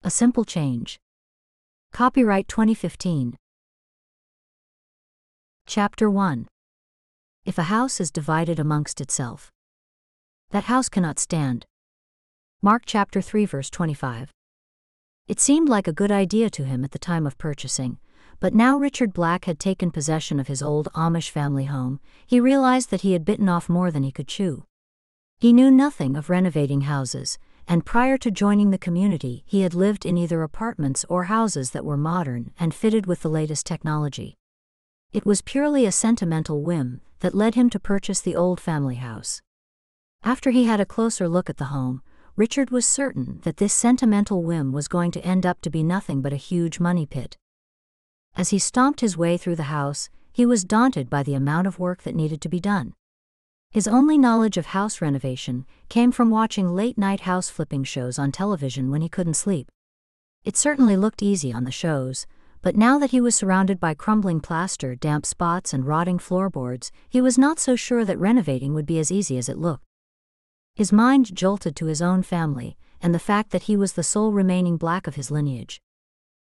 A simple change. Copyright 2015. Chapter 1. If a house is divided amongst itself, that house cannot stand. Mark chapter 3 verse 25. It seemed like a good idea to him at the time of purchasing, but now Richard Black had taken possession of his old Amish family home, he realized that he had bitten off more than he could chew. He knew nothing of renovating houses, and prior to joining the community he had lived in either apartments or houses that were modern and fitted with the latest technology. It was purely a sentimental whim that led him to purchase the old family house. After he had a closer look at the home, Richard was certain that this sentimental whim was going to end up to be nothing but a huge money pit. As he stomped his way through the house, he was daunted by the amount of work that needed to be done. His only knowledge of house renovation came from watching late-night house flipping shows on television when he couldn't sleep. It certainly looked easy on the shows, but now that he was surrounded by crumbling plaster, damp spots and rotting floorboards, he was not so sure that renovating would be as easy as it looked. His mind jolted to his own family, and the fact that he was the sole remaining Black of his lineage.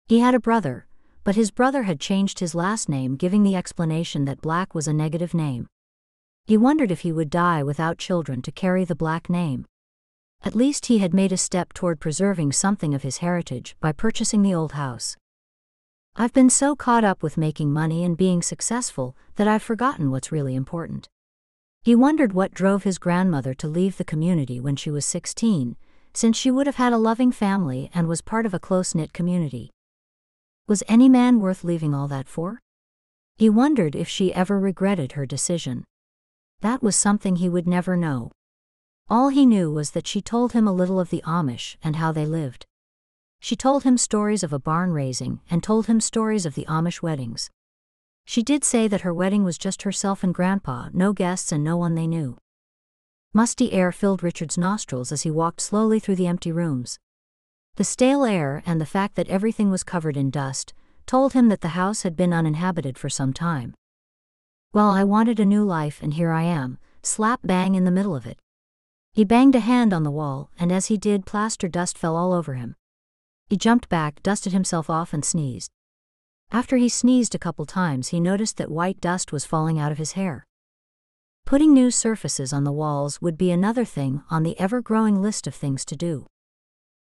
He had a brother, but his brother had changed his last name, giving the explanation that Black was a negative name. He wondered if he would die without children to carry the Black name. At least he had made a step toward preserving something of his heritage by purchasing the old house. I've been so caught up with making money and being successful that I've forgotten what's really important. He wondered what drove his grandmother to leave the community when she was 16, since she would have had a loving family and was part of a close-knit community. Was any man worth leaving all that for? He wondered if she ever regretted her decision. That was something he would never know. All he knew was that she told him a little of the Amish and how they lived. She told him stories of a barn raising and told him stories of the Amish weddings. She did say that her wedding was just herself and Grandpa, no guests and no one they knew. Musty air filled Richard's nostrils as he walked slowly through the empty rooms. The stale air and the fact that everything was covered in dust told him that the house had been uninhabited for some time. Well, I wanted a new life and here I am, slap bang in the middle of it. He banged a hand on the wall, and as he did, plaster dust fell all over him. He jumped back, dusted himself off and sneezed. After he sneezed a couple times, he noticed that white dust was falling out of his hair. Putting new surfaces on the walls would be another thing on the ever-growing list of things to do.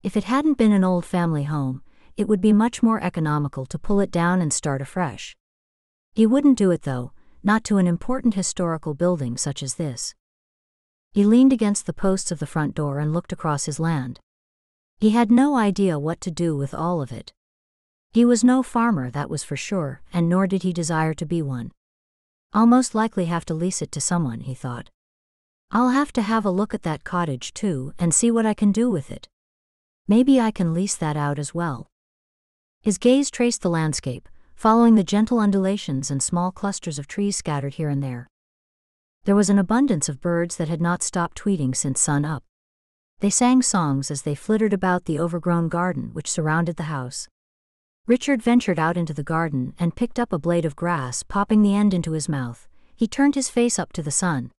If it hadn't been an old family home, it would be much more economical to pull it down and start afresh. He wouldn't do it though, not to an important historical building such as this. He leaned against the posts of the front door and looked across his land. He had no idea what to do with all of it. He was no farmer, that was for sure, and nor did he desire to be one. I'll most likely have to lease it to someone, he thought. I'll have to have a look at that cottage too and see what I can do with it. Maybe I can lease that out as well. His gaze traced the landscape, following the gentle undulations and small clusters of trees scattered here and there. There was an abundance of birds that had not stopped tweeting since sun up. They sang songs as they flittered about the overgrown garden which surrounded the house. Richard ventured out into the garden and picked up a blade of grass, popping the end into his mouth. He turned his face up to the sun.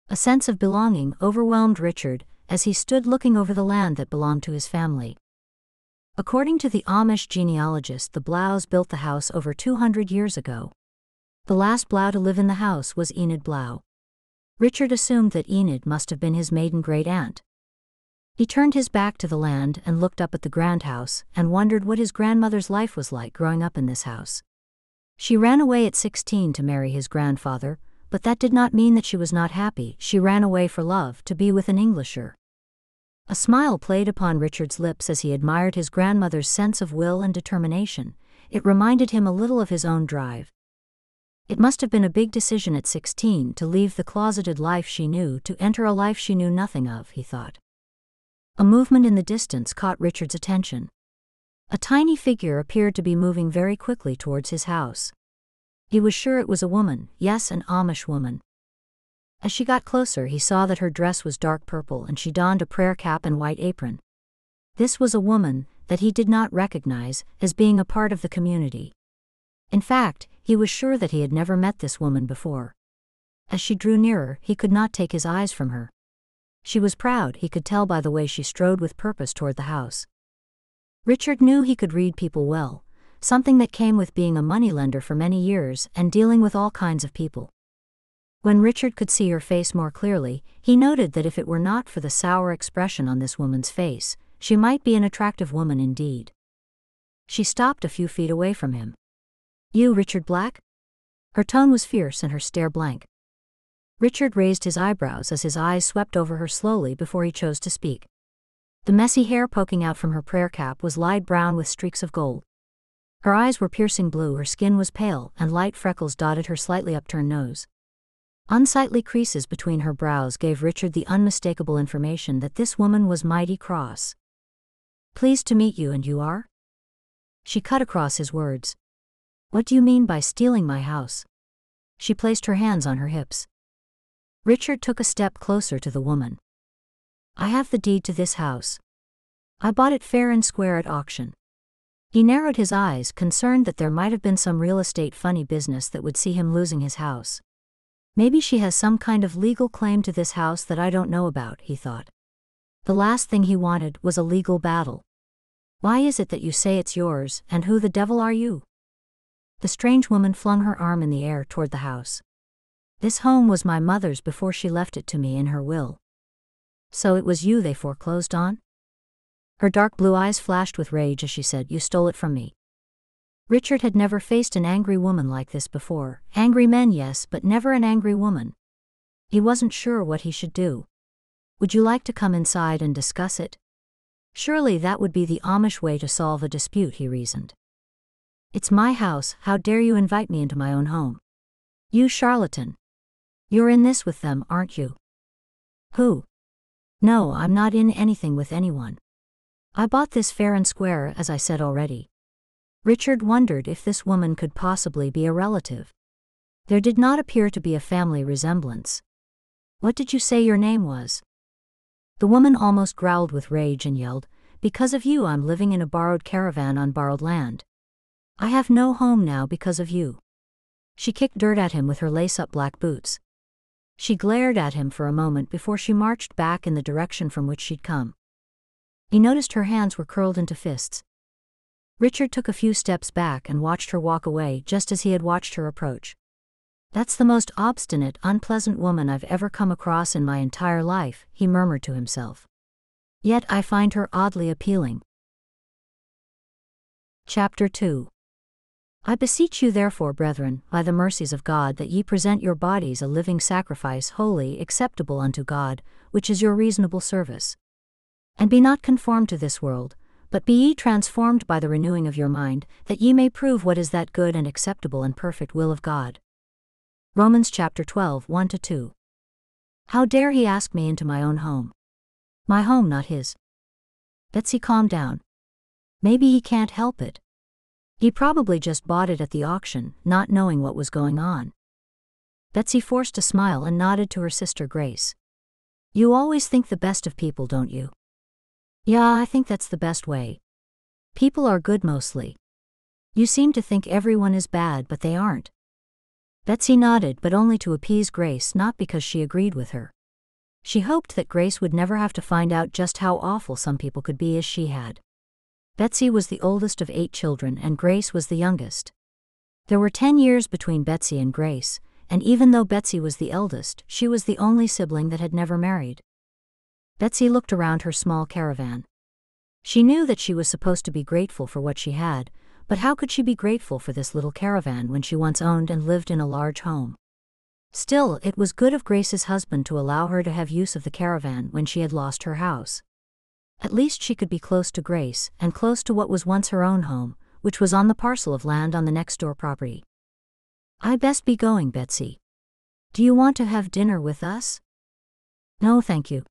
A sense of belonging overwhelmed Richard as he stood looking over the land that belonged to his family. According to the Amish genealogist, the Blaus built the house over 200 years ago. The last Blau to live in the house was Enid Blau. Richard assumed that Enid must have been his maiden great-aunt. He turned his back to the land and looked up at the grand house and wondered what his grandmother's life was like growing up in this house. She ran away at 16 to marry his grandfather, but that did not mean that she was not happy. She ran away for love, to be with an Englisher. A smile played upon Richard's lips as he admired his grandmother's sense of will and determination. It reminded him a little of his own drive. It must have been a big decision at 16 to leave the closeted life she knew to enter a life she knew nothing of, he thought. A movement in the distance caught Richard's attention. A tiny figure appeared to be moving very quickly towards his house. He was sure it was a woman, yes, an Amish woman. As she got closer, he saw that her dress was dark purple and she donned a prayer cap and white apron. This was a woman that he did not recognize as being a part of the community. In fact, he was sure that he had never met this woman before. As she drew nearer, he could not take his eyes from her. She was proud, he could tell by the way she strode with purpose toward the house. Richard knew he could read people well, something that came with being a moneylender for many years and dealing with all kinds of people. When Richard could see her face more clearly, he noted that if it were not for the sour expression on this woman's face, she might be an attractive woman indeed. She stopped a few feet away from him. "You, Richard Black?" Her tone was fierce and her stare blank. Richard raised his eyebrows as his eyes swept over her slowly before he chose to speak. The messy hair poking out from her prayer cap was light brown with streaks of gold. Her eyes were piercing blue, her skin was pale, and light freckles dotted her slightly upturned nose. Unsightly creases between her brows gave Richard the unmistakable information that this woman was mighty cross. "Pleased to meet you, and you are?" She cut across his words. "What do you mean by stealing my house?" She placed her hands on her hips. Richard took a step closer to the woman. "I have the deed to this house. I bought it fair and square at auction." He narrowed his eyes, concerned that there might have been some real estate funny business that would see him losing his house. "Maybe she has some kind of legal claim to this house that I don't know about," he thought. The last thing he wanted was a legal battle. "Why is it that you say it's yours, and who the devil are you?" The strange woman flung her arm in the air toward the house. "This home was my mother's before she left it to me in her will." "So it was you they foreclosed on?" Her dark blue eyes flashed with rage as she said, "You stole it from me." Richard had never faced an angry woman like this before. Angry men, yes, but never an angry woman. He wasn't sure what he should do. "Would you like to come inside and discuss it?" Surely that would be the Amish way to solve a dispute, he reasoned. "It's my house, how dare you invite me into my own home?" "You charlatan. You're in this with them, aren't you?" "Who?" "No, I'm not in anything with anyone. I bought this fair and square, as I said already." Richard wondered if this woman could possibly be a relative. There did not appear to be a family resemblance. "What did you say your name was?" The woman almost growled with rage and yelled, "Because of you I'm living in a borrowed caravan on borrowed land. I have no home now because of you." She kicked dirt at him with her lace-up black boots. She glared at him for a moment before she marched back in the direction from which she'd come. He noticed her hands were curled into fists. Richard took a few steps back and watched her walk away just as he had watched her approach. "That's the most obstinate, unpleasant woman I've ever come across in my entire life," he murmured to himself. "Yet I find her oddly appealing." Chapter 2. "I beseech you therefore, brethren, by the mercies of God, that ye present your bodies a living sacrifice, holy, acceptable unto God, which is your reasonable service. And be not conformed to this world, but be ye transformed by the renewing of your mind, that ye may prove what is that good and acceptable and perfect will of God." Romans chapter 12, 1-2. "How dare he ask me into my own home? My home, not his." Betsy calmed down. "Maybe he can't help it. He probably just bought it at the auction, not knowing what was going on." Betsy forced a smile and nodded to her sister Grace. "You always think the best of people, don't you?" "Yeah, I think that's the best way. People are good mostly. You seem to think everyone is bad, but they aren't." Betsy nodded, but only to appease Grace, not because she agreed with her. She hoped that Grace would never have to find out just how awful some people could be as she had. Betsy was the oldest of 8 children and Grace was the youngest. There were 10 years between Betsy and Grace, and even though Betsy was the eldest, she was the only sibling that had never married. Betsy looked around her small caravan. She knew that she was supposed to be grateful for what she had, but how could she be grateful for this little caravan when she once owned and lived in a large home? Still, it was good of Grace's husband to allow her to have use of the caravan when she had lost her house. At least she could be close to Grace, and close to what was once her own home, which was on the parcel of land on the next door property. "I best be going, Betsy. Do you want to have dinner with us?" "No, thank you.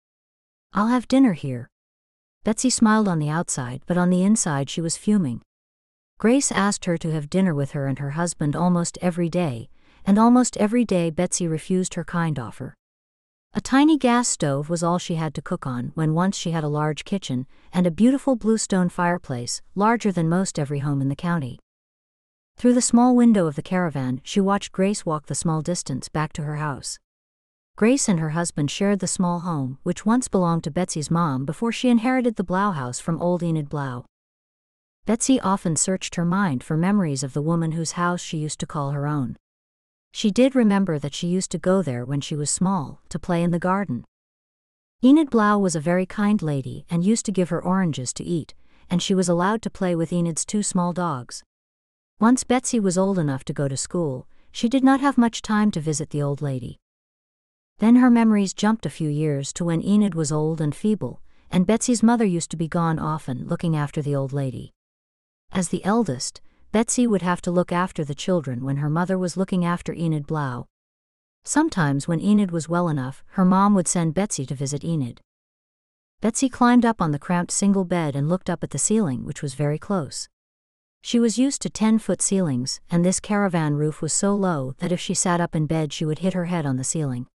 I'll have dinner here." Betsy smiled on the outside, but on the inside she was fuming. Grace asked her to have dinner with her and her husband almost every day, and almost every day Betsy refused her kind offer. A tiny gas stove was all she had to cook on when once she had a large kitchen and a beautiful bluestone fireplace, larger than most every home in the county. Through the small window of the caravan, she watched Grace walk the small distance back to her house. Grace and her husband shared the small home, which once belonged to Betsy's mom before she inherited the Blau house from old Enid Blau. Betsy often searched her mind for memories of the woman whose house she used to call her own. She did remember that she used to go there when she was small, to play in the garden. Enid Blau was a very kind lady and used to give her oranges to eat, and she was allowed to play with Enid's two small dogs. Once Betsy was old enough to go to school, she did not have much time to visit the old lady. Then her memories jumped a few years to when Enid was old and feeble, and Betsy's mother used to be gone often looking after the old lady. As the eldest, Betsy would have to look after the children when her mother was looking after Enid Blau. Sometimes when Enid was well enough, her mom would send Betsy to visit Enid. Betsy climbed up on the cramped single bed and looked up at the ceiling, which was very close. She was used to 10-foot ceilings, and this caravan roof was so low that if she sat up in bed she would hit her head on the ceiling.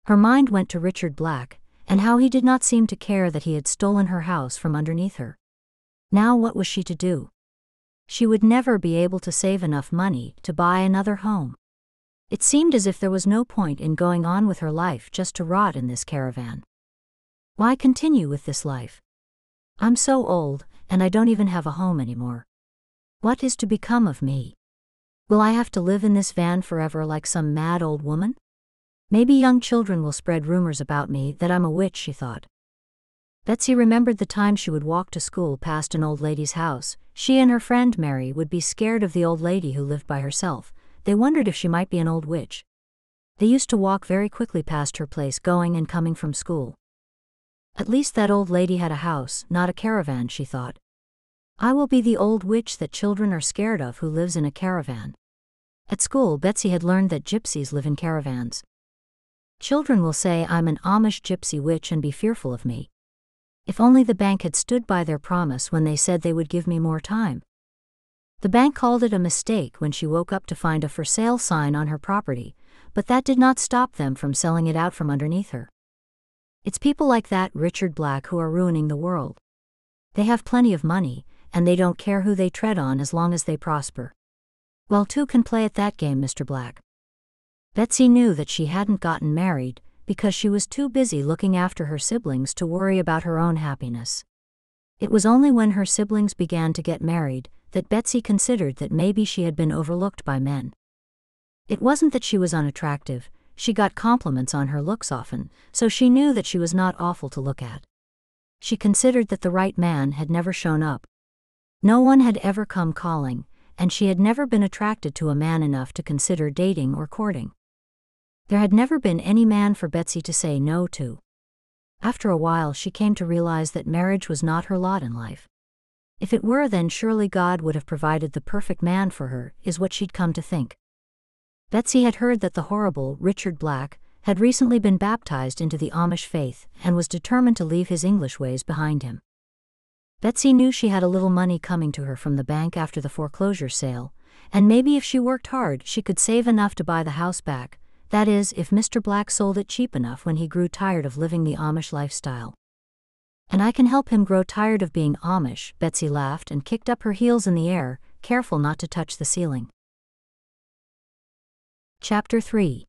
Her mind went to Richard Black, and how he did not seem to care that he had stolen her house from underneath her. Now what was she to do? She would never be able to save enough money to buy another home. It seemed as if there was no point in going on with her life just to rot in this caravan. Why continue with this life? I'm so old, and I don't even have a home anymore. What is to become of me? Will I have to live in this van forever like some mad old woman? Maybe young children will spread rumors about me that I'm a witch, she thought. Betsy remembered the time she would walk to school past an old lady's house. She and her friend Mary would be scared of the old lady who lived by herself. They wondered if she might be an old witch. They used to walk very quickly past her place going and coming from school. At least that old lady had a house, not a caravan, she thought. I will be the old witch that children are scared of who lives in a caravan. At school, Betsy had learned that gypsies live in caravans. Children will say I'm an Amish gypsy witch and be fearful of me. If only the bank had stood by their promise when they said they would give me more time. The bank called it a mistake when she woke up to find a for sale sign on her property, but that did not stop them from selling it out from underneath her. It's people like that, Richard Black, who are ruining the world. They have plenty of money, and they don't care who they tread on as long as they prosper. Well, two can play at that game, Mr. Black. Betsy knew that she hadn't gotten married because she was too busy looking after her siblings to worry about her own happiness. It was only when her siblings began to get married that Betsy considered that maybe she had been overlooked by men. It wasn't that she was unattractive, she got compliments on her looks often, so she knew that she was not awful to look at. She considered that the right man had never shown up. No one had ever come calling, and she had never been attracted to a man enough to consider dating or courting. There had never been any man for Betsy to say no to. After a while she came to realize that marriage was not her lot in life. If it were, then surely God would have provided the perfect man for her, is what she'd come to think. Betsy had heard that the horrible Richard Black had recently been baptized into the Amish faith and was determined to leave his English ways behind him. Betsy knew she had a little money coming to her from the bank after the foreclosure sale, and maybe if she worked hard she could save enough to buy the house back, that is, if Mr. Black sold it cheap enough when he grew tired of living the Amish lifestyle. And I can help him grow tired of being Amish, Betsy laughed and kicked up her heels in the air, careful not to touch the ceiling. Chapter 3.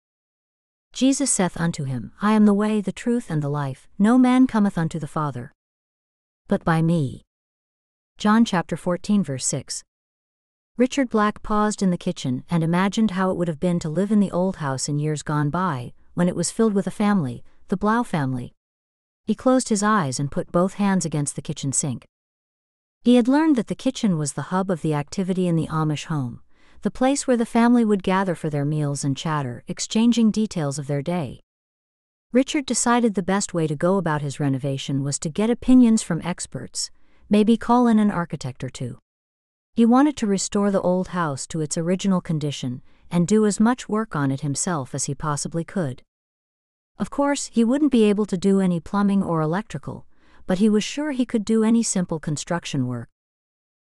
Jesus saith unto him, I am the way, the truth, and the life. No man cometh unto the Father but by me. John chapter 14 verse 6. Richard Black paused in the kitchen and imagined how it would have been to live in the old house in years gone by, when it was filled with a family, the Blau family. He closed his eyes and put both hands against the kitchen sink. He had learned that the kitchen was the hub of the activity in the Amish home, the place where the family would gather for their meals and chatter, exchanging details of their day. Richard decided the best way to go about his renovation was to get opinions from experts, maybe call in an architect or two. He wanted to restore the old house to its original condition and do as much work on it himself as he possibly could. Of course, he wouldn't be able to do any plumbing or electrical, but he was sure he could do any simple construction work.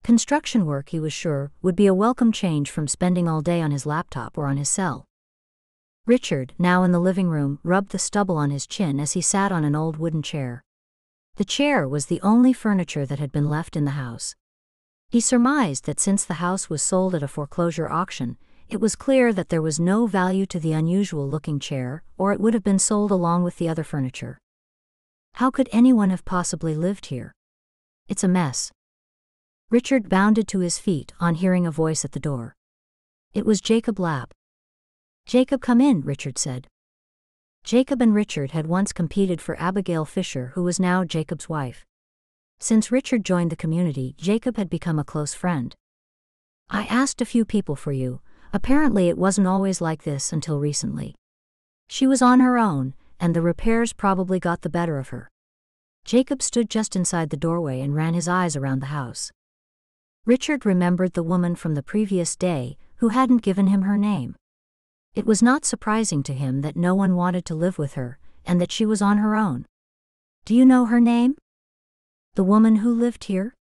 Construction work, he was sure, would be a welcome change from spending all day on his laptop or on his cell. Richard, now in the living room, rubbed the stubble on his chin as he sat on an old wooden chair. The chair was the only furniture that had been left in the house. He surmised that since the house was sold at a foreclosure auction, it was clear that there was no value to the unusual-looking chair, or it would have been sold along with the other furniture. How could anyone have possibly lived here? It's a mess. Richard bounded to his feet on hearing a voice at the door. It was Jacob Lapp. "Jacob, come in," Richard said. Jacob and Richard had once competed for Abigail Fisher, who was now Jacob's wife. Since Richard joined the community, Jacob had become a close friend. "I asked a few people for you. Apparently it wasn't always like this until recently. She was on her own, and the repairs probably got the better of her." Jacob stood just inside the doorway and ran his eyes around the house. Richard remembered the woman from the previous day, who hadn't given him her name. It was not surprising to him that no one wanted to live with her, and that she was on her own. "Do you know her name? The woman who lived here?"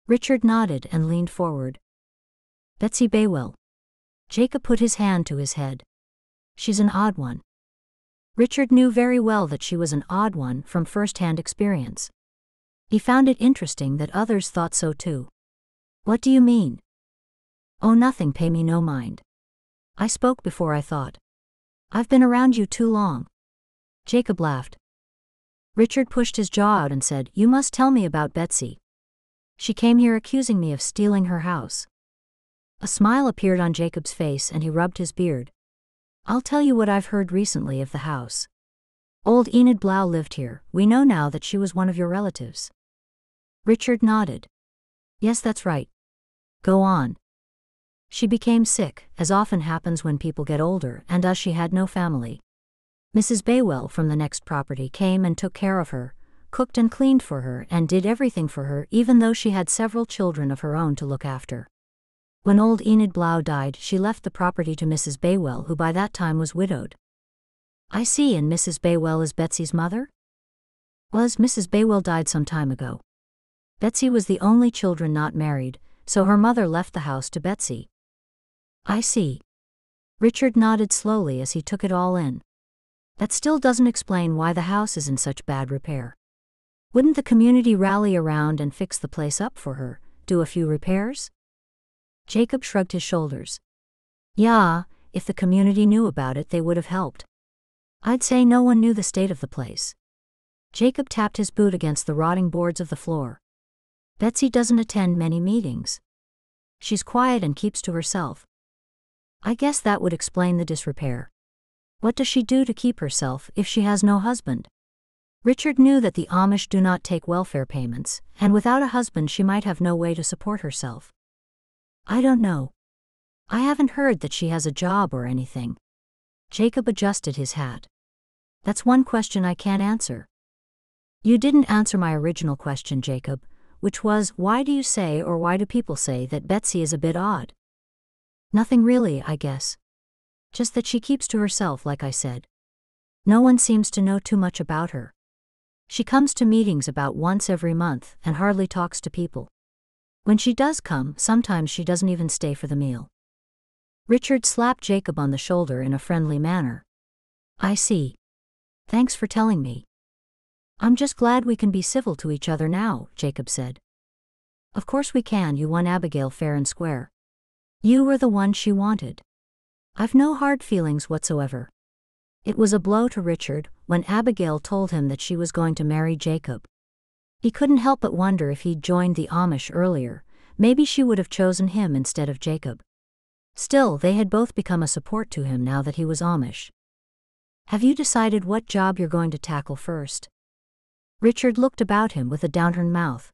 Richard nodded and leaned forward. "Betsy Baywell." Jacob put his hand to his head. "She's an odd one." Richard knew very well that she was an odd one from first-hand experience. He found it interesting that others thought so too. "What do you mean?" "Oh, nothing, pay me no mind. I spoke before I thought. I've been around you too long." Jacob laughed. Richard pushed his jaw out and said, "You must tell me about Betsy. She came here accusing me of stealing her house." A smile appeared on Jacob's face and he rubbed his beard. "I'll tell you what I've heard recently of the house. Old Enid Blau lived here. We know now that she was one of your relatives." Richard nodded. "Yes, that's right. Go on." "She became sick, as often happens when people get older, and as she had no family, Mrs. Baywell from the next property came and took care of her, cooked and cleaned for her, and did everything for her, even though she had several children of her own to look after. When old Enid Blau died, she left the property to Mrs. Baywell, who by that time was widowed." "I see, and Mrs. Baywell is Betsy's mother?" Mrs. Baywell died some time ago. Betsy was the only children not married, so her mother left the house to Betsy." "I see." Richard nodded slowly as he took it all in. "That still doesn't explain why the house is in such bad repair. Wouldn't the community rally around and fix the place up for her, do a few repairs?" Jacob shrugged his shoulders. "Yeah, if the community knew about it, they would have helped. I'd say no one knew the state of the place." Jacob tapped his boot against the rotting boards of the floor. "Betsy doesn't attend many meetings. She's quiet and keeps to herself. I guess that would explain the disrepair. What does she do to keep herself if she has no husband?" Richard knew that the Amish do not take welfare payments, and without a husband she might have no way to support herself. "I don't know. I haven't heard that she has a job or anything." Jacob adjusted his hat. "That's one question I can't answer." "You didn't answer my original question, Jacob, which was, why do you say, or why do people say, that Betsy is a bit odd?" "Nothing really, I guess. Just that she keeps to herself, like I said. No one seems to know too much about her. She comes to meetings about once every month and hardly talks to people. When she does come, sometimes she doesn't even stay for the meal." Richard slapped Jacob on the shoulder in a friendly manner. "I see. Thanks for telling me. I'm just glad we can be civil to each other now," Jacob said. "Of course we can. You won Abigail fair and square. You were the one she wanted. I've no hard feelings whatsoever." It was a blow to Richard when Abigail told him that she was going to marry Jacob. He couldn't help but wonder if he'd joined the Amish earlier, maybe she would have chosen him instead of Jacob. Still, they had both become a support to him now that he was Amish. "Have you decided what job you're going to tackle first?" Richard looked about him with a downturned mouth.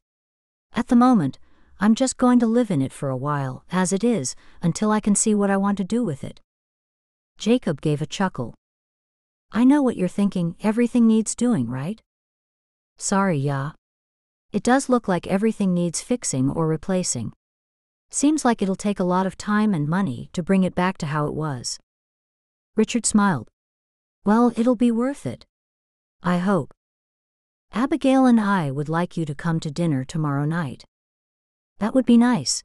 "At the moment, I'm just going to live in it for a while, as it is, until I can see what I want to do with it." Jacob gave a chuckle. "I know what you're thinking, everything needs doing, right?" "Sorry, yeah. It does look like everything needs fixing or replacing. Seems like it'll take a lot of time and money to bring it back to how it was." Richard smiled. "Well, it'll be worth it. I hope. Abigail and I would like you to come to dinner tomorrow night." "That would be nice.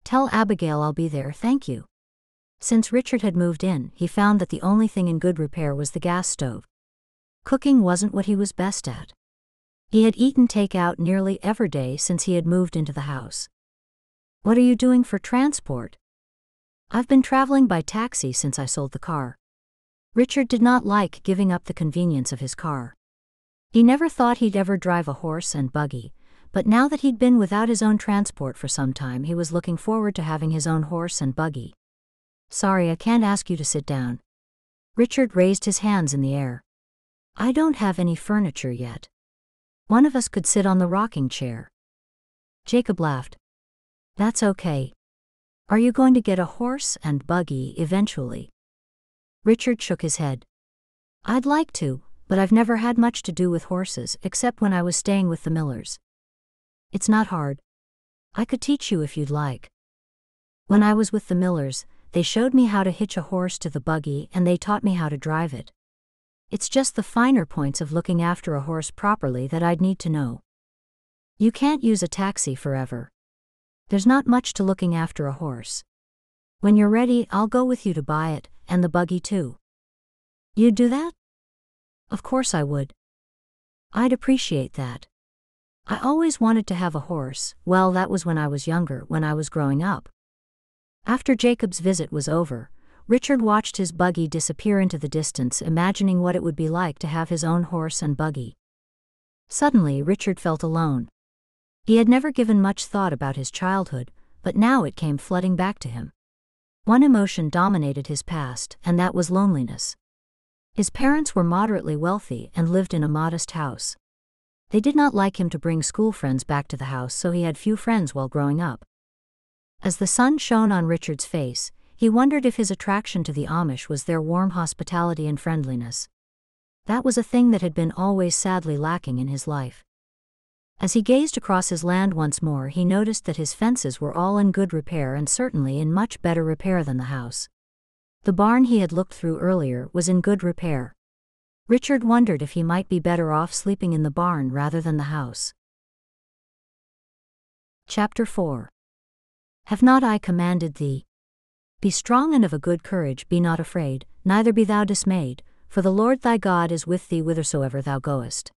Tell Abigail I'll be there, thank you." Since Richard had moved in, he found that the only thing in good repair was the gas stove. Cooking wasn't what he was best at. He had eaten takeout nearly every day since he had moved into the house. "What are you doing for transport?" "I've been traveling by taxi since I sold the car." Richard did not like giving up the convenience of his car. He never thought he'd ever drive a horse and buggy, But now that he'd been without his own transport for some time, he was looking forward to having his own horse and buggy. "Sorry, I can't ask you to sit down." Richard raised his hands in the air. "I don't have any furniture yet. One of us could sit on the rocking chair." Jacob laughed. "That's okay. Are you going to get a horse and buggy eventually?" Richard shook his head. "I'd like to, but I've never had much to do with horses except when I was staying with the Millers. It's not hard. I could teach you if you'd like. When I was with the Millers, they showed me how to hitch a horse to the buggy and they taught me how to drive it. It's just the finer points of looking after a horse properly that I'd need to know. You can't use a taxi forever. There's not much to looking after a horse. When you're ready, I'll go with you to buy it, and the buggy too." "You'd do that?" "Of course I would. I'd appreciate that. I always wanted to have a horse. Well, that was when I was younger, when I was growing up." After Jacob's visit was over, Richard watched his buggy disappear into the distance, imagining what it would be like to have his own horse and buggy. Suddenly, Richard felt alone. He had never given much thought about his childhood, but now it came flooding back to him. One emotion dominated his past, and that was loneliness. His parents were moderately wealthy and lived in a modest house. They did not like him to bring school friends back to the house, so he had few friends while growing up. As the sun shone on Richard's face, he wondered if his attraction to the Amish was their warm hospitality and friendliness. That was a thing that had been always sadly lacking in his life. As he gazed across his land once more, he noticed that his fences were all in good repair and certainly in much better repair than the house. The barn he had looked through earlier was in good repair. Richard wondered if he might be better off sleeping in the barn rather than the house. Chapter 4. Have not I commanded thee? Be strong and of a good courage, be not afraid, neither be thou dismayed, for the Lord thy God is with thee whithersoever thou goest.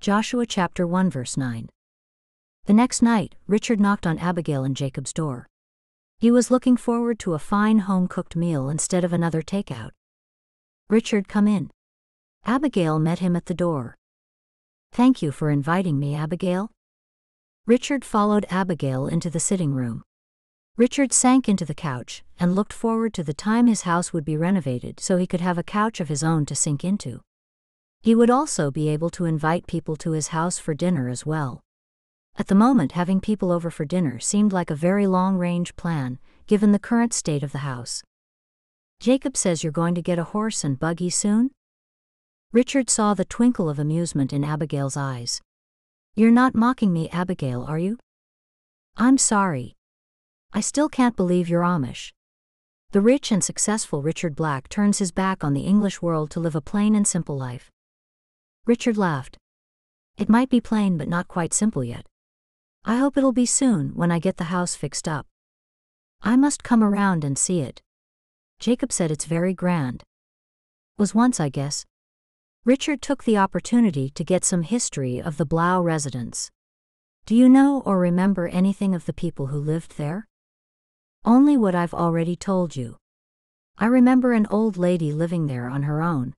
Joshua chapter 1 verse 9. The next night, Richard knocked on Abigail and Jacob's door. He was looking forward to a fine home-cooked meal instead of another takeout. "Richard, come in." Abigail met him at the door. "Thank you for inviting me, Abigail." Richard followed Abigail into the sitting room. Richard sank into the couch and looked forward to the time his house would be renovated so he could have a couch of his own to sink into. He would also be able to invite people to his house for dinner as well. At the moment, having people over for dinner seemed like a very long-range plan, given the current state of the house. "Jacob says you're going to get a horse and buggy soon?" Richard saw the twinkle of amusement in Abigail's eyes. "You're not mocking me, Abigail, are you?" "I'm sorry. I still can't believe you're Amish." The rich and successful Richard Black turns his back on the English world to live a plain and simple life. Richard laughed. "It might be plain but not quite simple yet. I hope it'll be soon when I get the house fixed up. I must come around and see it. Jacob said it's very grand. Was once, I guess." Richard took the opportunity to get some history of the Blau residence. "Do you know or remember anything of the people who lived there?" "Only what I've already told you. I remember an old lady living there on her own.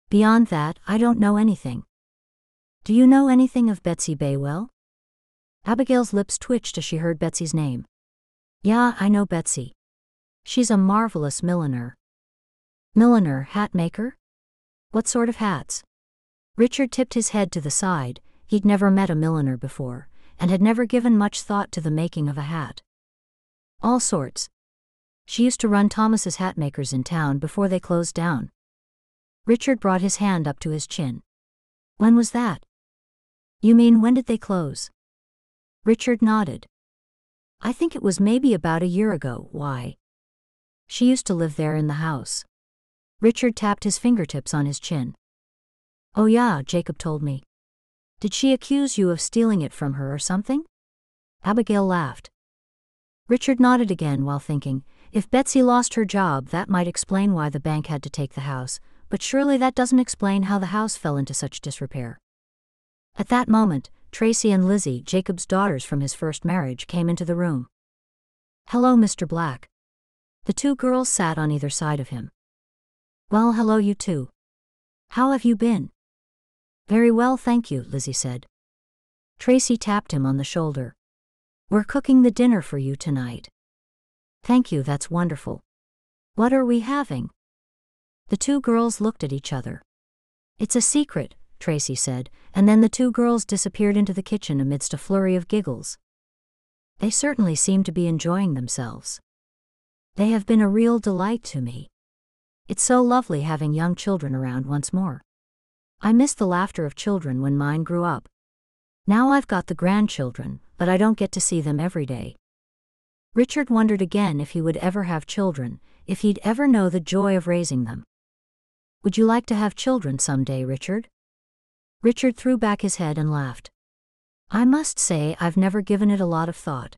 Beyond that, I don't know anything." "Do you know anything of Betsy Baywell?" Abigail's lips twitched as she heard Betsy's name. "Yeah, I know Betsy. She's a marvelous milliner." "Milliner, hat maker? What sort of hats?" Richard tipped his head to the side. He'd never met a milliner before, and had never given much thought to the making of a hat. "All sorts. She used to run Thomas's hatmakers in town before they closed down." Richard brought his hand up to his chin. "When was that?" "You mean when did they close?" Richard nodded. "I think it was maybe about a year ago. Why?" "She used to live there in the house." Richard tapped his fingertips on his chin. "Oh yeah, Jacob told me. Did she accuse you of stealing it from her or something?" Abigail laughed. Richard nodded again while thinking, if Betsy lost her job, that might explain why the bank had to take the house, but surely that doesn't explain how the house fell into such disrepair. At that moment, Tracy and Lizzie, Jacob's daughters from his first marriage, came into the room. "Hello, Mr. Black." The two girls sat on either side of him. "Well, hello you two. How have you been?" "Very well, thank you," Lizzie said. Tracy tapped him on the shoulder. We're cooking the dinner for you tonight. Thank you, that's wonderful. What are we having? The two girls looked at each other. It's a secret, Tracy said, and then the two girls disappeared into the kitchen amidst a flurry of giggles. They certainly seemed to be enjoying themselves. They have been a real delight to me. It's so lovely having young children around once more. I miss the laughter of children when mine grew up. Now I've got the grandchildren, but I don't get to see them every day. Richard wondered again if he would ever have children, if he'd ever know the joy of raising them. Would you like to have children someday, Richard? Richard threw back his head and laughed. I must say I've never given it a lot of thought.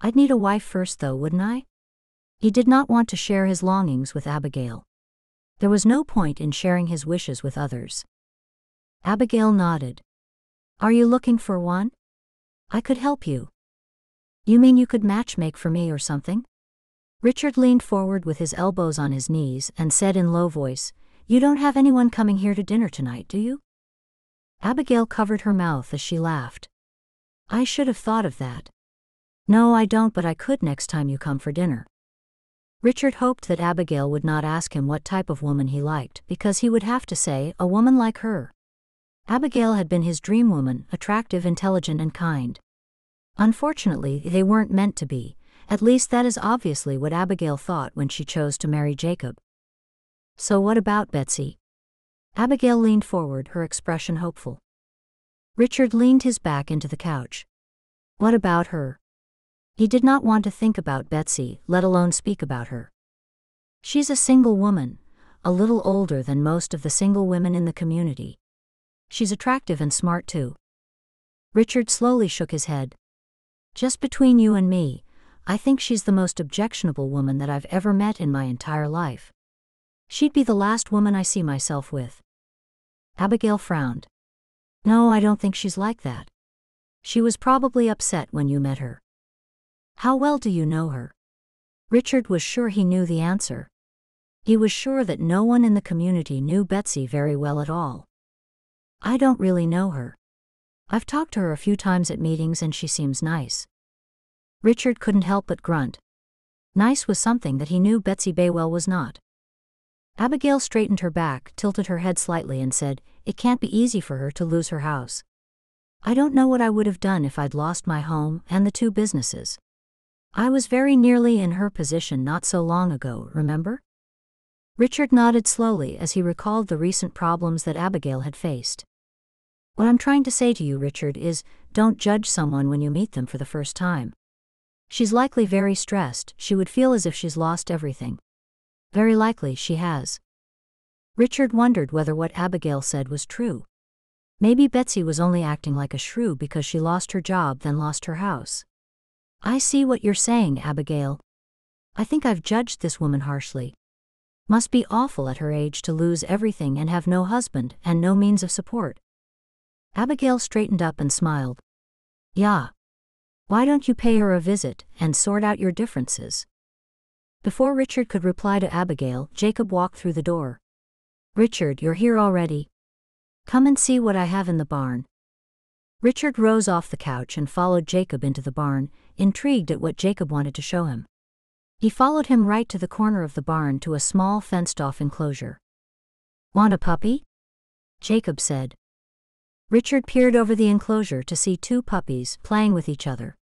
I'd need a wife first though, wouldn't I? He did not want to share his longings with Abigail. There was no point in sharing his wishes with others. Abigail nodded. Are you looking for one? I could help you. You mean you could matchmake for me or something? Richard leaned forward with his elbows on his knees and said in low voice, You don't have anyone coming here to dinner tonight, do you? Abigail covered her mouth as she laughed. I should have thought of that. No, I don't, but I could next time you come for dinner. Richard hoped that Abigail would not ask him what type of woman he liked, because he would have to say, a woman like her. Abigail had been his dream woman, attractive, intelligent, and kind. Unfortunately, they weren't meant to be. At least that is obviously what Abigail thought when she chose to marry Jacob. So what about Betsy? Abigail leaned forward, her expression hopeful. Richard leaned his back into the couch. What about her? He did not want to think about Betsy, let alone speak about her. She's a single woman, a little older than most of the single women in the community. She's attractive and smart too. Richard slowly shook his head. Just between you and me, I think she's the most objectionable woman that I've ever met in my entire life. She'd be the last woman I see myself with. Abigail frowned. No, I don't think she's like that. She was probably upset when you met her. How well do you know her? Richard was sure he knew the answer. He was sure that no one in the community knew Betsy very well at all. I don't really know her. I've talked to her a few times at meetings and she seems nice. Richard couldn't help but grunt. Nice was something that he knew Betsy Baywell was not. Abigail straightened her back, tilted her head slightly and said, It can't be easy for her to lose her house. I don't know what I would have done if I'd lost my home and the two businesses. I was very nearly in her position not so long ago, remember? Richard nodded slowly as he recalled the recent problems that Abigail had faced. What I'm trying to say to you, Richard, is don't judge someone when you meet them for the first time. She's likely very stressed, she would feel as if she's lost everything. Very likely she has. Richard wondered whether what Abigail said was true. Maybe Betsy was only acting like a shrew because she lost her job then lost her house. I see what you're saying, Abigail. I think I've judged this woman harshly. Must be awful at her age to lose everything and have no husband and no means of support. Abigail straightened up and smiled. Yeah. Why don't you pay her a visit and sort out your differences? Before Richard could reply to Abigail, Jacob walked through the door. Richard, you're here already. Come and see what I have in the barn. Richard rose off the couch and followed Jacob into the barn, intrigued at what Jacob wanted to show him. He followed him right to the corner of the barn to a small fenced-off enclosure. Want a puppy? Jacob said. Richard peered over the enclosure to see two puppies playing with each other.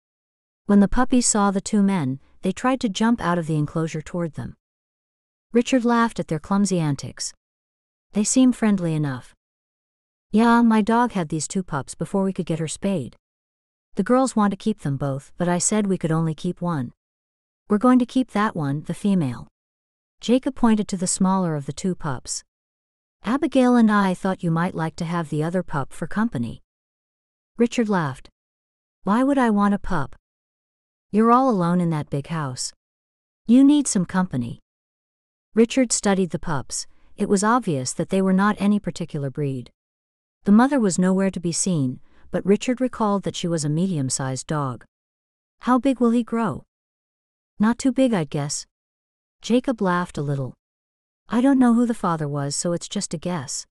When the puppies saw the two men, they tried to jump out of the enclosure toward them. Richard laughed at their clumsy antics. They seem friendly enough. Yeah, my dog had these two pups before we could get her spayed. The girls want to keep them both, but I said we could only keep one. We're going to keep that one, the female. Jacob pointed to the smaller of the two pups. Abigail and I thought you might like to have the other pup for company. Richard laughed. Why would I want a pup? You're all alone in that big house. You need some company. Richard studied the pups. It was obvious that they were not any particular breed. The mother was nowhere to be seen, but Richard recalled that she was a medium-sized dog. How big will he grow? Not too big, I'd guess. Jacob laughed a little. I don't know who the father was, so it's just a guess.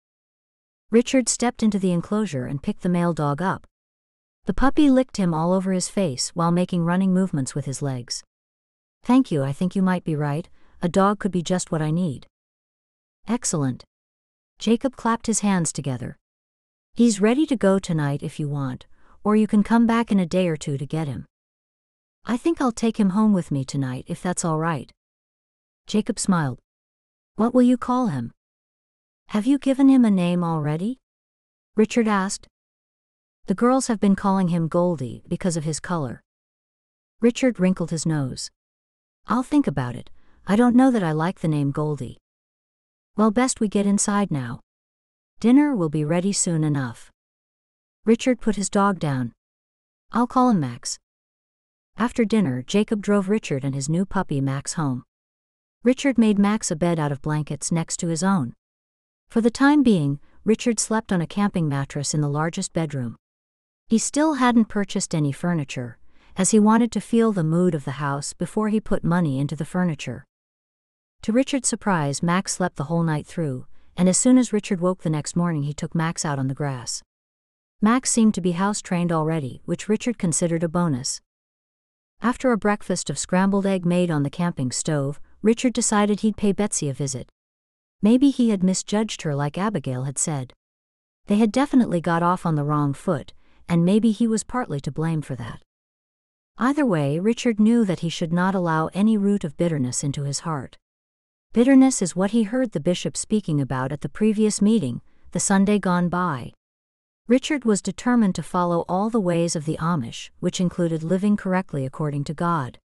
Richard stepped into the enclosure and picked the male dog up. The puppy licked him all over his face while making running movements with his legs. Thank you, I think you might be right, a dog could be just what I need. Excellent. Jacob clapped his hands together. He's ready to go tonight if you want, or you can come back in a day or two to get him. I think I'll take him home with me tonight if that's all right. Jacob smiled. What will you call him? Have you given him a name already? Richard asked. The girls have been calling him Goldie because of his color. Richard wrinkled his nose. I'll think about it. I don't know that I like the name Goldie. Well, best we get inside now. Dinner will be ready soon enough. Richard put his dog down. I'll call him Max. After dinner, Jacob drove Richard and his new puppy Max home. Richard made Max a bed out of blankets next to his own. For the time being, Richard slept on a camping mattress in the largest bedroom. He still hadn't purchased any furniture, as he wanted to feel the mood of the house before he put money into the furniture. To Richard's surprise, Max slept the whole night through, and as soon as Richard woke the next morning he took Max out on the grass. Max seemed to be house-trained already, which Richard considered a bonus. After a breakfast of scrambled egg made on the camping stove, Richard decided he'd pay Betsy a visit. Maybe he had misjudged her like Abigail had said. They had definitely got off on the wrong foot, and maybe he was partly to blame for that. Either way, Richard knew that he should not allow any root of bitterness into his heart. Bitterness is what he heard the bishop speaking about at the previous meeting, the Sunday gone by. Richard was determined to follow all the ways of the Amish, which included living correctly according to God.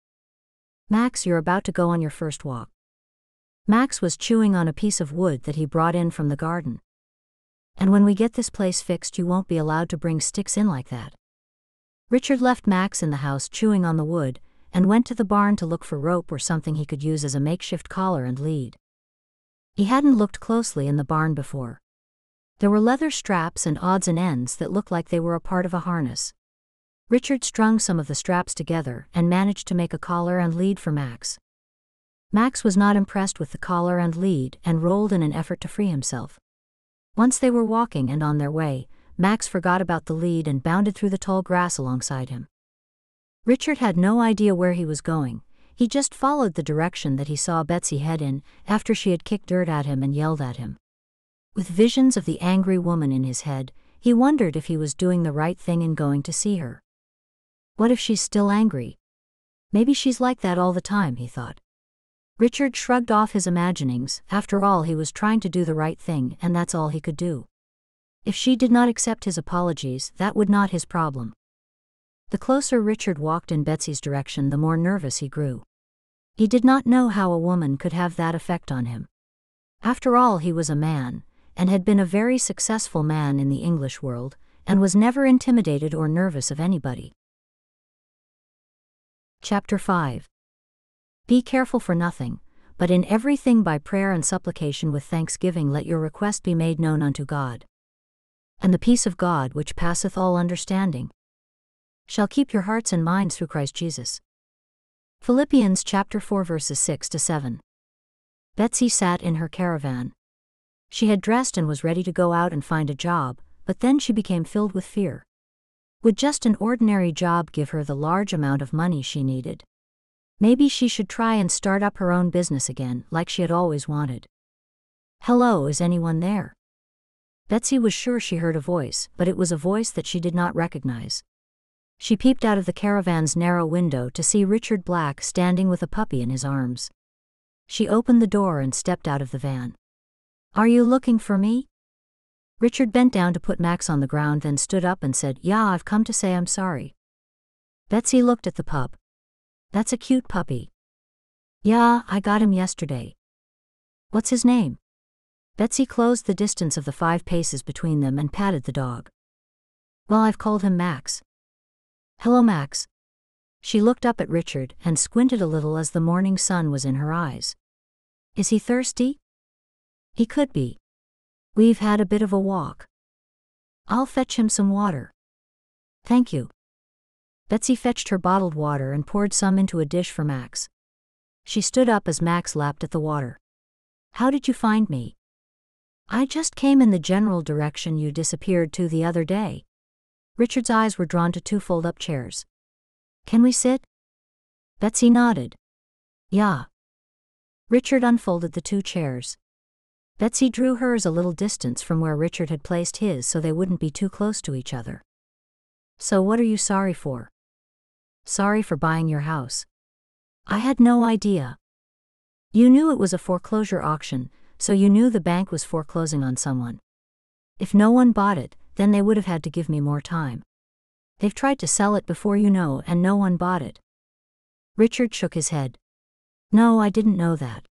Max, you're about to go on your first walk. Max was chewing on a piece of wood that he brought in from the garden. And when we get this place fixed, you won't be allowed to bring sticks in like that. Richard left Max in the house chewing on the wood, and went to the barn to look for rope or something he could use as a makeshift collar and lead. He hadn't looked closely in the barn before. There were leather straps and odds and ends that looked like they were a part of a harness. Richard strung some of the straps together and managed to make a collar and lead for Max. Max was not impressed with the collar and lead and rolled in an effort to free himself. Once they were walking and on their way, Max forgot about the lead and bounded through the tall grass alongside him. Richard had no idea where he was going. He just followed the direction that he saw Betsy head in after she had kicked dirt at him and yelled at him. With visions of the angry woman in his head, he wondered if he was doing the right thing in going to see her. What if she's still angry? Maybe she's like that all the time, he thought. Richard shrugged off his imaginings. After all, he was trying to do the right thing, and that's all he could do. If she did not accept his apologies, that would not his problem. The closer Richard walked in Betsy's direction, the more nervous he grew. He did not know how a woman could have that effect on him. After all, he was a man, and had been a very successful man in the English world, and was never intimidated or nervous of anybody. Chapter 5. Be careful for nothing, but in everything by prayer and supplication with thanksgiving let your request be made known unto God. And the peace of God, which passeth all understanding, shall keep your hearts and minds through Christ Jesus. Philippians chapter 4 verses 6-7. Betsy sat in her caravan. She had dressed and was ready to go out and find a job, but then she became filled with fear. Would just an ordinary job give her the large amount of money she needed? Maybe she should try and start up her own business again, like she had always wanted. Hello, is anyone there? Betsy was sure she heard a voice, but it was a voice that she did not recognize. She peeped out of the caravan's narrow window to see Richard Black standing with a puppy in his arms. She opened the door and stepped out of the van. Are you looking for me? Richard bent down to put Max on the ground, then stood up and said, Yeah, I've come to say I'm sorry. Betsy looked at the pup. That's a cute puppy. Yeah, I got him yesterday. What's his name? Betsy closed the distance of the 5 paces between them and patted the dog. Well, I've called him Max. Hello, Max. She looked up at Richard and squinted a little as the morning sun was in her eyes. Is he thirsty? He could be. We've had a bit of a walk. I'll fetch him some water. Thank you. Betsy fetched her bottled water and poured some into a dish for Max. She stood up as Max lapped at the water. How did you find me? I just came in the general direction you disappeared to the other day. Richard's eyes were drawn to two fold-up chairs. Can we sit? Betsy nodded. Yeah. Richard unfolded the two chairs. Betsy drew hers a little distance from where Richard had placed his so they wouldn't be too close to each other. So what are you sorry for? Sorry for buying your house. I had no idea. You knew it was a foreclosure auction, so you knew the bank was foreclosing on someone. If no one bought it, then they would have had to give me more time. They've tried to sell it before you know, and no one bought it. Richard shook his head. No, I didn't know that.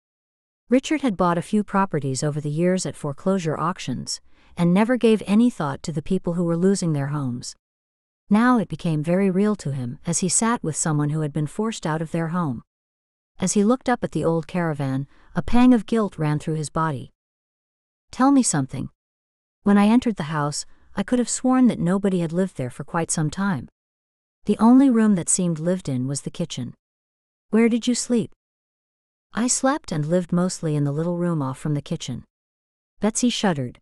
Richard had bought a few properties over the years at foreclosure auctions, and never gave any thought to the people who were losing their homes. Now it became very real to him as he sat with someone who had been forced out of their home. As he looked up at the old caravan, a pang of guilt ran through his body. Tell me something. When I entered the house, I could have sworn that nobody had lived there for quite some time. The only room that seemed lived in was the kitchen. Where did you sleep? I slept and lived mostly in the little room off from the kitchen. Betsy shuddered.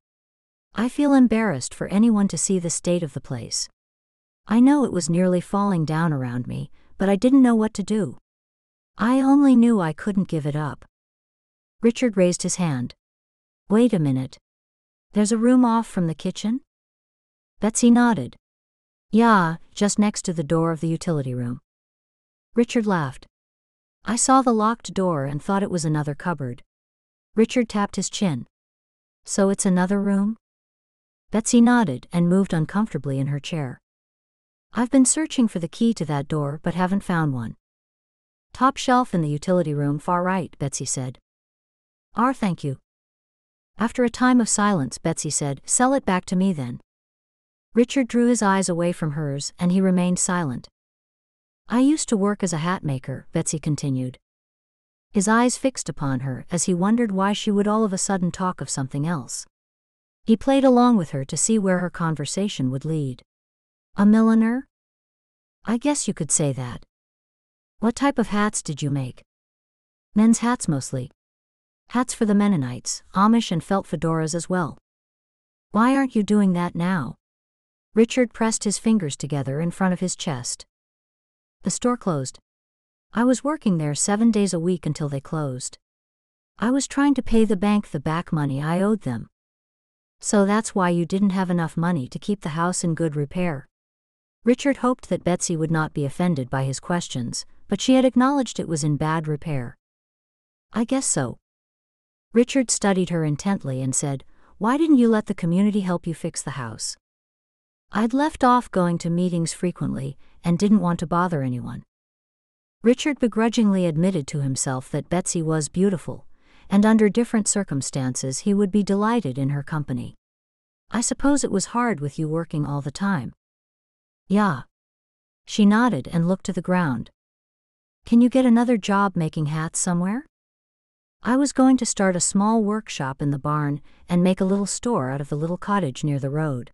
I feel embarrassed for anyone to see the state of the place. I know it was nearly falling down around me, but I didn't know what to do. I only knew I couldn't give it up. Richard raised his hand. Wait a minute. There's a room off from the kitchen? Betsy nodded. Yeah, just next to the door of the utility room. Richard laughed. I saw the locked door and thought it was another cupboard. Richard tapped his chin. So it's another room? Betsy nodded and moved uncomfortably in her chair. I've been searching for the key to that door but haven't found one. Top shelf in the utility room, far right, Betsy said. Thank you. After a time of silence, Betsy said, Sell it back to me then. Richard drew his eyes away from hers and he remained silent. I used to work as a hat maker, Betsy continued. His eyes fixed upon her as he wondered why she would all of a sudden talk of something else. He played along with her to see where her conversation would lead. A milliner? I guess you could say that. What type of hats did you make? Men's hats mostly. Hats for the Mennonites, Amish and felt fedoras as well. Why aren't you doing that now? Richard pressed his fingers together in front of his chest. The store closed. I was working there 7 days a week until they closed. I was trying to pay the bank the back money I owed them. So that's why you didn't have enough money to keep the house in good repair. Richard hoped that Betsy would not be offended by his questions, but she had acknowledged it was in bad repair. I guess so. Richard studied her intently and said, Why didn't you let the community help you fix the house? I'd left off going to meetings frequently and didn't want to bother anyone. Richard begrudgingly admitted to himself that Betsy was beautiful, and under different circumstances he would be delighted in her company. I suppose it was hard with you working all the time. Yeah. She nodded and looked to the ground. Can you get another job making hats somewhere? I was going to start a small workshop in the barn and make a little store out of the little cottage near the road.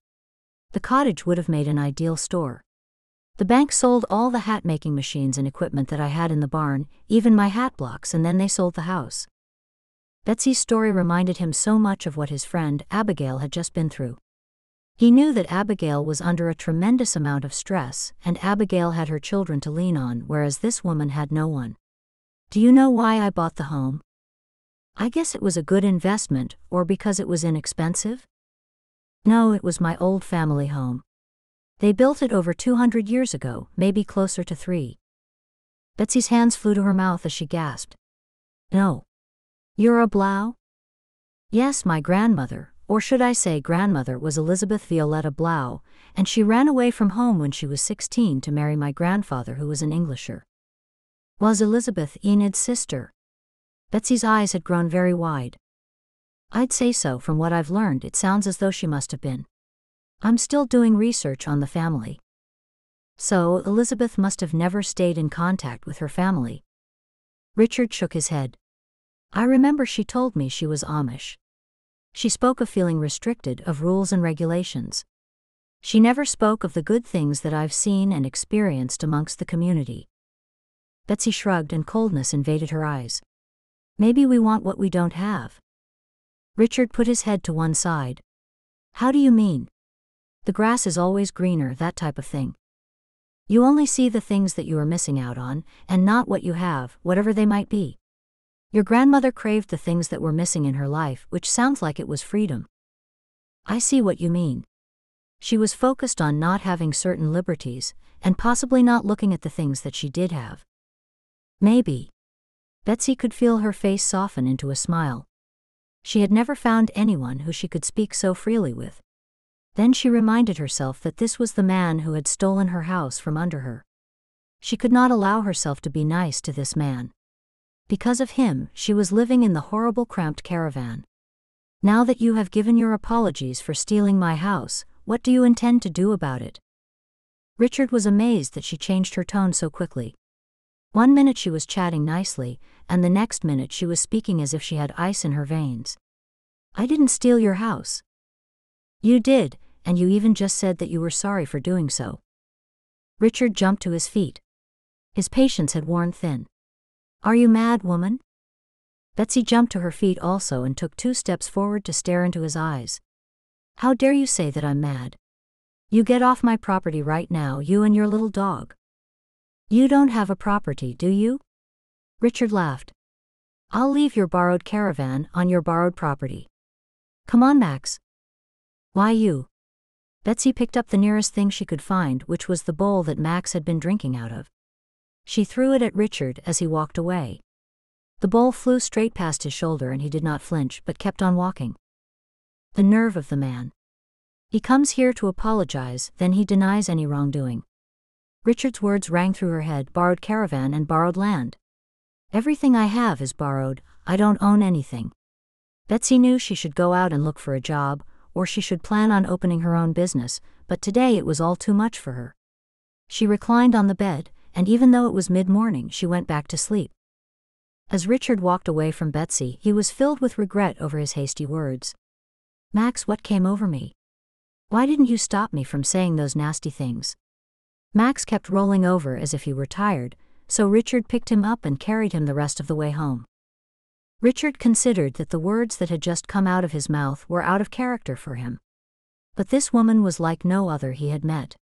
The cottage would have made an ideal store. The bank sold all the hat-making machines and equipment that I had in the barn, even my hat blocks, and then they sold the house. Betsy's story reminded him so much of what his friend, Abigail, had just been through. He knew that Abigail was under a tremendous amount of stress, and Abigail had her children to lean on, whereas this woman had no one. Do you know why I bought the home? I guess it was a good investment, or because it was inexpensive? No, it was my old family home. They built it over 200 years ago, maybe closer to 3. Betsy's hands flew to her mouth as she gasped. No. You're a Blau? Yes, my grandmother, or should I say grandmother, was Elizabeth Violetta Blau, and she ran away from home when she was 16 to marry my grandfather, who was an Englisher. Was Elizabeth Enid's sister? Betsy's eyes had grown very wide. I'd say so. From what I've learned, it sounds as though she must have been. I'm still doing research on the family. So, Elizabeth must have never stayed in contact with her family. Richard shook his head. I remember she told me she was Amish. She spoke of feeling restricted of rules and regulations. She never spoke of the good things that I've seen and experienced amongst the community. Betsy shrugged and coldness invaded her eyes. Maybe we want what we don't have. Richard put his head to one side. How do you mean? The grass is always greener, that type of thing. You only see the things that you are missing out on, and not what you have, whatever they might be. Your grandmother craved the things that were missing in her life, which sounds like it was freedom. I see what you mean. She was focused on not having certain liberties, and possibly not looking at the things that she did have. Maybe. Betsy could feel her face soften into a smile. She had never found anyone who she could speak so freely with. Then she reminded herself that this was the man who had stolen her house from under her. She could not allow herself to be nice to this man. Because of him, she was living in the horrible cramped caravan. Now that you have given your apologies for stealing my house, what do you intend to do about it? Richard was amazed that she changed her tone so quickly. One minute she was chatting nicely, and the next minute she was speaking as if she had ice in her veins. I didn't steal your house. You did, and you even just said that you were sorry for doing so. Richard jumped to his feet. His patience had worn thin. Are you mad, woman? Betsy jumped to her feet also and took 2 steps forward to stare into his eyes. How dare you say that I'm mad? You get off my property right now, you and your little dog. You don't have a property, do you? Richard laughed. I'll leave your borrowed caravan on your borrowed property. Come on, Max. Why you? Betsy picked up the nearest thing she could find, which was the bowl that Max had been drinking out of. She threw it at Richard as he walked away. The bowl flew straight past his shoulder and he did not flinch but kept on walking. The nerve of the man. He comes here to apologize, then he denies any wrongdoing. Richard's words rang through her head, borrowed caravan and borrowed land. Everything I have is borrowed, I don't own anything. Betsy knew she should go out and look for a job, or she should plan on opening her own business, but today it was all too much for her. She reclined on the bed, and even though it was mid-morning, she went back to sleep. As Richard walked away from Betsy, he was filled with regret over his hasty words. Max, what came over me? Why didn't you stop me from saying those nasty things? Max kept rolling over as if he were tired, so Richard picked him up and carried him the rest of the way home. Richard considered that the words that had just come out of his mouth were out of character for him. But this woman was like no other he had met.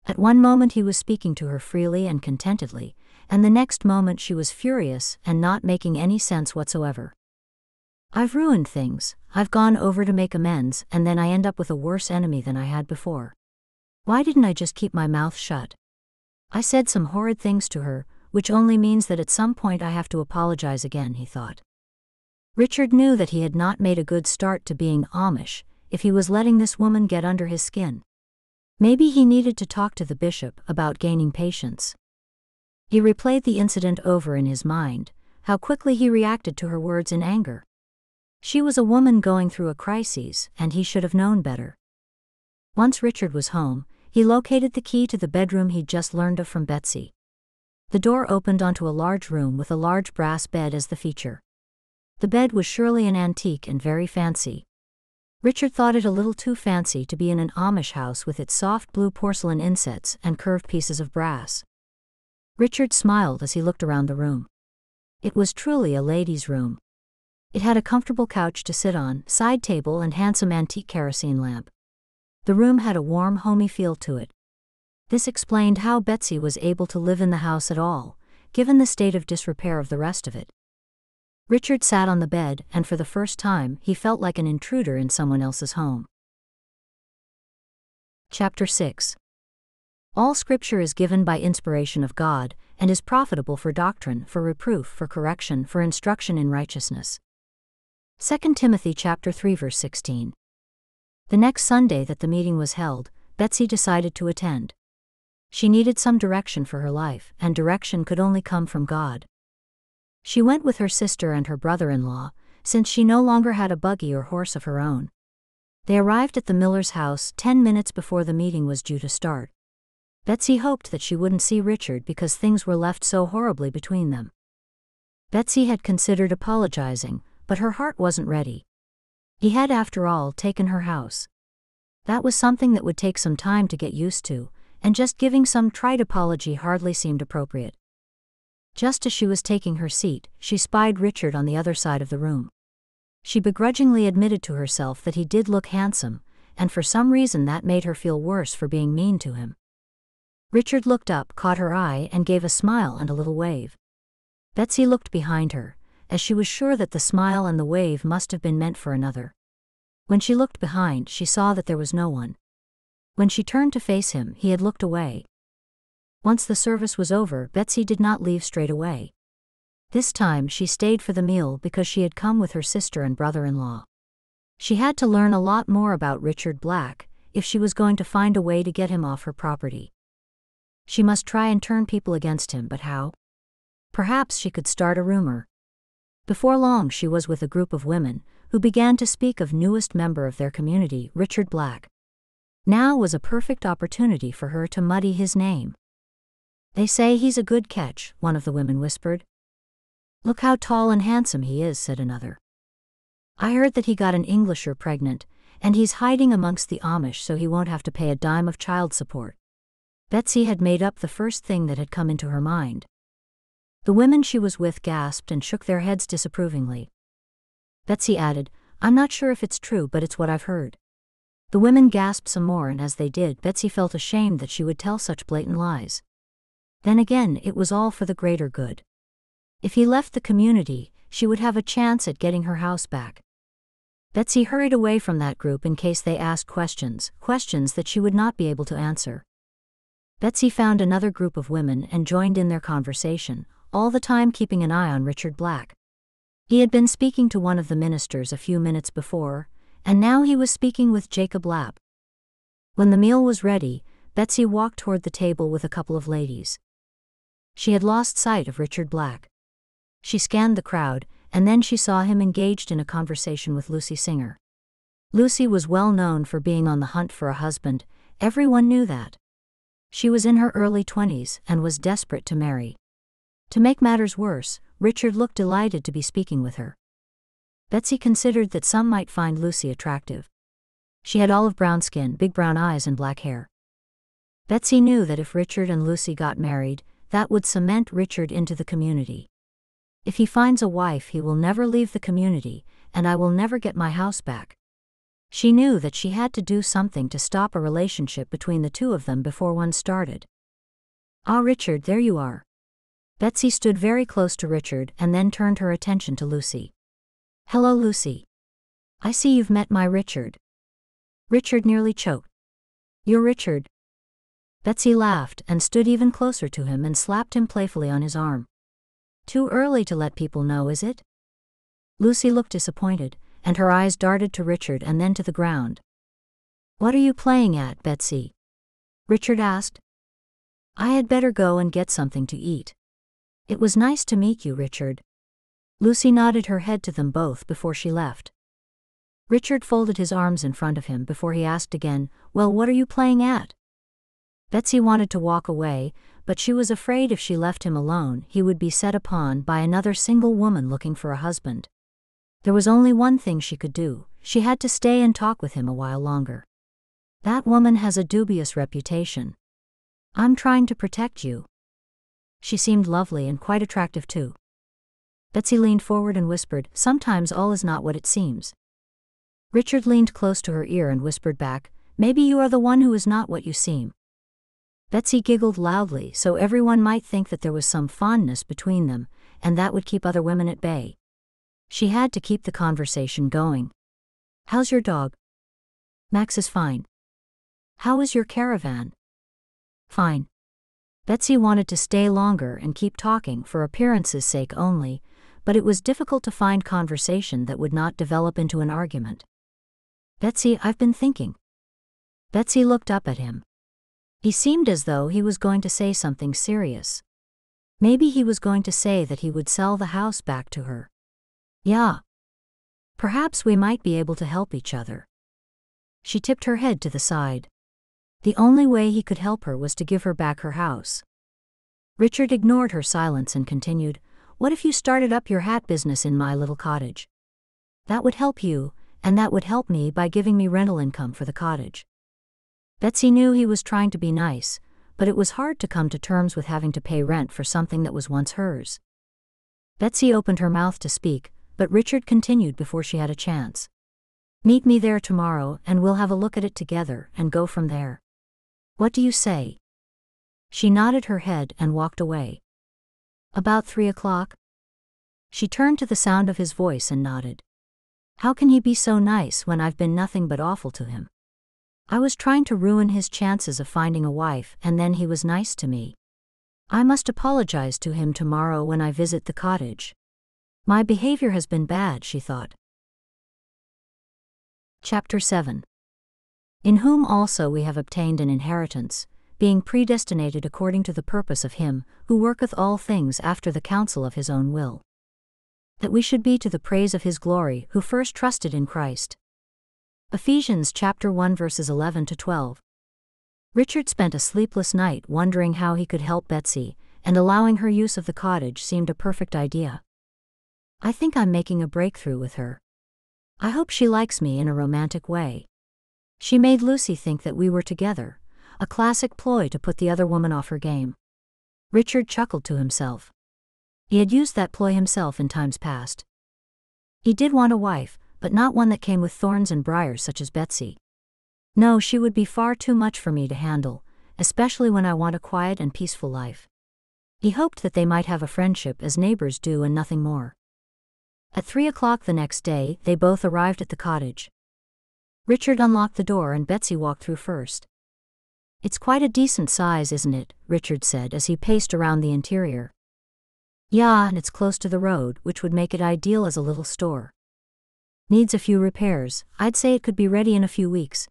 At one moment he was speaking to her freely and contentedly, and the next moment she was furious and not making any sense whatsoever. I've ruined things, I've gone over to make amends, and then I end up with a worse enemy than I had before. Why didn't I just keep my mouth shut? I said some horrid things to her, which only means that at some point I have to apologize again, he thought. Richard knew that he had not made a good start to being Amish, if he was letting this woman get under his skin. Maybe he needed to talk to the bishop about gaining patience. He replayed the incident over in his mind, how quickly he reacted to her words in anger. She was a woman going through a crisis, and he should have known better. Once Richard was home, he located the key to the bedroom he'd just learned of from Betsy. The door opened onto a large room with a large brass bed as the feature. The bed was surely an antique and very fancy. Richard thought it a little too fancy to be in an Amish house with its soft blue porcelain insets and curved pieces of brass. Richard smiled as he looked around the room. It was truly a lady's room. It had a comfortable couch to sit on, side table and handsome antique kerosene lamp. The room had a warm, homey feel to it. This explained how Betsy was able to live in the house at all, given the state of disrepair of the rest of it. Richard sat on the bed, and for the first time, he felt like an intruder in someone else's home. Chapter 6. All Scripture is given by inspiration of God, and is profitable for doctrine, for reproof, for correction, for instruction in righteousness. 2 Timothy chapter 3 verse 16. The next Sunday that the meeting was held, Betsy decided to attend. She needed some direction for her life, and direction could only come from God. She went with her sister and her brother-in-law, since she no longer had a buggy or horse of her own. They arrived at the miller's house 10 minutes before the meeting was due to start. Betsy hoped that she wouldn't see Richard because things were left so horribly between them. Betsy had considered apologizing, but her heart wasn't ready. He had, after all, taken her house. That was something that would take some time to get used to, and just giving some trite apology hardly seemed appropriate. Just as she was taking her seat, she spied Richard on the other side of the room. She begrudgingly admitted to herself that he did look handsome, and for some reason that made her feel worse for being mean to him. Richard looked up, caught her eye, and gave a smile and a little wave. Betsy looked behind her, as she was sure that the smile and the wave must have been meant for another. When she looked behind, she saw that there was no one. When she turned to face him, he had looked away. Once the service was over, Betsy did not leave straight away. This time she stayed for the meal because she had come with her sister and brother-in-law. She had to learn a lot more about Richard Black if she was going to find a way to get him off her property. She must try and turn people against him, but how? Perhaps she could start a rumor. Before long she was with a group of women, who began to speak of newest member of their community, Richard Black. Now was a perfect opportunity for her to muddy his name. "They say he's a good catch," one of the women whispered. "Look how tall and handsome he is," said another. "I heard that he got an Englisher pregnant, and he's hiding amongst the Amish so he won't have to pay a dime of child support." Betsy had made up the first thing that had come into her mind. The women she was with gasped and shook their heads disapprovingly. Betsy added, "I'm not sure if it's true, but it's what I've heard." The women gasped some more, and as they did, Betsy felt ashamed that she would tell such blatant lies. Then again, it was all for the greater good. If he left the community, she would have a chance at getting her house back. Betsy hurried away from that group in case they asked questions that she would not be able to answer. Betsy found another group of women and joined in their conversation, all the time keeping an eye on Richard Black. He had been speaking to one of the ministers a few minutes before, and now he was speaking with Jacob Lapp. When the meal was ready, Betsy walked toward the table with a couple of ladies. She had lost sight of Richard Black. She scanned the crowd, and then she saw him engaged in a conversation with Lucy Singer. Lucy was well known for being on the hunt for a husband, everyone knew that. She was in her early 20s and was desperate to marry. To make matters worse, Richard looked delighted to be speaking with her. Betsy considered that some might find Lucy attractive. She had olive brown skin, big brown eyes, and black hair. Betsy knew that if Richard and Lucy got married, that would cement Richard into the community. If he finds a wife, he will never leave the community, and I will never get my house back. She knew that she had to do something to stop a relationship between the two of them before one started. "Ah, Richard, there you are." Betsy stood very close to Richard and then turned her attention to Lucy. "Hello, Lucy. I see you've met my Richard." Richard nearly choked. "You're Richard?" Betsy laughed and stood even closer to him and slapped him playfully on his arm. "Too early to let people know, is it?" Lucy looked disappointed, and her eyes darted to Richard and then to the ground. "What are you playing at, Betsy?" Richard asked. "I had better go and get something to eat." "It was nice to meet you, Richard." Lucy nodded her head to them both before she left. Richard folded his arms in front of him before he asked again, "Well, what are you playing at?" Betsy wanted to walk away, but she was afraid if she left him alone, he would be set upon by another single woman looking for a husband. There was only one thing she could do. She had to stay and talk with him a while longer. "That woman has a dubious reputation. I'm trying to protect you." She seemed lovely and quite attractive too. Betsy leaned forward and whispered, "Sometimes all is not what it seems." Richard leaned close to her ear and whispered back, "Maybe you are the one who is not what you seem." Betsy giggled loudly so everyone might think that there was some fondness between them, and that would keep other women at bay. She had to keep the conversation going. "How's your dog?" "Max is fine." "How is your caravan?" "Fine." Betsy wanted to stay longer and keep talking for appearance's sake only, but it was difficult to find conversation that would not develop into an argument. "Betsy, I've been thinking." Betsy looked up at him. He seemed as though he was going to say something serious. Maybe he was going to say that he would sell the house back to her. "Yeah. Perhaps we might be able to help each other." She tipped her head to the side. The only way he could help her was to give her back her house. Richard ignored her silence and continued, "What if you started up your hat business in my little cottage? That would help you, and that would help me by giving me rental income for the cottage." Betsy knew he was trying to be nice, but it was hard to come to terms with having to pay rent for something that was once hers. Betsy opened her mouth to speak, but Richard continued before she had a chance. Meet me there tomorrow and we'll have a look at it together and go from there. What do you say? She nodded her head and walked away. About 3 o'clock? She turned to the sound of his voice and nodded. How can he be so nice when I've been nothing but awful to him? I was trying to ruin his chances of finding a wife and then he was nice to me. I must apologize to him tomorrow when I visit the cottage. My behavior has been bad, she thought. Chapter 7. In whom also we have obtained an inheritance, being predestinated according to the purpose of him, who worketh all things after the counsel of his own will. That we should be to the praise of his glory, who first trusted in Christ. Ephesians chapter 1 verses 11 to 12. Richard spent a sleepless night wondering how he could help Betsy, and allowing her use of the cottage seemed a perfect idea. I think I'm making a breakthrough with her. I hope she likes me in a romantic way. She made Lucy think that we were together, a classic ploy to put the other woman off her game. Richard chuckled to himself. He had used that ploy himself in times past. He did want a wife, but not one that came with thorns and briars such as Betsy. No, she would be far too much for me to handle, especially when I want a quiet and peaceful life. He hoped that they might have a friendship as neighbors do and nothing more. At 3 o'clock the next day, they both arrived at the cottage. Richard unlocked the door and Betsy walked through first. It's quite a decent size, isn't it? Richard said as he paced around the interior. Yeah, and it's close to the road, which would make it ideal as a little store. Needs a few repairs. I'd say it could be ready in a few weeks.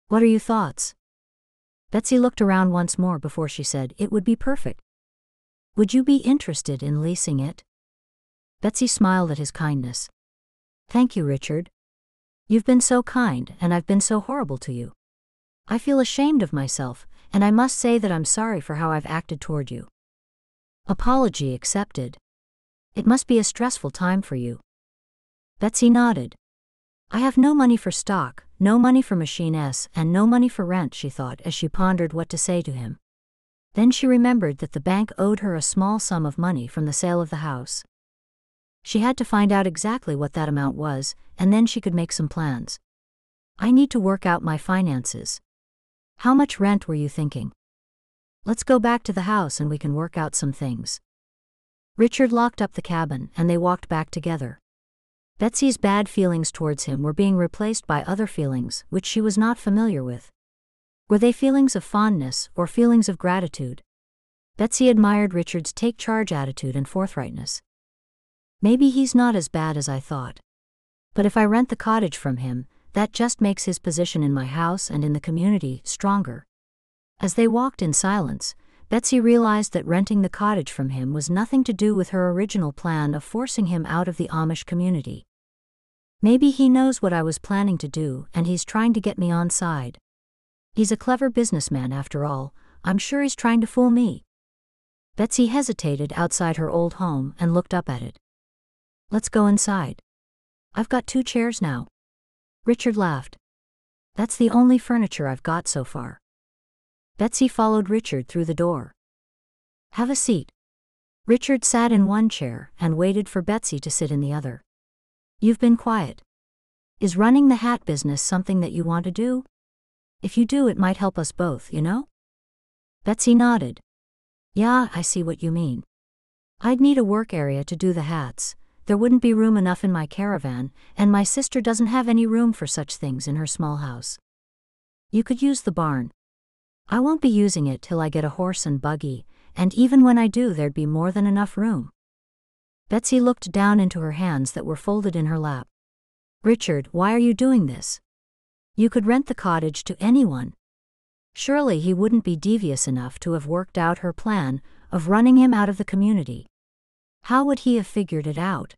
What are your thoughts? Betsy looked around once more before she said, it would be perfect. Would you be interested in leasing it? Betsy smiled at his kindness. Thank you, Richard. You've been so kind, and I've been so horrible to you. I feel ashamed of myself, and I must say that I'm sorry for how I've acted toward you. Apology accepted. It must be a stressful time for you. Betsy nodded. I have no money for stock, no money for Machine S, and no money for rent, she thought as she pondered what to say to him. Then she remembered that the bank owed her a small sum of money from the sale of the house. She had to find out exactly what that amount was, and then she could make some plans. I need to work out my finances. How much rent were you thinking? Let's go back to the house and we can work out some things. Richard locked up the cabin and they walked back together. Betsy's bad feelings towards him were being replaced by other feelings which she was not familiar with. Were they feelings of fondness or feelings of gratitude? Betsy admired Richard's take-charge attitude and forthrightness. Maybe he's not as bad as I thought. But if I rent the cottage from him, that just makes his position in my house and in the community stronger. As they walked in silence, Betsy realized that renting the cottage from him was nothing to do with her original plan of forcing him out of the Amish community. Maybe he knows what I was planning to do and he's trying to get me on side. He's a clever businessman after all, I'm sure he's trying to fool me. Betsy hesitated outside her old home and looked up at it. Let's go inside. I've got 2 chairs now. Richard laughed. That's the only furniture I've got so far. Betsy followed Richard through the door. Have a seat. Richard sat in one chair and waited for Betsy to sit in the other. You've been quiet. Is running the hat business something that you want to do? If you do, it might help us both, you know? Betsy nodded. Yeah, I see what you mean. I'd need a work area to do the hats. There wouldn't be room enough in my caravan, and my sister doesn't have any room for such things in her small house. You could use the barn. I won't be using it till I get a horse and buggy, and even when I do there'd be more than enough room. Betsy looked down into her hands that were folded in her lap. Richard, why are you doing this? You could rent the cottage to anyone. Surely he wouldn't be devious enough to have worked out her plan of running him out of the community. How would he have figured it out?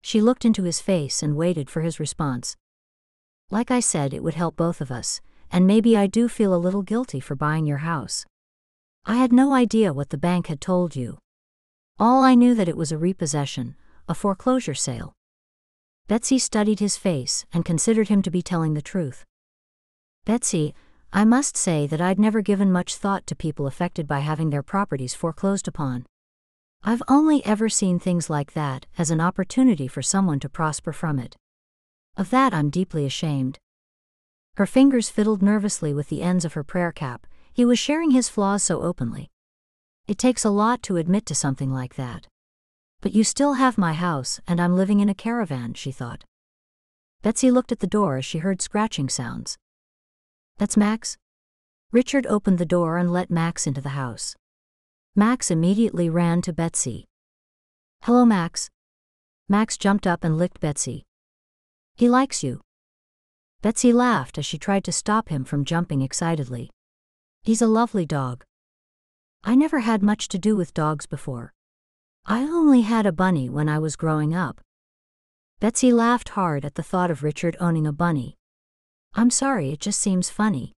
She looked into his face and waited for his response. Like I said, it would help both of us, and maybe I do feel a little guilty for buying your house. I had no idea what the bank had told you. All I knew that it was a repossession, a foreclosure sale. Betsy studied his face and considered him to be telling the truth. Betsy, I must say that I'd never given much thought to people affected by having their properties foreclosed upon. I've only ever seen things like that as an opportunity for someone to prosper from it. Of that I'm deeply ashamed." Her fingers fiddled nervously with the ends of her prayer cap. He was sharing his flaws so openly. "It takes a lot to admit to something like that. But you still have my house, and I'm living in a caravan," she thought. Betsy looked at the door as she heard scratching sounds. "That's Max?" Richard opened the door and let Max into the house. Max immediately ran to Betsy. "Hello, Max." Max jumped up and licked Betsy. "He likes you." Betsy laughed as she tried to stop him from jumping excitedly. "He's a lovely dog." "I never had much to do with dogs before. I only had a bunny when I was growing up." Betsy laughed hard at the thought of Richard owning a bunny. "I'm sorry, it just seems funny.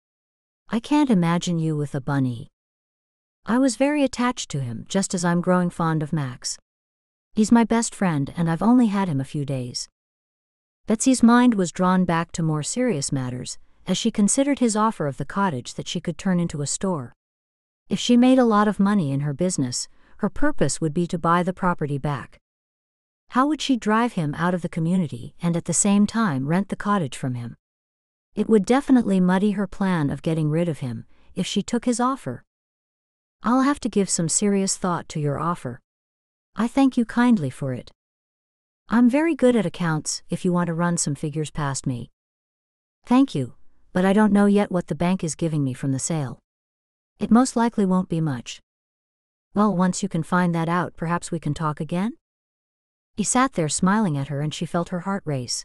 I can't imagine you with a bunny." "I was very attached to him, just as I'm growing fond of Max. He's my best friend and I've only had him a few days." Betsy's mind was drawn back to more serious matters, as she considered his offer of the cottage that she could turn into a store. If she made a lot of money in her business, her purpose would be to buy the property back. How would she drive him out of the community and at the same time rent the cottage from him? It would definitely muddy her plan of getting rid of him if she took his offer. "I'll have to give some serious thought to your offer. I thank you kindly for it. I'm very good at accounts if you want to run some figures past me." "Thank you, but I don't know yet what the bank is giving me from the sale. It most likely won't be much." "Well, once you can find that out, perhaps we can talk again?" He sat there smiling at her and she felt her heart race.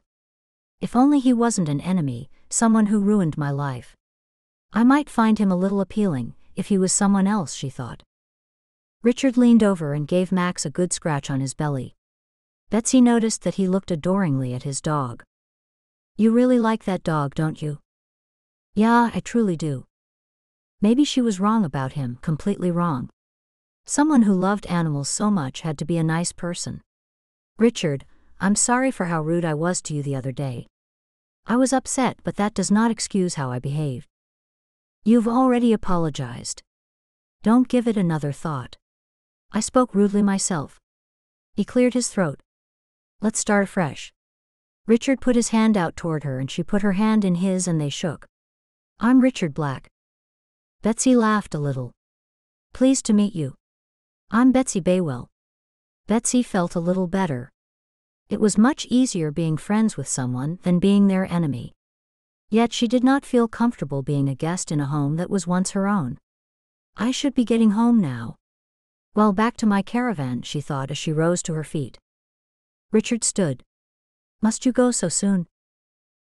If only he wasn't an enemy, someone who ruined my life. I might find him a little appealing, if he was someone else, she thought. Richard leaned over and gave Max a good scratch on his belly. Betsy noticed that he looked adoringly at his dog. "You really like that dog, don't you?" "Yeah, I truly do." Maybe she was wrong about him, completely wrong. Someone who loved animals so much had to be a nice person. "Richard, I'm sorry for how rude I was to you the other day. I was upset, but that does not excuse how I behaved." "You've already apologized. Don't give it another thought. I spoke rudely myself." He cleared his throat. "Let's start afresh." Richard put his hand out toward her and she put her hand in his and they shook. "I'm Richard Black." Betsy laughed a little. "Pleased to meet you. I'm Betsy Baywell." Betsy felt a little better. It was much easier being friends with someone than being their enemy. Yet she did not feel comfortable being a guest in a home that was once her own. "I should be getting home now. Well, back to my caravan," she thought as she rose to her feet. Richard stood. "Must you go so soon?"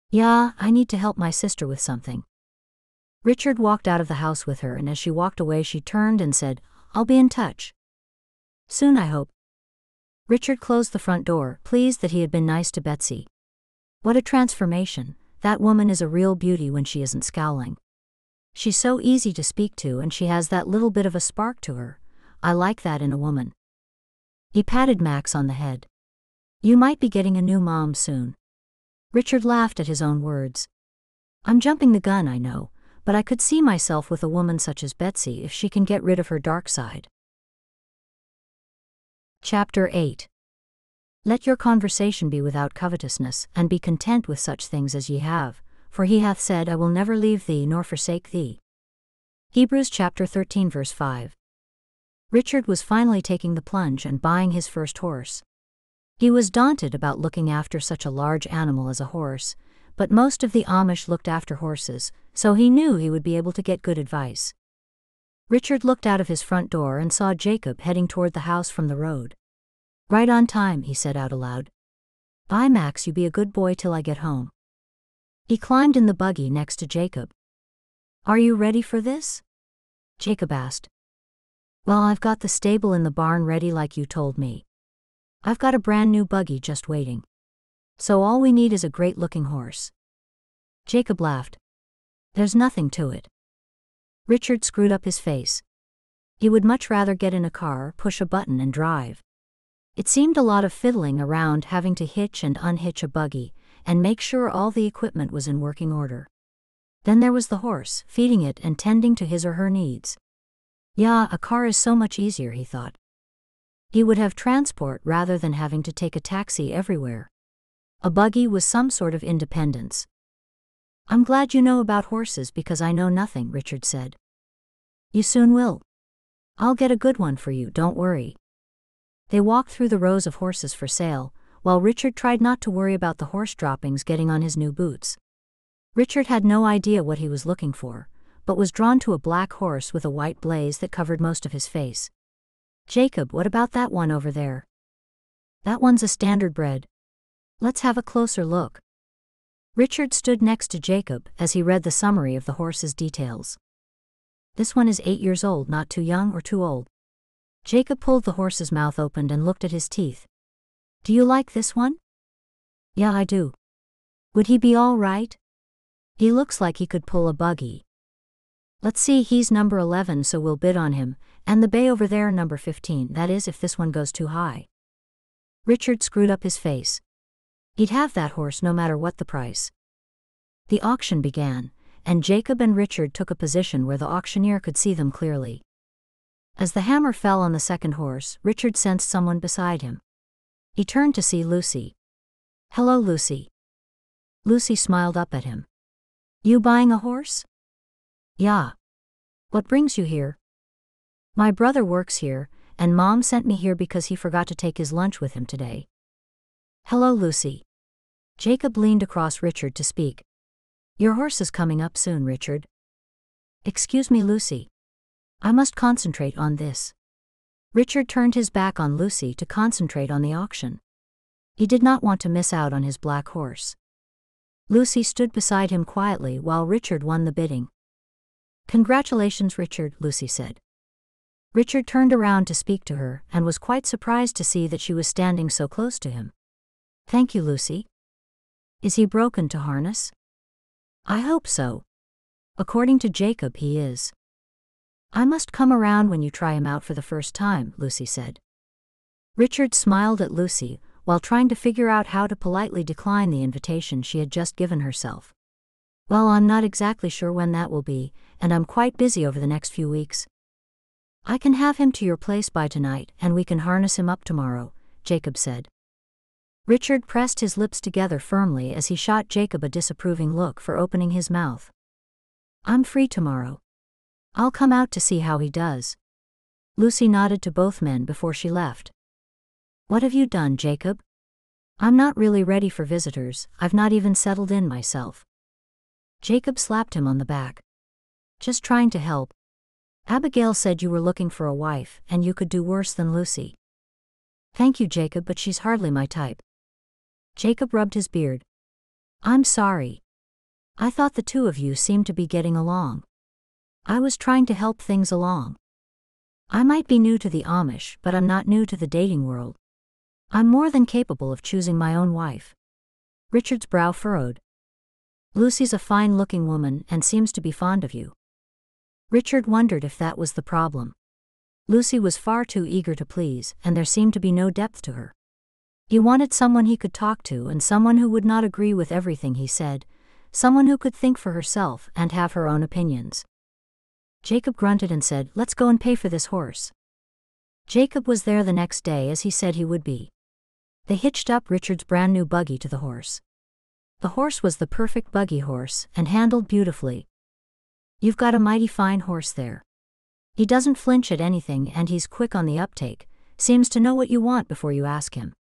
"Yeah, I need to help my sister with something." Richard walked out of the house with her and as she walked away she turned and said, "I'll be in touch. Soon, I hope." Richard closed the front door, pleased that he had been nice to Betsy. What a transformation. That woman is a real beauty when she isn't scowling. She's so easy to speak to and she has that little bit of a spark to her. I like that in a woman. He patted Max on the head. "You might be getting a new mom soon." Richard laughed at his own words. "I'm jumping the gun, I know, but I could see myself with a woman such as Betsy if she can get rid of her dark side." Chapter 8. Let your conversation be without covetousness, and be content with such things as ye have, for he hath said, I will never leave thee nor forsake thee. Hebrews chapter 13 verse 5. Richard was finally taking the plunge and buying his first horse. He was daunted about looking after such a large animal as a horse, but most of the Amish looked after horses, so he knew he would be able to get good advice. Richard looked out of his front door and saw Jacob heading toward the house from the road. "Right on time," he said out aloud. "Bye, Max, you be a good boy till I get home." He climbed in the buggy next to Jacob. "Are you ready for this?" Jacob asked. "Well, I've got the stable in the barn ready like you told me. I've got a brand new buggy just waiting. So all we need is a great-looking horse." Jacob laughed. "There's nothing to it." Richard screwed up his face. He would much rather get in a car, push a button and drive. It seemed a lot of fiddling around having to hitch and unhitch a buggy, and make sure all the equipment was in working order. Then there was the horse, feeding it and tending to his or her needs. Yeah, a car is so much easier, he thought. He would have transport rather than having to take a taxi everywhere. A buggy was some sort of independence. I'm glad you know about horses because I know nothing, Richard said. You soon will. I'll get a good one for you, don't worry. They walked through the rows of horses for sale, while Richard tried not to worry about the horse droppings getting on his new boots. Richard had no idea what he was looking for, but was drawn to a black horse with a white blaze that covered most of his face. Jacob, what about that one over there? That one's a standardbred. Let's have a closer look. Richard stood next to Jacob as he read the summary of the horse's details. This one is 8 years old, not too young or too old. Jacob pulled the horse's mouth open and looked at his teeth. Do you like this one? Yeah, I do. Would he be all right? He looks like he could pull a buggy. Let's see, he's number 11, so we'll bid on him, and the bay over there number 15, that is if this one goes too high. Richard screwed up his face. He'd have that horse no matter what the price. The auction began, and Jacob and Richard took a position where the auctioneer could see them clearly. As the hammer fell on the second horse, Richard sensed someone beside him. He turned to see Lucy. Hello, Lucy. Lucy smiled up at him. You buying a horse? Yeah. What brings you here? My brother works here, and Mom sent me here because he forgot to take his lunch with him today. Hello, Lucy. Jacob leaned across Richard to speak. Your horse is coming up soon, Richard. Excuse me, Lucy. I must concentrate on this. Richard turned his back on Lucy to concentrate on the auction. He did not want to miss out on his black horse. Lucy stood beside him quietly while Richard won the bidding. Congratulations, Richard, Lucy said. Richard turned around to speak to her and was quite surprised to see that she was standing so close to him. Thank you, Lucy. Is he broken to harness? I hope so. According to Jacob, he is. I must come around when you try him out for the first time, Lucy said. Richard smiled at Lucy while trying to figure out how to politely decline the invitation she had just given herself. Well, I'm not exactly sure when that will be, and I'm quite busy over the next few weeks. I can have him to your place by tonight and we can harness him up tomorrow, Jacob said. Richard pressed his lips together firmly as he shot Jacob a disapproving look for opening his mouth. I'm free tomorrow. I'll come out to see how he does. Lucy nodded to both men before she left. What have you done, Jacob? I'm not really ready for visitors, I've not even settled in myself. Jacob slapped him on the back. Just trying to help. Abigail said you were looking for a wife, and you could do worse than Lucy. Thank you, Jacob, but she's hardly my type. Jacob rubbed his beard. I'm sorry. I thought the two of you seemed to be getting along. I was trying to help things along. I might be new to the Amish, but I'm not new to the dating world. I'm more than capable of choosing my own wife. Richard's brow furrowed. Lucy's a fine-looking woman and seems to be fond of you. Richard wondered if that was the problem. Lucy was far too eager to please, and there seemed to be no depth to her. He wanted someone he could talk to and someone who would not agree with everything he said, someone who could think for herself and have her own opinions. Jacob grunted and said, Let's go and pay for this horse. Jacob was there the next day as he said he would be. They hitched up Richard's brand new buggy to the horse. The horse was the perfect buggy horse and handled beautifully. You've got a mighty fine horse there. He doesn't flinch at anything and he's quick on the uptake, seems to know what you want before you ask him.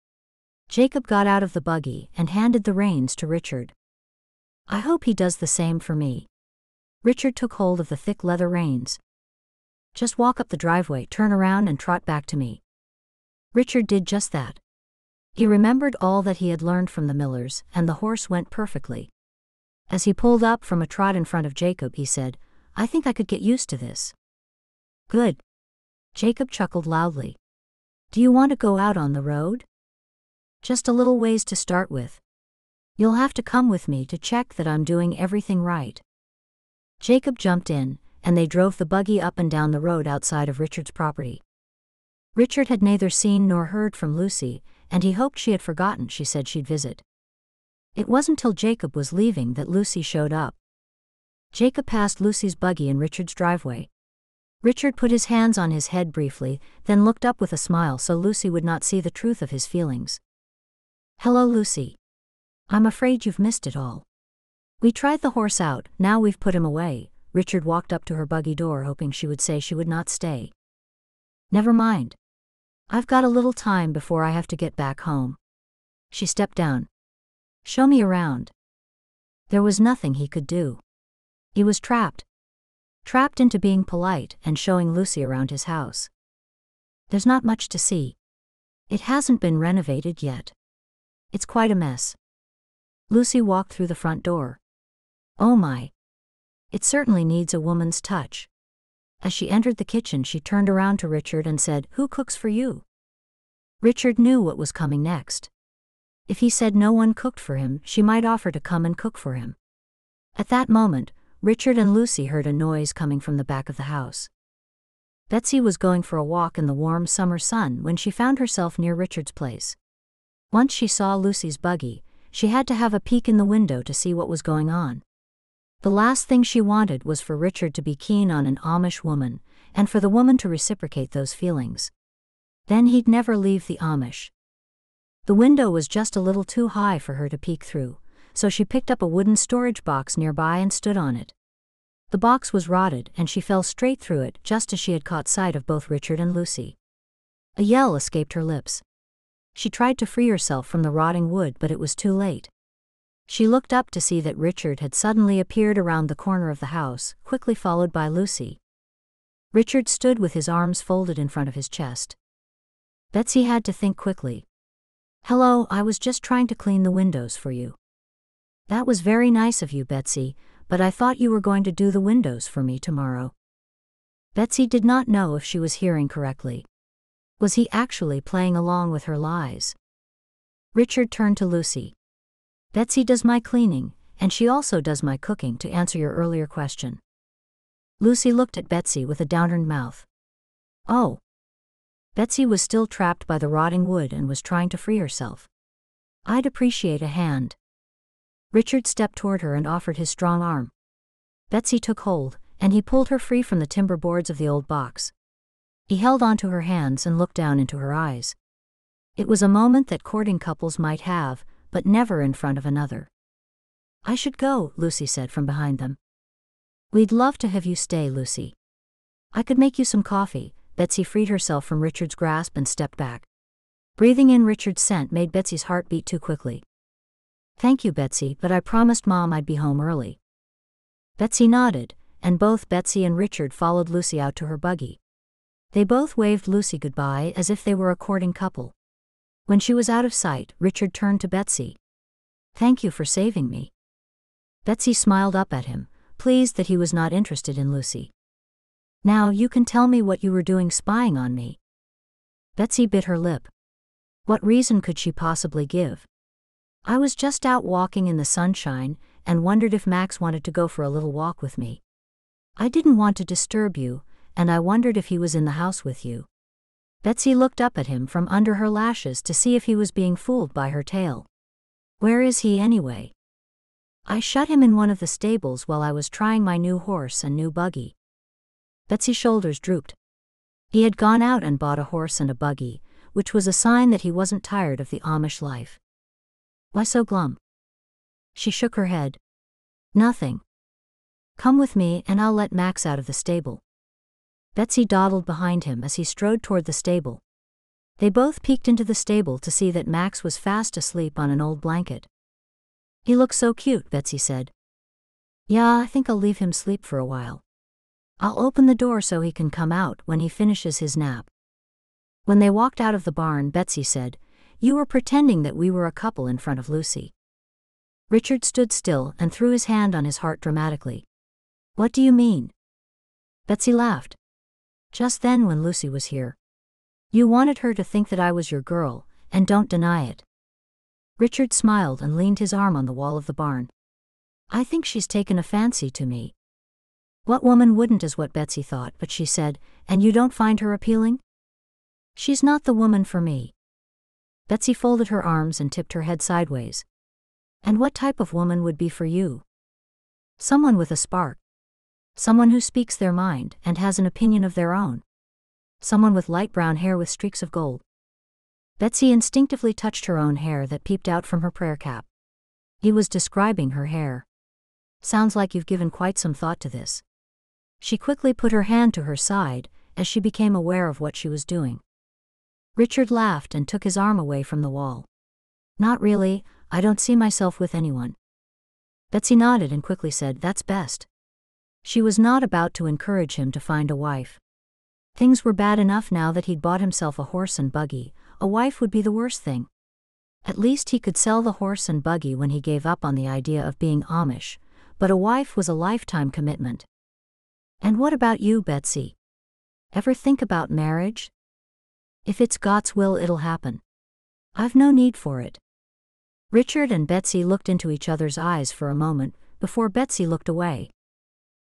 Jacob got out of the buggy and handed the reins to Richard. I hope he does the same for me. Richard took hold of the thick leather reins. Just walk up the driveway, turn around and trot back to me. Richard did just that. He remembered all that he had learned from the Millers, and the horse went perfectly. As he pulled up from a trot in front of Jacob, he said, I think I could get used to this. Good. Jacob chuckled loudly. Do you want to go out on the road? Just a little ways to start with. You'll have to come with me to check that I'm doing everything right. Jacob jumped in, and they drove the buggy up and down the road outside of Richard's property. Richard had neither seen nor heard from Lucy, and he hoped she had forgotten she said she'd visit. It wasn't till Jacob was leaving that Lucy showed up. Jacob passed Lucy's buggy in Richard's driveway. Richard put his hands on his head briefly, then looked up with a smile so Lucy would not see the truth of his feelings. Hello, Lucy. I'm afraid you've missed it all. We tried the horse out, now we've put him away. Richard walked up to her buggy door hoping she would say she would not stay. Never mind. I've got a little time before I have to get back home. She stepped down. Show me around. There was nothing he could do. He was trapped. Trapped into being polite and showing Lucy around his house. There's not much to see. It hasn't been renovated yet. It's quite a mess. Lucy walked through the front door. Oh my. It certainly needs a woman's touch. As she entered the kitchen, she turned around to Richard and said, "Who cooks for you?" Richard knew what was coming next. If he said no one cooked for him, she might offer to come and cook for him. At that moment, Richard and Lucy heard a noise coming from the back of the house. Betsy was going for a walk in the warm summer sun when she found herself near Richard's place. Once she saw Lucy's buggy, she had to have a peek in the window to see what was going on. The last thing she wanted was for Richard to be keen on an Amish woman, and for the woman to reciprocate those feelings. Then he'd never leave the Amish. The window was just a little too high for her to peek through, so she picked up a wooden storage box nearby and stood on it. The box was rotted and she fell straight through it just as she had caught sight of both Richard and Lucy. A yell escaped her lips. She tried to free herself from the rotting wood, but it was too late. She looked up to see that Richard had suddenly appeared around the corner of the house, quickly followed by Lucy. Richard stood with his arms folded in front of his chest. Betsy had to think quickly. "Hello, I was just trying to clean the windows for you." "That was very nice of you, Betsy, but I thought you were going to do the windows for me tomorrow." Betsy did not know if she was hearing correctly. Was he actually playing along with her lies? Richard turned to Lucy. "Betsy does my cleaning, and she also does my cooking, to answer your earlier question." Lucy looked at Betsy with a downturned mouth. "Oh." Betsy was still trapped by the rotting wood and was trying to free herself. "I'd appreciate a hand." Richard stepped toward her and offered his strong arm. Betsy took hold, and he pulled her free from the timber boards of the old box. He held onto her hands and looked down into her eyes. It was a moment that courting couples might have, but never in front of another. "I should go," Lucy said from behind them. "We'd love to have you stay, Lucy. I could make you some coffee." Betsy freed herself from Richard's grasp and stepped back. Breathing in Richard's scent made Betsy's heart beat too quickly. "Thank you, Betsy, but I promised Mom I'd be home early." Betsy nodded, and both Betsy and Richard followed Lucy out to her buggy. They both waved Lucy goodbye as if they were a courting couple. When she was out of sight, Richard turned to Betsy. "Thank you for saving me." Betsy smiled up at him, pleased that he was not interested in Lucy. "Now you can tell me what you were doing spying on me." Betsy bit her lip. What reason could she possibly give? "I was just out walking in the sunshine, and wondered if Max wanted to go for a little walk with me. I didn't want to disturb you, and I wondered if he was in the house with you." Betsy looked up at him from under her lashes to see if he was being fooled by her tale. "Where is he anyway?" "I shut him in one of the stables while I was trying my new horse and new buggy." Betsy's shoulders drooped. He had gone out and bought a horse and a buggy, which was a sign that he wasn't tired of the Amish life. "Why so glum?" She shook her head. "Nothing. Come with me and I'll let Max out of the stable." Betsy dawdled behind him as he strode toward the stable. They both peeked into the stable to see that Max was fast asleep on an old blanket. "He looks so cute," Betsy said. "Yeah, I think I'll leave him sleep for a while. I'll open the door so he can come out when he finishes his nap." When they walked out of the barn, Betsy said, "You were pretending that we were a couple in front of Lucy." Richard stood still and threw his hand on his heart dramatically. "What do you mean?" Betsy laughed. "Just then when Lucy was here. You wanted her to think that I was your girl, and don't deny it." Richard smiled and leaned his arm on the wall of the barn. "I think she's taken a fancy to me." What woman wouldn't, is what Betsy thought, but she said, "And you don't find her appealing?" "She's not the woman for me." Betsy folded her arms and tipped her head sideways. "And what type of woman would be for you?" "Someone with a spark. Someone who speaks their mind and has an opinion of their own. Someone with light brown hair with streaks of gold." Betsy instinctively touched her own hair that peeped out from her prayer cap. He was describing her hair. Sounds like you've given quite some thought to this. She quickly put her hand to her side, as she became aware of what she was doing. Richard laughed and took his arm away from the wall. Not really, I don't see myself with anyone. Betsy nodded and quickly said, that's best. She was not about to encourage him to find a wife. Things were bad enough now that he'd bought himself a horse and buggy. A wife would be the worst thing. At least he could sell the horse and buggy when he gave up on the idea of being Amish, but a wife was a lifetime commitment. And what about you, Betsy? Ever think about marriage? If it's God's will, it'll happen. I've no need for it. Richard and Betsy looked into each other's eyes for a moment, before Betsy looked away.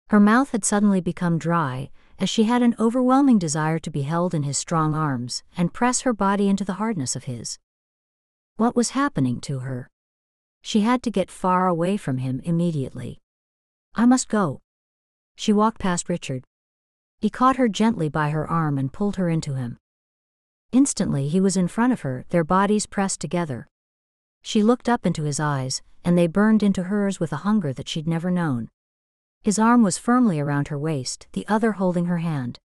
Her mouth had suddenly become dry, as she had an overwhelming desire to be held in his strong arms, and press her body into the hardness of his. What was happening to her? She had to get far away from him immediately. I must go. She walked past Richard. He caught her gently by her arm and pulled her into him. Instantly he was in front of her, their bodies pressed together. She looked up into his eyes, and they burned into hers with a hunger that she'd never known. His arm was firmly around her waist, the other holding her hand.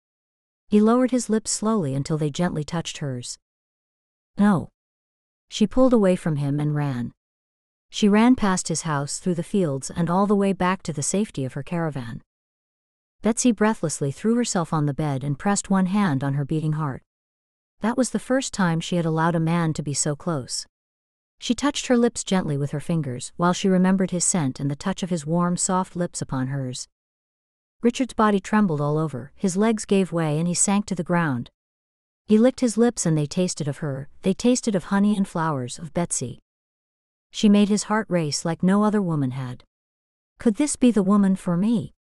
He lowered his lips slowly until they gently touched hers. No. She pulled away from him and ran. She ran past his house, through the fields, and all the way back to the safety of her caravan. Betsy breathlessly threw herself on the bed and pressed one hand on her beating heart. That was the first time she had allowed a man to be so close. She touched her lips gently with her fingers, while she remembered his scent and the touch of his warm, soft lips upon hers. Richard's body trembled all over, his legs gave way and he sank to the ground. He licked his lips and they tasted of her, they tasted of honey and flowers, of Betsy. She made his heart race like no other woman had. Could this be the woman for me?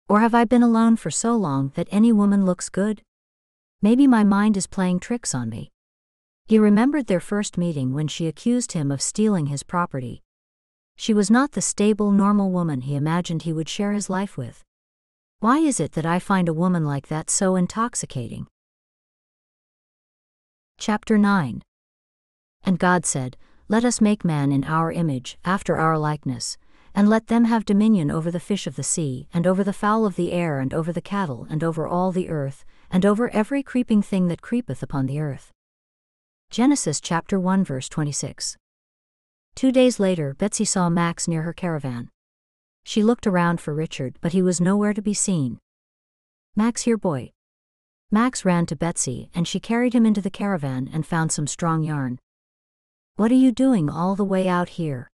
Or have I been alone for so long that any woman looks good? Maybe my mind is playing tricks on me. He remembered their first meeting when she accused him of stealing his property. She was not the stable, normal woman he imagined he would share his life with. Why is it that I find a woman like that so intoxicating? Chapter 9. And God said, let us make man in our image, after our likeness, and let them have dominion over the fish of the sea, and over the fowl of the air, and over the cattle, and over all the earth, and over every creeping thing that creepeth upon the earth. Genesis chapter 1 verse 26. 2 days later, Betsy saw Max near her caravan. She looked around for Richard, but he was nowhere to be seen. Max, here, boy. Max ran to Betsy, and she carried him into the caravan and found some strong yarn. What are you doing all the way out here?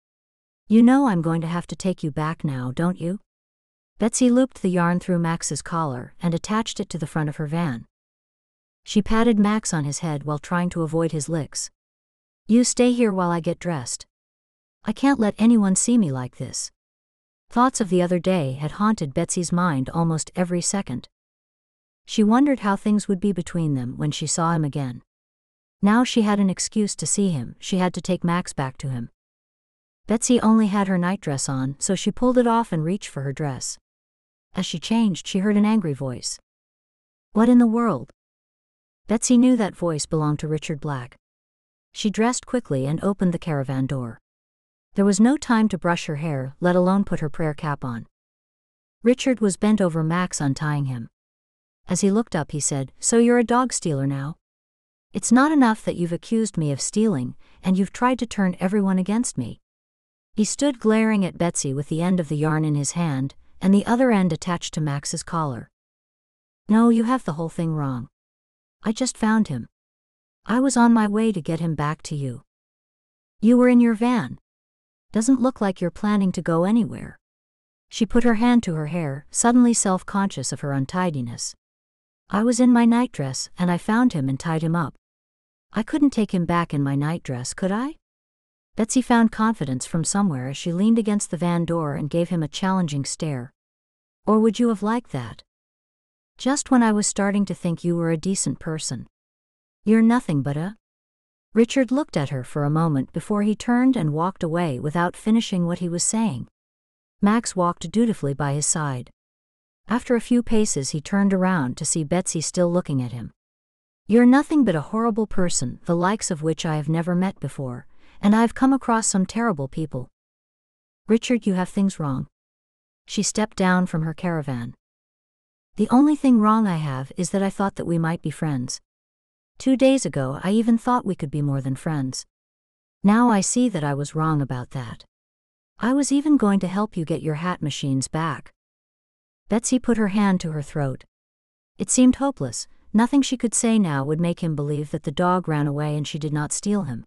You know I'm going to have to take you back now, don't you? Betsy looped the yarn through Max's collar and attached it to the front of her van. She patted Max on his head while trying to avoid his licks. You stay here while I get dressed. I can't let anyone see me like this. Thoughts of the other day had haunted Betsy's mind almost every second. She wondered how things would be between them when she saw him again. Now she had an excuse to see him, she had to take Max back to him. Betsy only had her nightdress on, so she pulled it off and reached for her dress. As she changed, she heard an angry voice. What in the world? Betsy knew that voice belonged to Richard Black. She dressed quickly and opened the caravan door. There was no time to brush her hair, let alone put her prayer cap on. Richard was bent over Max, untying him. As he looked up, he said, So you're a dog stealer now? It's not enough that you've accused me of stealing, and you've tried to turn everyone against me. He stood glaring at Betsy with the end of the yarn in his hand, and the other end attached to Max's collar. No, you have the whole thing wrong. I just found him. I was on my way to get him back to you. You were in your van. Doesn't look like you're planning to go anywhere. She put her hand to her hair, suddenly self-conscious of her untidiness. I was in my nightdress, and I found him and tied him up. I couldn't take him back in my nightdress, could I? Betsy found confidence from somewhere as she leaned against the van door and gave him a challenging stare. Or would you have liked that? Just when I was starting to think you were a decent person. You're nothing but a... Richard looked at her for a moment before he turned and walked away without finishing what he was saying. Max walked dutifully by his side. After a few paces he turned around to see Betsy still looking at him. You're nothing but a horrible person, the likes of which I have never met before, and I've come across some terrible people. Richard, you have things wrong. She stepped down from her caravan. The only thing wrong I have is that I thought that we might be friends. 2 days ago I even thought we could be more than friends. Now I see that I was wrong about that. I was even going to help you get your hat machines back. Betsy put her hand to her throat. It seemed hopeless. Nothing she could say now would make him believe that the dog ran away and she did not steal him.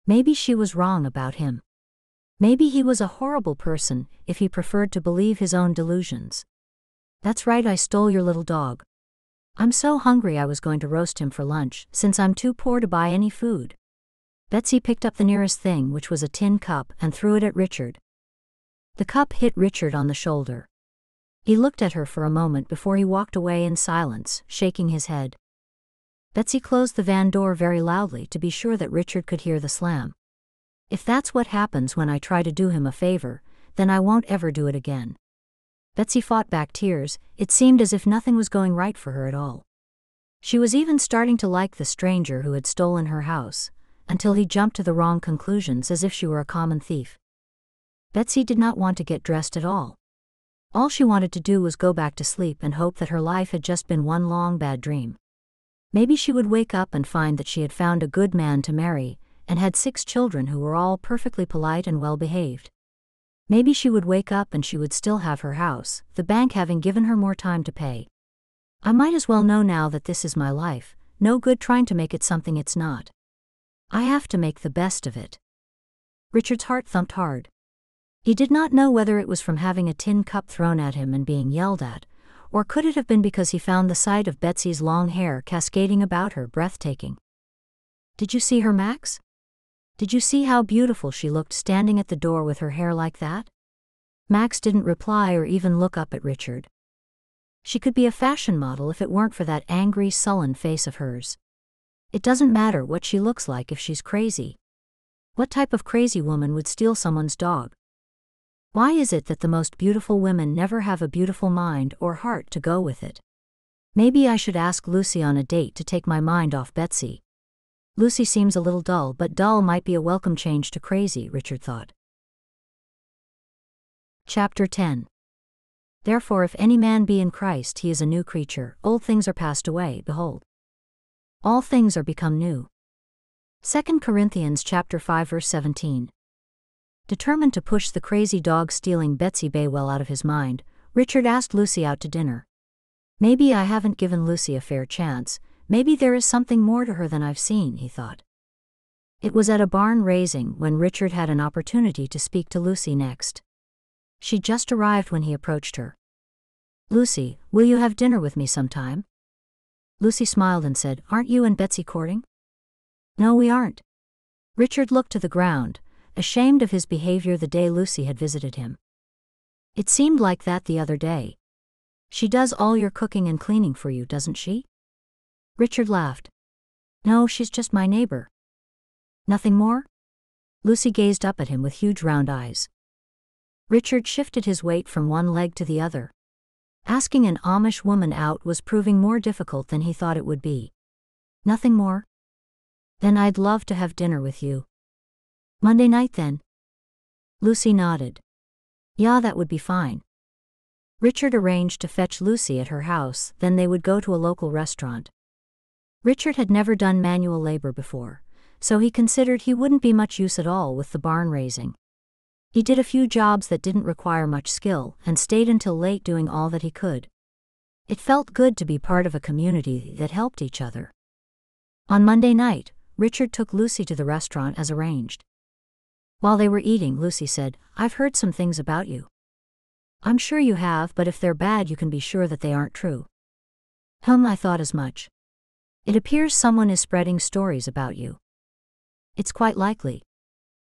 Maybe she was wrong about him. Maybe he was a horrible person if he preferred to believe his own delusions. That's right, I stole your little dog. I'm so hungry I was going to roast him for lunch, since I'm too poor to buy any food. Betsy picked up the nearest thing, which was a tin cup, and threw it at Richard. The cup hit Richard on the shoulder. He looked at her for a moment before he walked away in silence, shaking his head. Betsy closed the van door very loudly to be sure that Richard could hear the slam. If that's what happens when I try to do him a favor, then I won't ever do it again. Betsy fought back tears. It seemed as if nothing was going right for her at all. She was even starting to like the stranger who had stolen her house, until he jumped to the wrong conclusions as if she were a common thief. Betsy did not want to get dressed at all. All she wanted to do was go back to sleep and hope that her life had just been one long bad dream. Maybe she would wake up and find that she had found a good man to marry, and had 6 children who were all perfectly polite and well-behaved. Maybe she would wake up and she would still have her house, the bank having given her more time to pay. I might as well know now that this is my life, no good trying to make it something it's not. I have to make the best of it. Richard's heart thumped hard. He did not know whether it was from having a tin cup thrown at him and being yelled at, or could it have been because he found the sight of Betsy's long hair cascading about her breathtaking. Did you see her, Max? Did you see how beautiful she looked standing at the door with her hair like that? Max didn't reply or even look up at Richard. She could be a fashion model if it weren't for that angry, sullen face of hers. It doesn't matter what she looks like if she's crazy. What type of crazy woman would steal someone's dog? Why is it that the most beautiful women never have a beautiful mind or heart to go with it? Maybe I should ask Lucy on a date to take my mind off Betsy. Lucy seems a little dull, but dull might be a welcome change to crazy, Richard thought. Chapter 10. Therefore if any man be in Christ, he is a new creature. Old things are passed away, behold, all things are become new. 2 Corinthians chapter 5 verse 17. Determined to push the crazy dog stealing Betsy Baywell out of his mind, Richard asked Lucy out to dinner. Maybe I haven't given Lucy a fair chance. Maybe there is something more to her than I've seen, he thought. It was at a barn raising when Richard had an opportunity to speak to Lucy next. She just arrived when he approached her. Lucy, will you have dinner with me sometime? Lucy smiled and said, Aren't you and Betsy courting? No, we aren't. Richard looked to the ground, ashamed of his behavior the day Lucy had visited him. It seemed like that the other day. She does all your cooking and cleaning for you, doesn't she? Richard laughed. No, she's just my neighbor. Nothing more? Lucy gazed up at him with huge round eyes. Richard shifted his weight from one leg to the other. Asking an Amish woman out was proving more difficult than he thought it would be. Nothing more? Then I'd love to have dinner with you. Monday night then? Lucy nodded. Yeah, that would be fine. Richard arranged to fetch Lucy at her house, then they would go to a local restaurant. Richard had never done manual labor before, so he considered he wouldn't be much use at all with the barn raising. He did a few jobs that didn't require much skill and stayed until late doing all that he could. It felt good to be part of a community that helped each other. On Monday night, Richard took Lucy to the restaurant as arranged. While they were eating, Lucy said, I've heard some things about you. I'm sure you have, but if they're bad you can be sure that they aren't true. I thought as much. It appears someone is spreading stories about you. It's quite likely.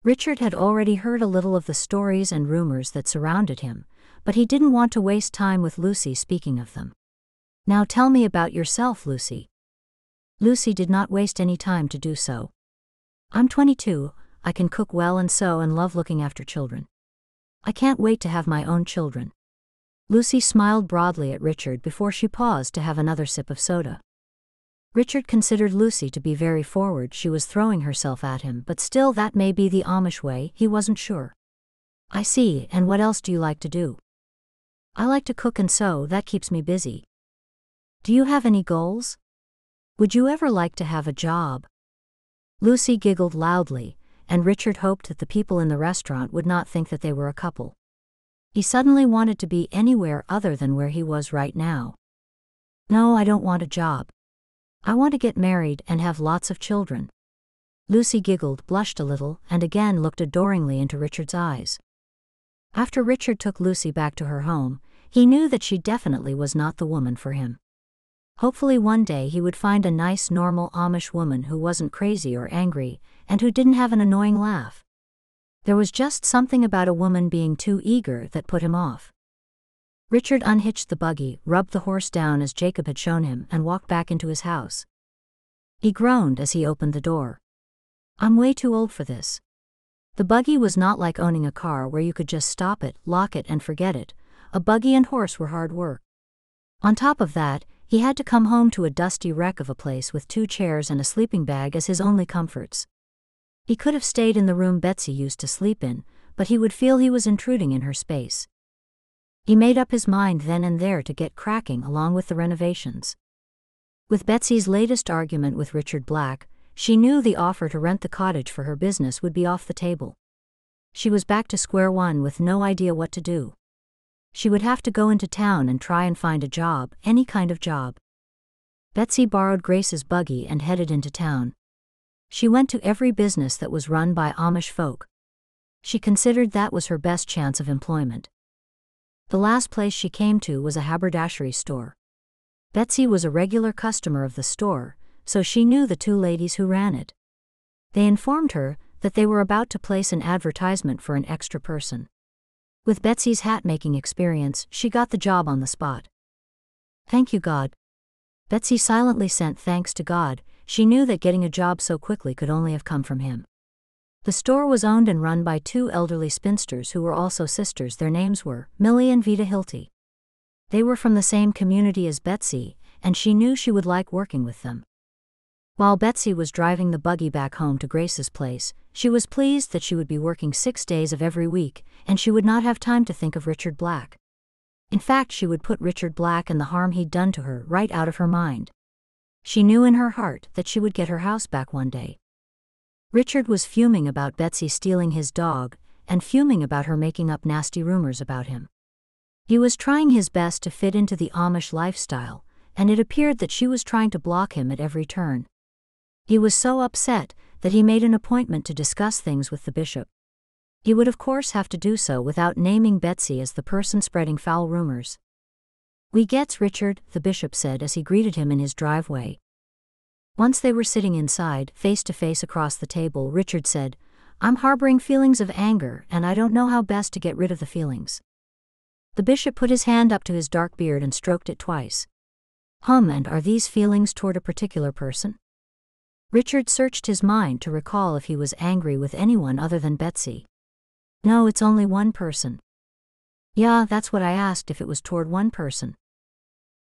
Richard had already heard a little of the stories and rumors that surrounded him, but he didn't want to waste time with Lucy speaking of them. Now tell me about yourself, Lucy. Lucy did not waste any time to do so. I'm 22, I can cook well and sew and love looking after children. I can't wait to have my own children. Lucy smiled broadly at Richard before she paused to have another sip of soda. Richard considered Lucy to be very forward. She was throwing herself at him, but still that may be the Amish way, he wasn't sure. I see, and what else do you like to do? I like to cook and sew, that keeps me busy. Do you have any goals? Would you ever like to have a job? Lucy giggled loudly, and Richard hoped that the people in the restaurant would not think that they were a couple. He suddenly wanted to be anywhere other than where he was right now. No, I don't want a job. I want to get married and have lots of children. Lucy giggled, blushed a little, and again looked adoringly into Richard's eyes. After Richard took Lucy back to her home, he knew that she definitely was not the woman for him. Hopefully one day he would find a nice, normal Amish woman who wasn't crazy or angry, and who didn't have an annoying laugh. There was just something about a woman being too eager that put him off. Richard unhitched the buggy, rubbed the horse down as Jacob had shown him, and walked back into his house. He groaned as he opened the door. I'm way too old for this. The buggy was not like owning a car where you could just stop it, lock it, and forget it. A buggy and horse were hard work. On top of that, he had to come home to a dusty wreck of a place with 2 chairs and a sleeping bag as his only comforts. He could have stayed in the room Betsy used to sleep in, but he would feel he was intruding in her space. He made up his mind then and there to get cracking along with the renovations. With Betsy's latest argument with Richard Black, she knew the offer to rent the cottage for her business would be off the table. She was back to square one with no idea what to do. She would have to go into town and try and find a job, any kind of job. Betsy borrowed Grace's buggy and headed into town. She went to every business that was run by Amish folk. She considered that was her best chance of employment. The last place she came to was a haberdashery store. Betsy was a regular customer of the store, so she knew the 2 ladies who ran it. They informed her that they were about to place an advertisement for an extra person. With Betsy's hat-making experience, she got the job on the spot. Thank you, God. Betsy silently sent thanks to God. She knew that getting a job so quickly could only have come from him. The store was owned and run by 2 elderly spinsters who were also sisters. Their names were Millie and Vita Hilty. They were from the same community as Betsy, and she knew she would like working with them. While Betsy was driving the buggy back home to Grace's place, she was pleased that she would be working 6 days of every week, and she would not have time to think of Richard Black. In fact, she would put Richard Black and the harm he'd done to her right out of her mind. She knew in her heart that she would get her house back one day. Richard was fuming about Betsy stealing his dog, and fuming about her making up nasty rumors about him. He was trying his best to fit into the Amish lifestyle, and it appeared that she was trying to block him at every turn. He was so upset that he made an appointment to discuss things with the bishop. He would of course have to do so without naming Betsy as the person spreading foul rumors. "We gets Richard," the bishop said as he greeted him in his driveway. Once they were sitting inside, face to face across the table, Richard said, "I'm harboring feelings of anger, and I don't know how best to get rid of the feelings." The bishop put his hand up to his dark beard and stroked it twice. And are these feelings toward a particular person?" Richard searched his mind to recall if he was angry with anyone other than Betsy. "No, it's only one person." "Yeah, that's what I asked, if it was toward one person."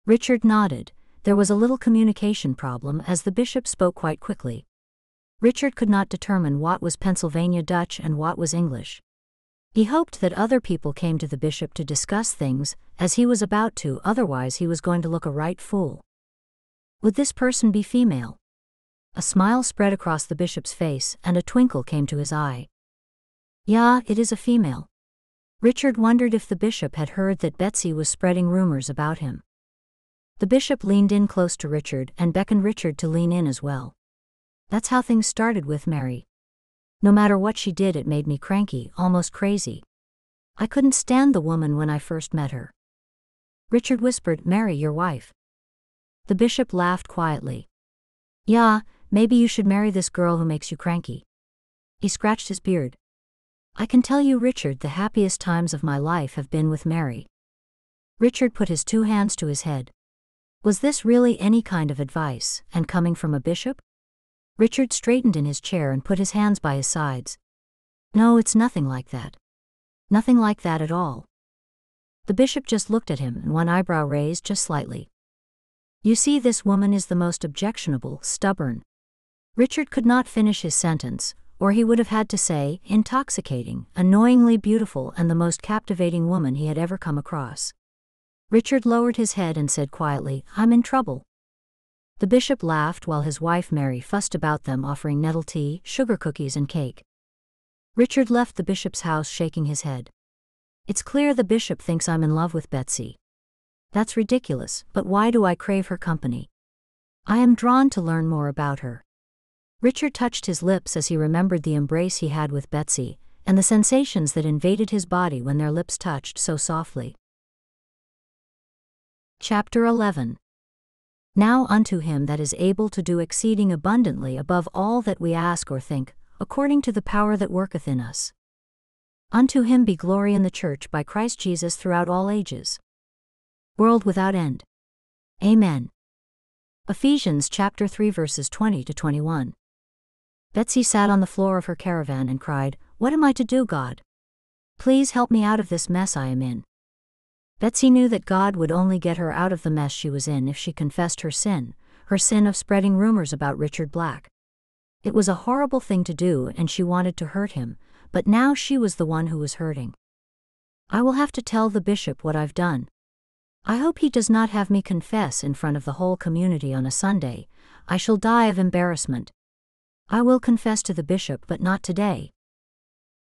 Richard nodded. There was a little communication problem as the bishop spoke quite quickly. Richard could not determine what was Pennsylvania Dutch and what was English. He hoped that other people came to the bishop to discuss things, as he was about to, otherwise he was going to look a right fool. Would this person be female? A smile spread across the bishop's face, and a twinkle came to his eye. "Yeah, it is a female." Richard wondered if the bishop had heard that Betsy was spreading rumors about him. The bishop leaned in close to Richard and beckoned Richard to lean in as well. "That's how things started with Mary. No matter what she did, it made me cranky, almost crazy. I couldn't stand the woman when I first met her." Richard whispered, "Mary, your wife." The bishop laughed quietly. "Yeah, maybe you should marry this girl who makes you cranky." He scratched his beard. "I can tell you, Richard, the happiest times of my life have been with Mary." Richard put his 2 hands to his head. Was this really any kind of advice, and coming from a bishop? Richard straightened in his chair and put his hands by his sides. "No, it's nothing like that. Nothing like that at all." The bishop just looked at him and one eyebrow raised just slightly. "You see, this woman is the most objectionable, stubborn." Richard could not finish his sentence, or he would have had to say, intoxicating, annoyingly beautiful, and the most captivating woman he had ever come across. Richard lowered his head and said quietly, "I'm in trouble." The bishop laughed while his wife Mary fussed about them, offering nettle tea, sugar cookies, and cake. Richard left the bishop's house shaking his head. "It's clear the bishop thinks I'm in love with Betsy. That's ridiculous, but why do I crave her company? I am drawn to learn more about her." Richard touched his lips as he remembered the embrace he had with Betsy, and the sensations that invaded his body when their lips touched so softly. Chapter 11. Now unto him that is able to do exceeding abundantly above all that we ask or think, according to the power that worketh in us. Unto him be glory in the church by Christ Jesus throughout all ages, world without end. Amen. Ephesians chapter 3 verses 20 to 21. Betsy sat on the floor of her caravan and cried, "What am I to do, God? Please help me out of this mess I am in." Betsy knew that God would only get her out of the mess she was in if she confessed her sin of spreading rumors about Richard Black. It was a horrible thing to do and she wanted to hurt him, but now she was the one who was hurting. "I will have to tell the bishop what I've done. I hope he does not have me confess in front of the whole community on a Sunday. I shall die of embarrassment. I will confess to the bishop, but not today."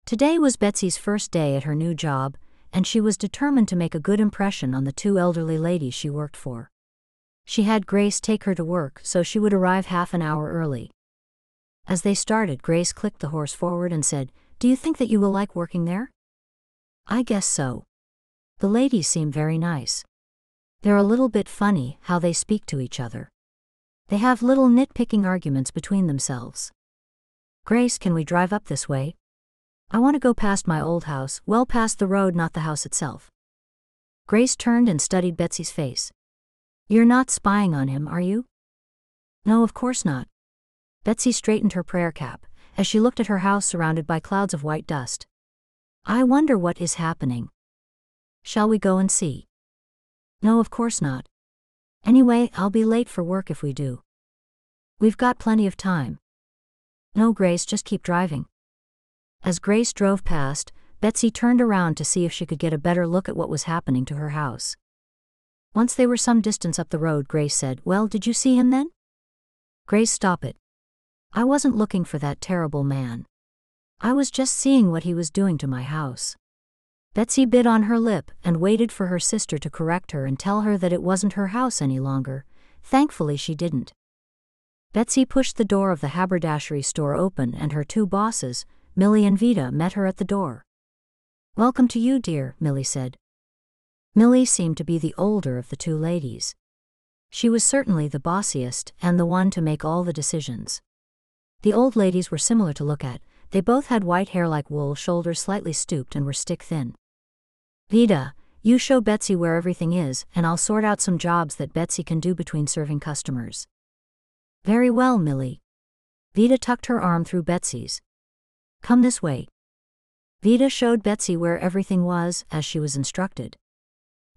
Today was Betsy's first day at her new job, and she was determined to make a good impression on the two elderly ladies she worked for. She had Grace take her to work so she would arrive half an hour early. As they started, Grace clicked the horse forward and said, "Do you think that you will like working there?" "I guess so. The ladies seem very nice. They're a little bit funny how they speak to each other. They have little nitpicking arguments between themselves." "Grace, can we drive up this way? I want to go past my old house, well past the road, not the house itself." Grace turned and studied Betsy's face. "You're not spying on him, are you?" "No, of course not." Betsy straightened her prayer cap as she looked at her house surrounded by clouds of white dust. "I wonder what is happening. Shall we go and see?" "No, of course not. Anyway, I'll be late for work if we do." "We've got plenty of time." "No, Grace, just keep driving." As Grace drove past, Betsy turned around to see if she could get a better look at what was happening to her house. Once they were some distance up the road, Grace said, "Well, did you see him then?" "Grace, stop it. I wasn't looking for that terrible man. I was just seeing what he was doing to my house." Betsy bit on her lip and waited for her sister to correct her and tell her that it wasn't her house any longer. Thankfully she didn't. Betsy pushed the door of the haberdashery store open and her two bosses, Millie and Vida, met her at the door. "Welcome to you, dear," Millie said. Millie seemed to be the older of the two ladies. She was certainly the bossiest and the one to make all the decisions. The old ladies were similar to look at. They both had white hair like wool, shoulders slightly stooped, and were stick-thin. "Vida, you show Betsy where everything is, and I'll sort out some jobs that Betsy can do between serving customers." "Very well, Millie." Vida tucked her arm through Betsy's. "Come this way." Vida showed Betsy where everything was, as she was instructed.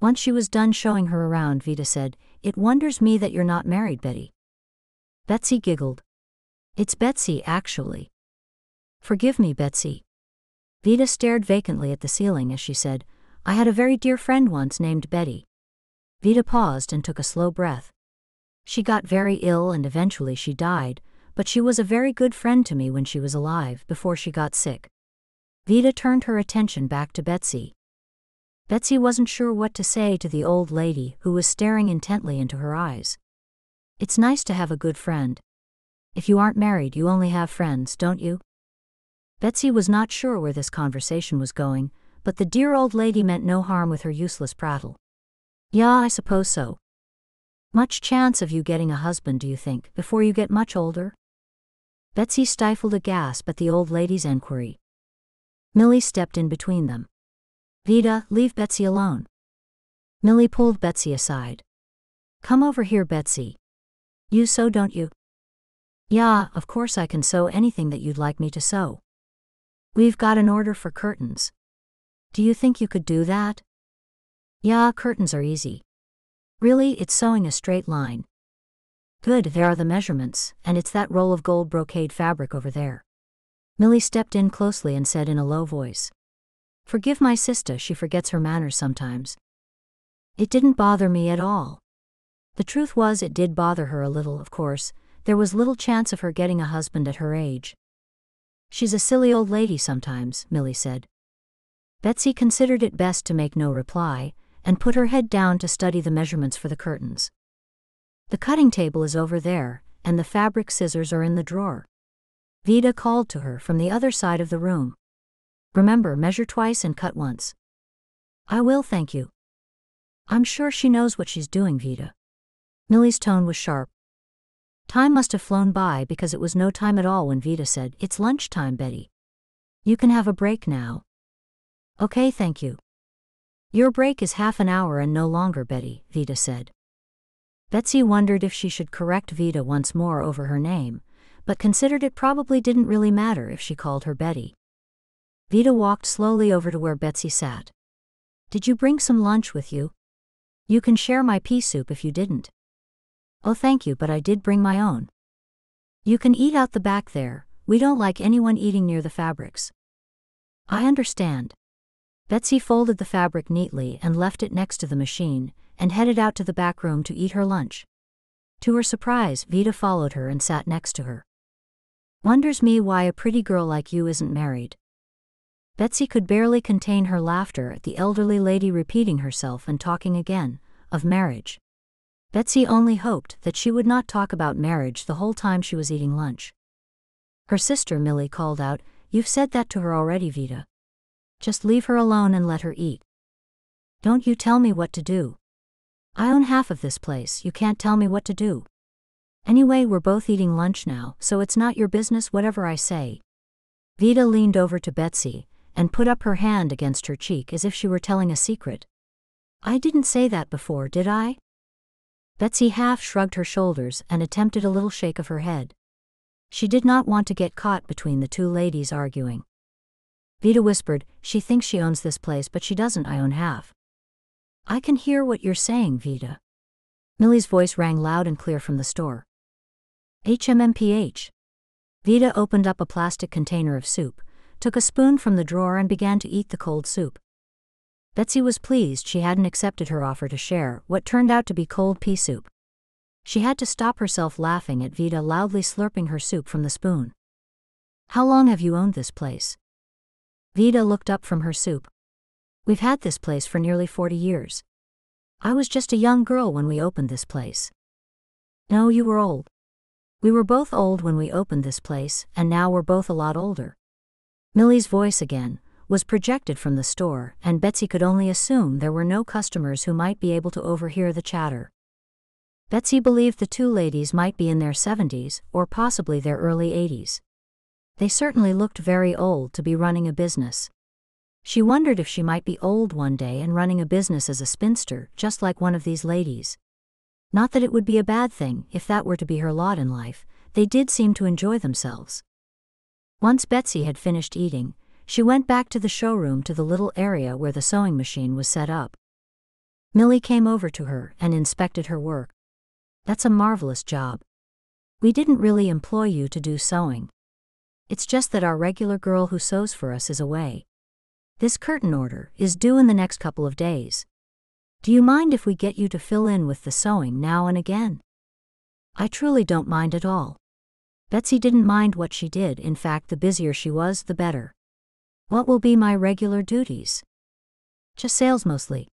Once she was done showing her around, Vida said, "It wonders me that you're not married, Betty." Betsy giggled. "It's Betsy, actually." "Forgive me, Betsy." Vida stared vacantly at the ceiling as she said, "I had a very dear friend once named Betty." Vida paused and took a slow breath. "She got very ill and eventually she died, but she was a very good friend to me when she was alive, before she got sick." Vida turned her attention back to Betsy. Betsy wasn't sure what to say to the old lady who was staring intently into her eyes. "It's nice to have a good friend. If you aren't married, you only have friends, don't you?" Betsy was not sure where this conversation was going, but the dear old lady meant no harm with her useless prattle. "Yeah, I suppose so. Much chance of you getting a husband, do you think, before you get much older?" Betsy stifled a gasp at the old lady's enquiry. Millie stepped in between them. "Vida, leave Betsy alone." Millie pulled Betsy aside. "Come over here, Betsy. You sew, don't you?" "Yeah, of course I can sew anything that you'd like me to sew. We've got an order for curtains. Do you think you could do that?" "Yeah, curtains are easy. Really, it's sewing a straight line." "Good, there are the measurements, and it's that roll of gold brocade fabric over there." Millie stepped in closely and said in a low voice, "Forgive my sister, she forgets her manners sometimes." It didn't bother me at all. The truth was, it did bother her a little, of course. There was little chance of her getting a husband at her age. "She's a silly old lady sometimes," Millie said. Betsy considered it best to make no reply, and put her head down to study the measurements for the curtains. "The cutting table is over there, and the fabric scissors are in the drawer." Vida called to her from the other side of the room. "Remember, measure twice and cut once." "I will, thank you." "I'm sure she knows what she's doing, Vida." Millie's tone was sharp. Time must have flown by because it was no time at all when Vida said, "It's lunchtime, Betty. You can have a break now." "Okay, thank you." "Your break is half an hour and no longer, Betty," Vida said. Betsy wondered if she should correct Vida once more over her name, but considered it probably didn't really matter if she called her Betty. Vida walked slowly over to where Betsy sat. "Did you bring some lunch with you? You can share my pea soup if you didn't." "Oh, thank you, but I did bring my own." "You can eat out the back there, we don't like anyone eating near the fabrics." "I understand." Betsy folded the fabric neatly and left it next to the machine, and headed out to the back room to eat her lunch. To her surprise, Vida followed her and sat next to her. "Wonders me why a pretty girl like you isn't married." Betsy could barely contain her laughter at the elderly lady repeating herself and talking again, of marriage. Betsy only hoped that she would not talk about marriage the whole time she was eating lunch. Her sister Millie called out, "You've said that to her already, Vida. Just leave her alone and let her eat. Don't you tell me what to do. I own half of this place, you can't tell me what to do. Anyway, we're both eating lunch now, so it's not your business whatever I say." Vida leaned over to Betsy and put up her hand against her cheek as if she were telling a secret. "I didn't say that before, did I?" Betsy half shrugged her shoulders and attempted a little shake of her head. She did not want to get caught between the two ladies arguing. Vida whispered, "She thinks she owns this place, but she doesn't. I own half." "I can hear what you're saying, Vida." Millie's voice rang loud and clear from the store. HMMPH. Vida opened up a plastic container of soup, took a spoon from the drawer and began to eat the cold soup. Betsy was pleased she hadn't accepted her offer to share what turned out to be cold pea soup. She had to stop herself laughing at Vida loudly slurping her soup from the spoon. "How long have you owned this place?" Vida looked up from her soup. "We've had this place for nearly 40 years. I was just a young girl when we opened this place." "No, you were old. We were both old when we opened this place, and now we're both a lot older." Millie's voice again was projected from the store, and Betsy could only assume there were no customers who might be able to overhear the chatter. Betsy believed the two ladies might be in their 70s or possibly their early 80s. They certainly looked very old to be running a business. She wondered if she might be old one day and running a business as a spinster, just like one of these ladies. Not that it would be a bad thing if that were to be her lot in life. They did seem to enjoy themselves. Once Betsy had finished eating, she went back to the showroom to the little area where the sewing machine was set up. Millie came over to her and inspected her work. "That's a marvelous job. We didn't really employ you to do sewing. It's just that our regular girl who sews for us is away. This curtain order is due in the next couple of days. Do you mind if we get you to fill in with the sewing now and again?" "I truly don't mind at all." Betsy didn't mind what she did. In fact, the busier she was, the better. "What will be my regular duties?" "Just sales mostly.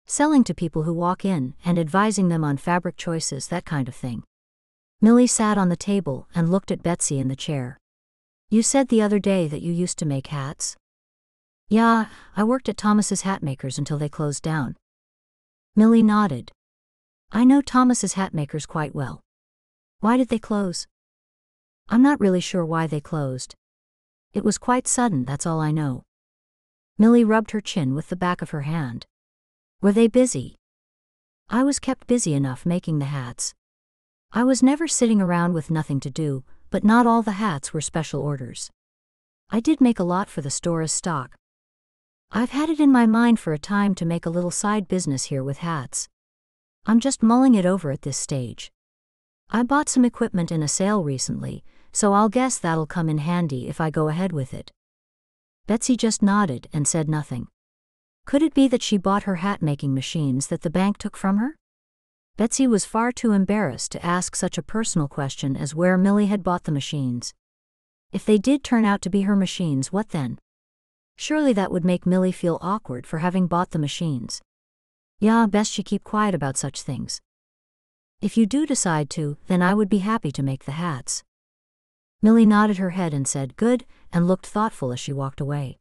Selling to people who walk in and advising them on fabric choices, that kind of thing." Millie sat on the table and looked at Betsy in the chair. "You said the other day that you used to make hats?" "Yeah, I worked at Thomas's Hatmakers until they closed down." Millie nodded. "I know Thomas's Hatmakers quite well. Why did they close?" "I'm not really sure why they closed. It was quite sudden, that's all I know." Millie rubbed her chin with the back of her hand. "Were they busy?" "I was kept busy enough making the hats. I was never sitting around with nothing to do, but not all the hats were special orders. I did make a lot for the store as stock. I've had it in my mind for a time to make a little side business here with hats. I'm just mulling it over at this stage. I bought some equipment in a sale recently, so I'll guess that'll come in handy if I go ahead with it." Betsy just nodded and said nothing. Could it be that she bought her hat-making machines that the bank took from her? Betsy was far too embarrassed to ask such a personal question as where Millie had bought the machines. If they did turn out to be her machines, what then? Surely that would make Millie feel awkward for having bought the machines. Yeah, best she keep quiet about such things. If you do decide to, then I would be happy to make the hats. Millie nodded her head and said good, and looked thoughtful as she walked away.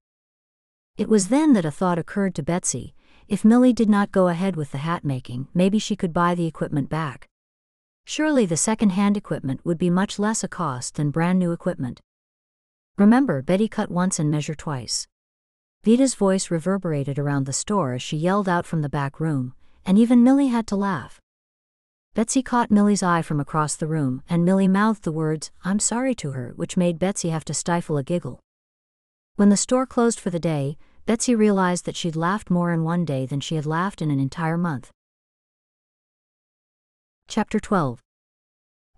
It was then that a thought occurred to Betsy. If Millie did not go ahead with the hat making, maybe she could buy the equipment back. Surely the second-hand equipment would be much less a cost than brand new equipment. Remember, Betty cut once and measure twice. Vita's voice reverberated around the store as she yelled out from the back room, and even Millie had to laugh. Betsy caught Millie's eye from across the room, and Millie mouthed the words, "I'm sorry," to her, which made Betsy have to stifle a giggle. When the store closed for the day, Betsy realized that she'd laughed more in one day than she had laughed in an entire month. Chapter 12.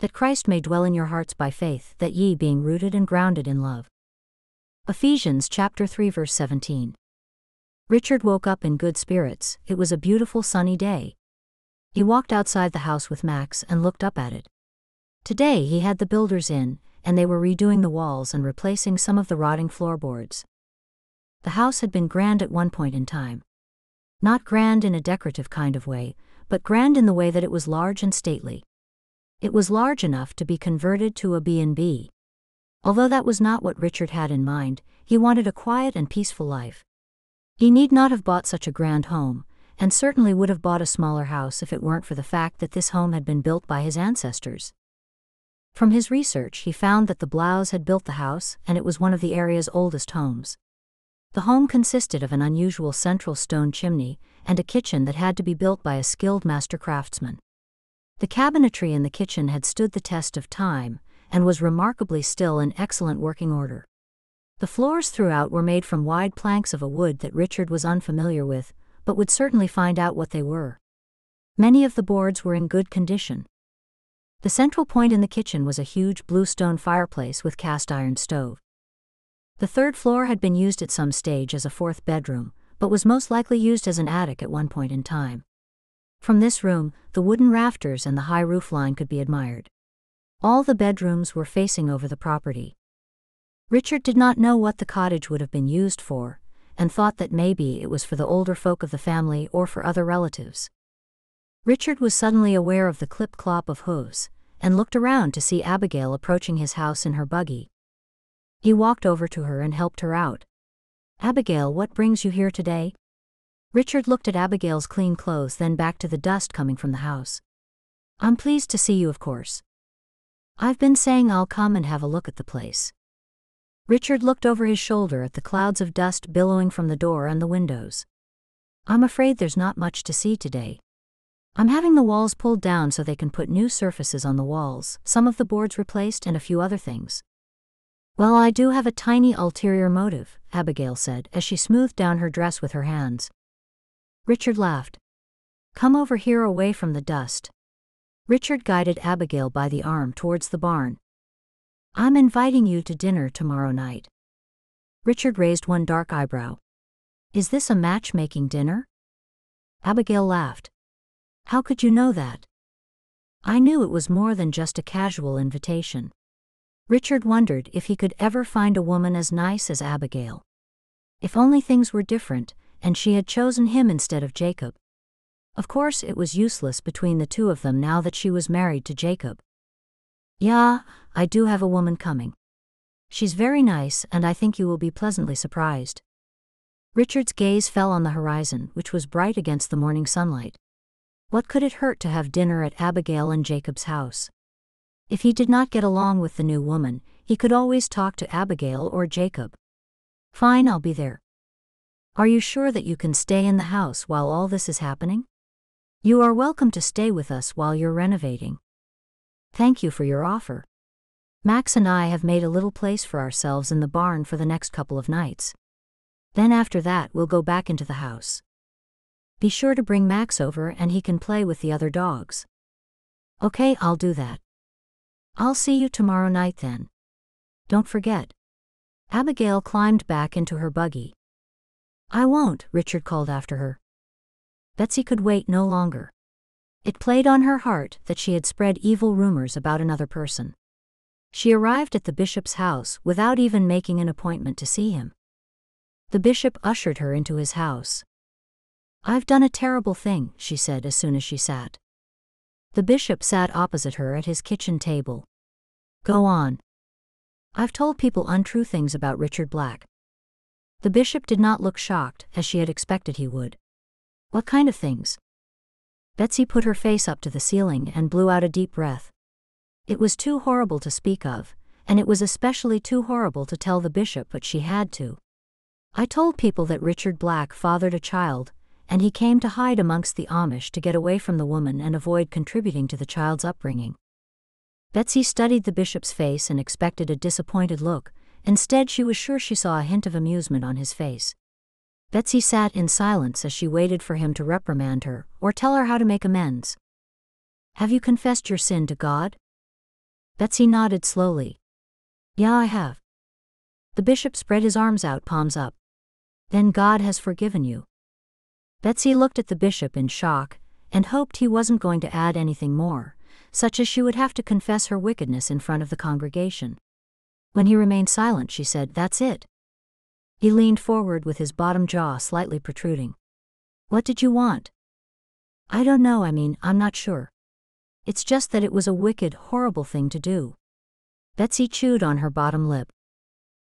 That Christ may dwell in your hearts by faith, that ye, being rooted and grounded in love. Ephesians chapter 3 verse 17. Richard woke up in good spirits. It was a beautiful sunny day. He walked outside the house with Max and looked up at it. Today he had the builders in, and they were redoing the walls and replacing some of the rotting floorboards. The house had been grand at one point in time. Not grand in a decorative kind of way, but grand in the way that it was large and stately. It was large enough to be converted to a B&B. Although that was not what Richard had in mind, he wanted a quiet and peaceful life. He need not have bought such a grand home, and certainly would have bought a smaller house if it weren't for the fact that this home had been built by his ancestors. From his research, he found that the Blaus had built the house, and it was one of the area's oldest homes. The home consisted of an unusual central stone chimney, and a kitchen that had to be built by a skilled master craftsman. The cabinetry in the kitchen had stood the test of time, and was remarkably still in excellent working order. The floors throughout were made from wide planks of a wood that Richard was unfamiliar with, but would certainly find out what they were. Many of the boards were in good condition. The central point in the kitchen was a huge bluestone fireplace with cast-iron stove. The third floor had been used at some stage as a fourth bedroom, but was most likely used as an attic at one point in time. From this room, the wooden rafters and the high roof line could be admired. All the bedrooms were facing over the property. Richard did not know what the cottage would have been used for, and thought that maybe it was for the older folk of the family or for other relatives. Richard was suddenly aware of the clip-clop of hooves, and looked around to see Abigail approaching his house in her buggy. He walked over to her and helped her out. "Abigail, what brings you here today?" Richard looked at Abigail's clean clothes, then back to the dust coming from the house. "I'm pleased to see you, of course. I've been saying I'll come and have a look at the place." Richard looked over his shoulder at the clouds of dust billowing from the door and the windows. "I'm afraid there's not much to see today. I'm having the walls pulled down so they can put new surfaces on the walls, some of the boards replaced, and a few other things." "Well, I do have a tiny ulterior motive," Abigail said as she smoothed down her dress with her hands. Richard laughed. "Come over here away from the dust." Richard guided Abigail by the arm towards the barn. "I'm inviting you to dinner tomorrow night." Richard raised one dark eyebrow. "Is this a matchmaking dinner?" Abigail laughed. "How could you know that?" "I knew it was more than just a casual invitation." Richard wondered if he could ever find a woman as nice as Abigail. If only things were different, and she had chosen him instead of Jacob. Of course it was useless between the two of them now that she was married to Jacob. "Yeah, I do have a woman coming. She's very nice, and I think you will be pleasantly surprised." Richard's gaze fell on the horizon, which was bright against the morning sunlight. What could it hurt to have dinner at Abigail and Jacob's house? If he did not get along with the new woman, he could always talk to Abigail or Jacob. "Fine, I'll be there." "Are you sure that you can stay in the house while all this is happening?" "You are welcome to stay with us while you're renovating." "Thank you for your offer. Max and I have made a little place for ourselves in the barn for the next couple of nights. Then after that we'll go back into the house. Be sure to bring Max over and he can play with the other dogs." "Okay, I'll do that. I'll see you tomorrow night then." Don't forget. Abigail climbed back into her buggy. I won't, Richard called after her. Betsy could wait no longer. It played on her heart that she had spread evil rumors about another person. She arrived at the bishop's house without even making an appointment to see him. The bishop ushered her into his house. I've done a terrible thing, she said as soon as she sat. The bishop sat opposite her at his kitchen table. Go on. I've told people untrue things about Richard Black. The bishop did not look shocked, as she had expected he would. What kind of things? Betsy put her face up to the ceiling and blew out a deep breath. It was too horrible to speak of, and it was especially too horrible to tell the bishop, but she had to. I told people that Richard Black fathered a child, and he came to hide amongst the Amish to get away from the woman and avoid contributing to the child's upbringing. Betsy studied the bishop's face and expected a disappointed look. Instead, she was sure she saw a hint of amusement on his face. Betsy sat in silence as she waited for him to reprimand her or tell her how to make amends. Have you confessed your sin to God? Betsy nodded slowly. Yeah, I have. The bishop spread his arms out, palms up. Then God has forgiven you. Betsy looked at the bishop in shock and hoped he wasn't going to add anything more, such as she would have to confess her wickedness in front of the congregation. When he remained silent, she said, That's it. He leaned forward with his bottom jaw slightly protruding. What did you want? I don't know, I'm not sure. It's just that it was a wicked, horrible thing to do. Betsy chewed on her bottom lip.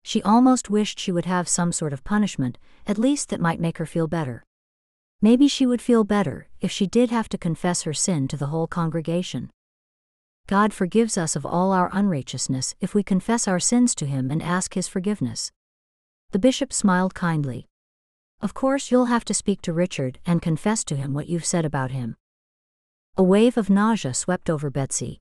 She almost wished she would have some sort of punishment, at least that might make her feel better. Maybe she would feel better if she did have to confess her sin to the whole congregation. God forgives us of all our unrighteousness if we confess our sins to Him and ask His forgiveness. The bishop smiled kindly. Of course you'll have to speak to Richard and confess to him what you've said about him. A wave of nausea swept over Betsy.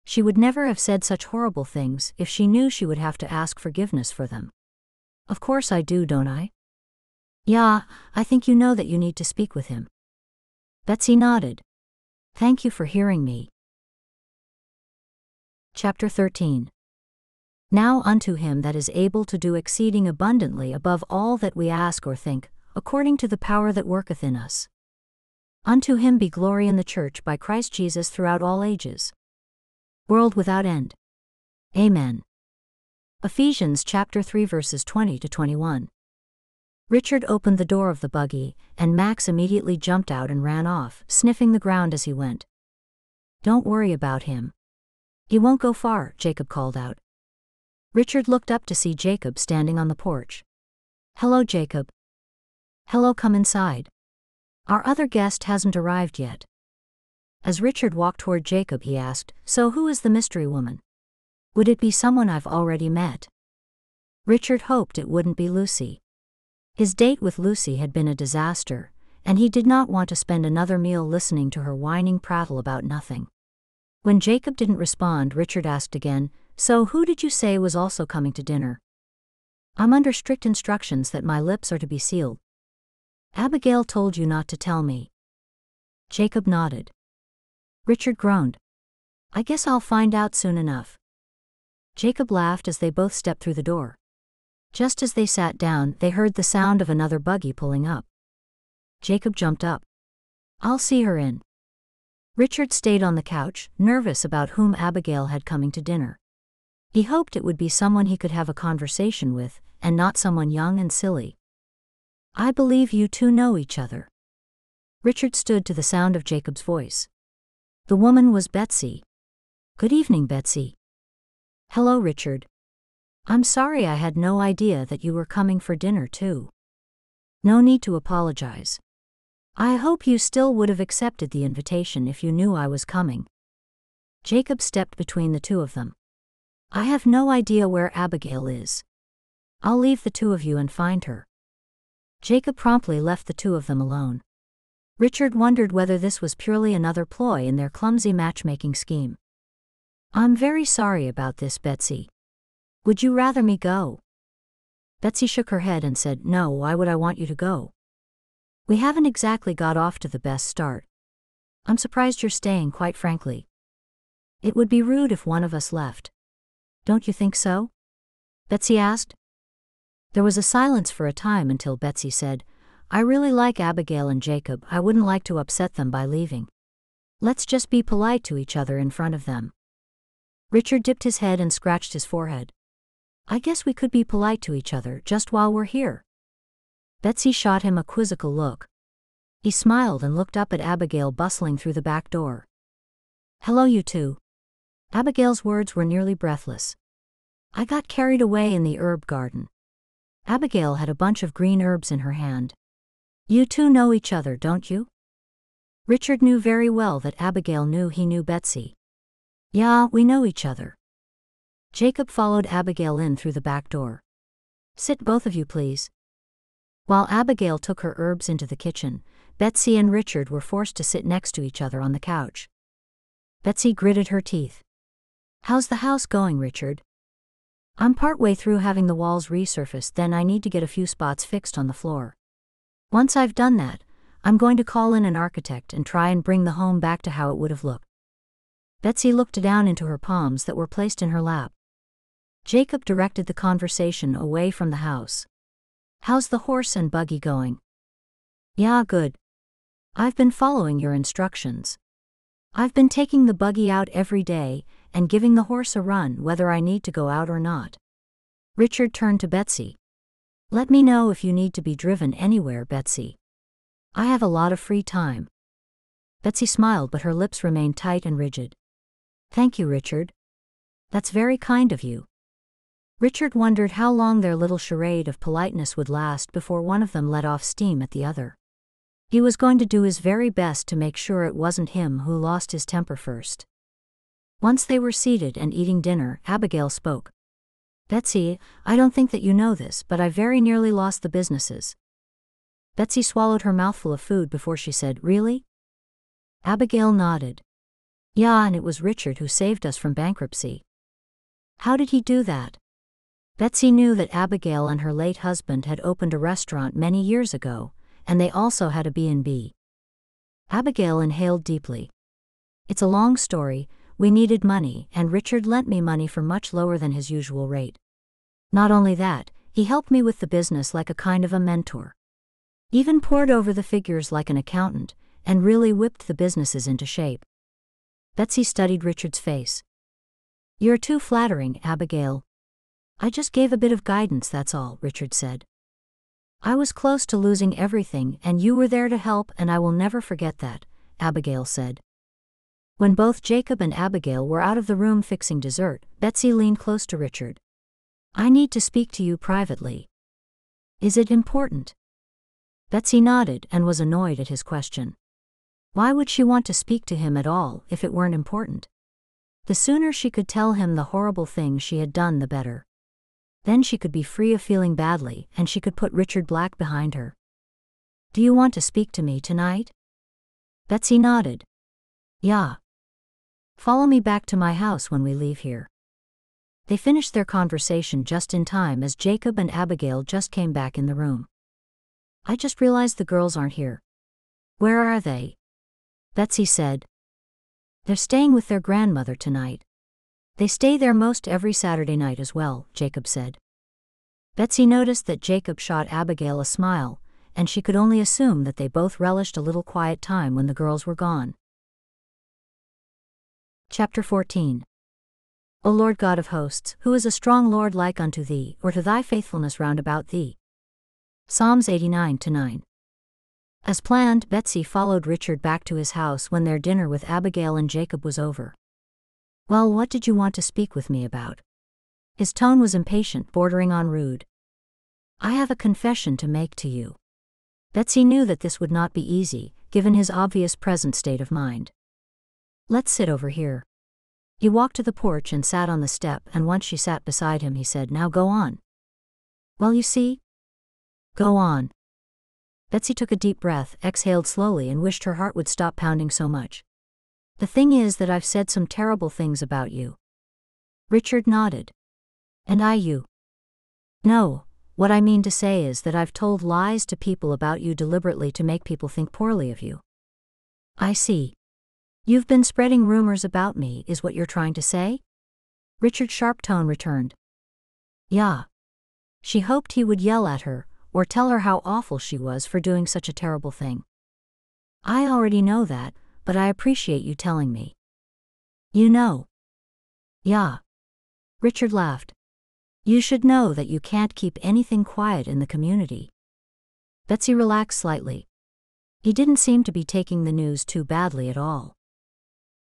She would never have said such horrible things if she knew she would have to ask forgiveness for them. Of course I do, don't I? Yeah, I think you know that you need to speak with him. Betsy nodded. Thank you for hearing me. Chapter 13. Now unto him that is able to do exceeding abundantly above all that we ask or think, according to the power that worketh in us. Unto him be glory in the church by Christ Jesus throughout all ages, world without end. Amen. Ephesians chapter 3 verses 20 to 21. Richard opened the door of the buggy, and Max immediately jumped out and ran off, sniffing the ground as he went. Don't worry about him. He won't go far, Jacob called out. Richard looked up to see Jacob standing on the porch. Hello, Jacob. Hello, come inside. Our other guest hasn't arrived yet. As Richard walked toward Jacob, he asked, So who is the mystery woman? Would it be someone I've already met? Richard hoped it wouldn't be Lucy. His date with Lucy had been a disaster, and he did not want to spend another meal listening to her whining prattle about nothing. When Jacob didn't respond, Richard asked again, So who did you say was also coming to dinner? I'm under strict instructions that my lips are to be sealed. Abigail told you not to tell me. Jacob nodded. Richard groaned. I guess I'll find out soon enough. Jacob laughed as they both stepped through the door. Just as they sat down, they heard the sound of another buggy pulling up. Jacob jumped up. I'll see her in. Richard stayed on the couch, nervous about whom Abigail had coming to dinner. He hoped it would be someone he could have a conversation with, and not someone young and silly. I believe you two know each other. Richard stood to the sound of Jacob's voice. The woman was Betsy. Good evening, Betsy. Hello, Richard. I'm sorry I had no idea that you were coming for dinner too. No need to apologize. I hope you still would have accepted the invitation if you knew I was coming. Jacob stepped between the two of them. I have no idea where Abigail is. I'll leave the two of you and find her. Jacob promptly left the two of them alone. Richard wondered whether this was purely another ploy in their clumsy matchmaking scheme. I'm very sorry about this, Betsy. Would you rather me go? Betsy shook her head and said, No, why would I want you to go? We haven't exactly got off to the best start. I'm surprised you're staying, quite frankly. It would be rude if one of us left. Don't you think so? Betsy asked. There was a silence for a time until Betsy said, I really like Abigail and Jacob. I wouldn't like to upset them by leaving. Let's just be polite to each other in front of them. Richard dipped his head and scratched his forehead. I guess we could be polite to each other just while we're here. Betsy shot him a quizzical look. He smiled and looked up at Abigail bustling through the back door. Hello, you two. Abigail's words were nearly breathless. I got carried away in the herb garden. Abigail had a bunch of green herbs in her hand. You two know each other, don't you? Richard knew very well that Abigail knew he knew Betsy. Yeah, we know each other. Jacob followed Abigail in through the back door. Sit both of you, please. While Abigail took her herbs into the kitchen, Betsy and Richard were forced to sit next to each other on the couch. Betsy gritted her teeth. How's the house going, Richard? I'm partway through having the walls resurfaced, then I need to get a few spots fixed on the floor. Once I've done that, I'm going to call in an architect and try and bring the home back to how it would have looked. Betsy looked down into her palms that were placed in her lap. Jacob directed the conversation away from the house. How's the horse and buggy going? Yeah, good. I've been following your instructions. I've been taking the buggy out every day and giving the horse a run whether I need to go out or not. Richard turned to Betsy. Let me know if you need to be driven anywhere, Betsy. I have a lot of free time. Betsy smiled, but her lips remained tight and rigid. Thank you, Richard. That's very kind of you. Richard wondered how long their little charade of politeness would last before one of them let off steam at the other. He was going to do his very best to make sure it wasn't him who lost his temper first. Once they were seated and eating dinner, Abigail spoke. Betsy, I don't think that you know this, but I very nearly lost the businesses. Betsy swallowed her mouthful of food before she said, Really? Abigail nodded. Yeah, and it was Richard who saved us from bankruptcy. How did he do that? Betsy knew that Abigail and her late husband had opened a restaurant many years ago, and they also had a B&B. Abigail inhaled deeply. It's a long story. We needed money, and Richard lent me money for much lower than his usual rate. Not only that, he helped me with the business like a kind of a mentor. Even pored over the figures like an accountant, and really whipped the businesses into shape. Betsy studied Richard's face. You're too flattering, Abigail. I just gave a bit of guidance, that's all, Richard said. I was close to losing everything, and you were there to help, and I will never forget that, Abigail said. When both Jacob and Abigail were out of the room fixing dessert, Betsy leaned close to Richard. I need to speak to you privately. Is it important? Betsy nodded and was annoyed at his question. Why would she want to speak to him at all if it weren't important? The sooner she could tell him the horrible things she had done, the better. Then she could be free of feeling badly, and she could put Richard Black behind her. Do you want to speak to me tonight? Betsy nodded. Yeah. Follow me back to my house when we leave here. They finished their conversation just in time as Jacob and Abigail just came back in the room. I just realized the girls aren't here. Where are they? Betsy said. They're staying with their grandmother tonight. They stay there most every Saturday night as well, Jacob said. Betsy noticed that Jacob shot Abigail a smile, and she could only assume that they both relished a little quiet time when the girls were gone. Chapter 14. O Lord God of hosts, who is a strong Lord like unto thee, or to thy faithfulness round about thee? Psalms 89-9. As planned, Betsy followed Richard back to his house when their dinner with Abigail and Jacob was over. Well, what did you want to speak with me about? His tone was impatient, bordering on rude. I have a confession to make to you. Betsy knew that this would not be easy, given his obvious present state of mind. Let's sit over here. He walked to the porch and sat on the step, and once she sat beside him he said, Now go on. Well, you see? Go on. Betsy took a deep breath, exhaled slowly, and wished her heart would stop pounding so much. The thing is that I've said some terrible things about you. Richard nodded. And you? No, what I mean to say is that I've told lies to people about you deliberately to make people think poorly of you. I see. You've been spreading rumors about me, is what you're trying to say? Richard's sharp tone returned. Yeah. She hoped he would yell at her, or tell her how awful she was for doing such a terrible thing. I already know that, but I appreciate you telling me. You know. Yeah. Richard laughed. You should know that you can't keep anything quiet in the community. Betsy relaxed slightly. He didn't seem to be taking the news too badly at all.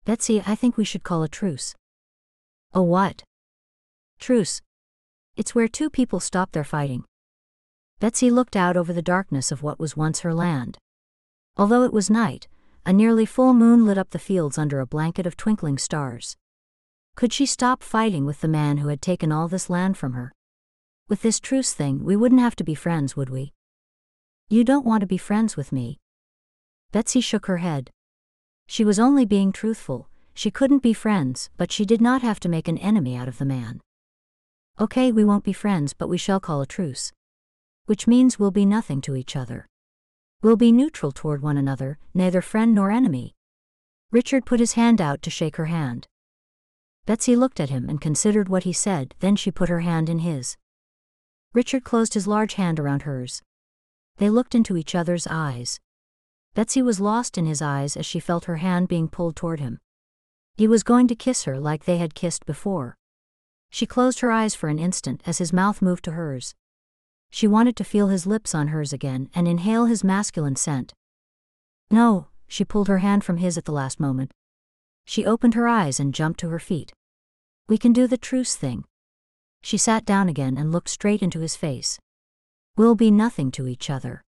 Betsy, I think we should call a truce. A what? Truce. It's where two people stop their fighting. Betsy looked out over the darkness of what was once her land. Although it was night, a nearly full moon lit up the fields under a blanket of twinkling stars. Could she stop fighting with the man who had taken all this land from her? With this truce thing, we wouldn't have to be friends, would we? You don't want to be friends with me. Betsy shook her head. She was only being truthful. She couldn't be friends, but she did not have to make an enemy out of the man. Okay, we won't be friends, but we shall call a truce. Which means we'll be nothing to each other. We'll be neutral toward one another, neither friend nor enemy. Richard put his hand out to shake her hand. Betsy looked at him and considered what he said, then she put her hand in his. Richard closed his large hand around hers. They looked into each other's eyes. Betsy was lost in his eyes as she felt her hand being pulled toward him. He was going to kiss her like they had kissed before. She closed her eyes for an instant as his mouth moved to hers. She wanted to feel his lips on hers again and inhale his masculine scent. No, she pulled her hand from his at the last moment. She opened her eyes and jumped to her feet. We can do the truce thing. She sat down again and looked straight into his face. We'll be nothing to each other.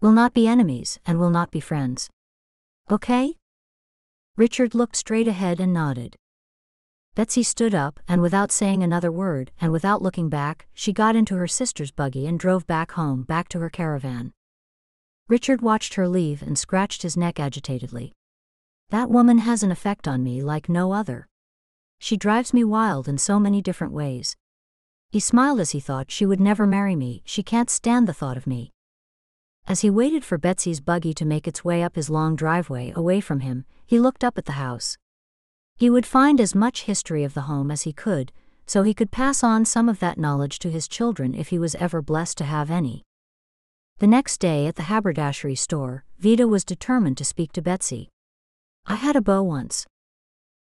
We'll not be enemies and we'll not be friends. Okay? Richard looked straight ahead and nodded. Betsy stood up, and without saying another word, and without looking back, she got into her sister's buggy and drove back home, back to her caravan. Richard watched her leave and scratched his neck agitatedly. That woman has an effect on me like no other. She drives me wild in so many different ways. He smiled as he thought she would never marry me, she can't stand the thought of me. As he waited for Betsy's buggy to make its way up his long driveway away from him, he looked up at the house. He would find as much history of the home as he could, so he could pass on some of that knowledge to his children if he was ever blessed to have any. The next day at the haberdashery store, Vida was determined to speak to Betsy. I had a beau once.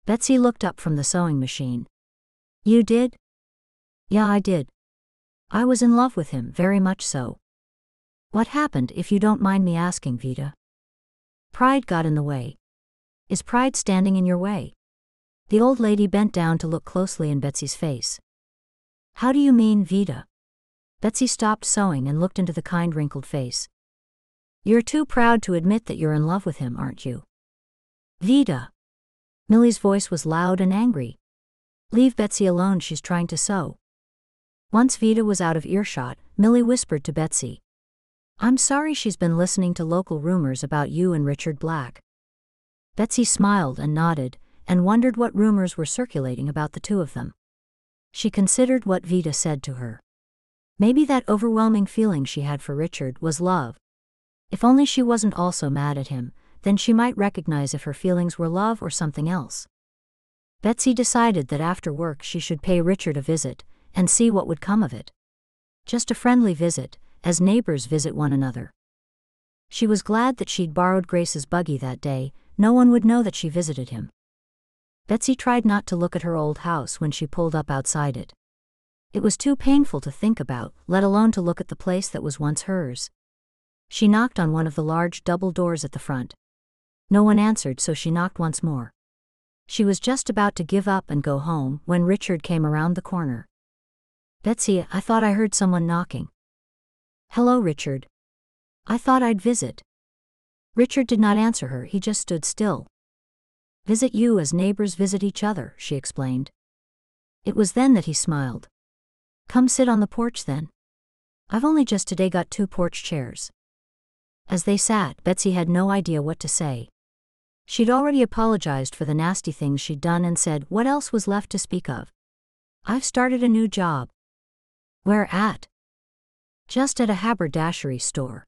Betsy looked up from the sewing machine. You did? Yeah, I did. I was in love with him, very much so. What happened, if you don't mind me asking, Vida? Pride got in the way. Is pride standing in your way? The old lady bent down to look closely in Betsy's face. How do you mean, Vida? Betsy stopped sewing and looked into the kind wrinkled face. You're too proud to admit that you're in love with him, aren't you? Vida. Millie's voice was loud and angry. Leave Betsy alone, she's trying to sew. Once Vida was out of earshot, Millie whispered to Betsy. I'm sorry she's been listening to local rumors about you and Richard Black. Betsy smiled and nodded, and wondered what rumors were circulating about the two of them. She considered what Vida said to her. Maybe that overwhelming feeling she had for Richard was love. If only she wasn't also mad at him, then she might recognize if her feelings were love or something else. Betsy decided that after work she should pay Richard a visit, and see what would come of it. Just a friendly visit, as neighbors visit one another. She was glad that she'd borrowed Grace's buggy that day, no one would know that she visited him. Betsy tried not to look at her old house when she pulled up outside it. It was too painful to think about, let alone to look at the place that was once hers. She knocked on one of the large double doors at the front. No one answered, so she knocked once more. She was just about to give up and go home when Richard came around the corner. Betsy, I thought I heard someone knocking. Hello, Richard. I thought I'd visit. Richard did not answer her, he just stood still. Visit you as neighbors visit each other, she explained. It was then that he smiled. Come sit on the porch then. I've only just today got 2 porch chairs. As they sat, Betsy had no idea what to say. She'd already apologized for the nasty things she'd done and said what else was left to speak of. I've started a new job. Where at? Just at a haberdashery store.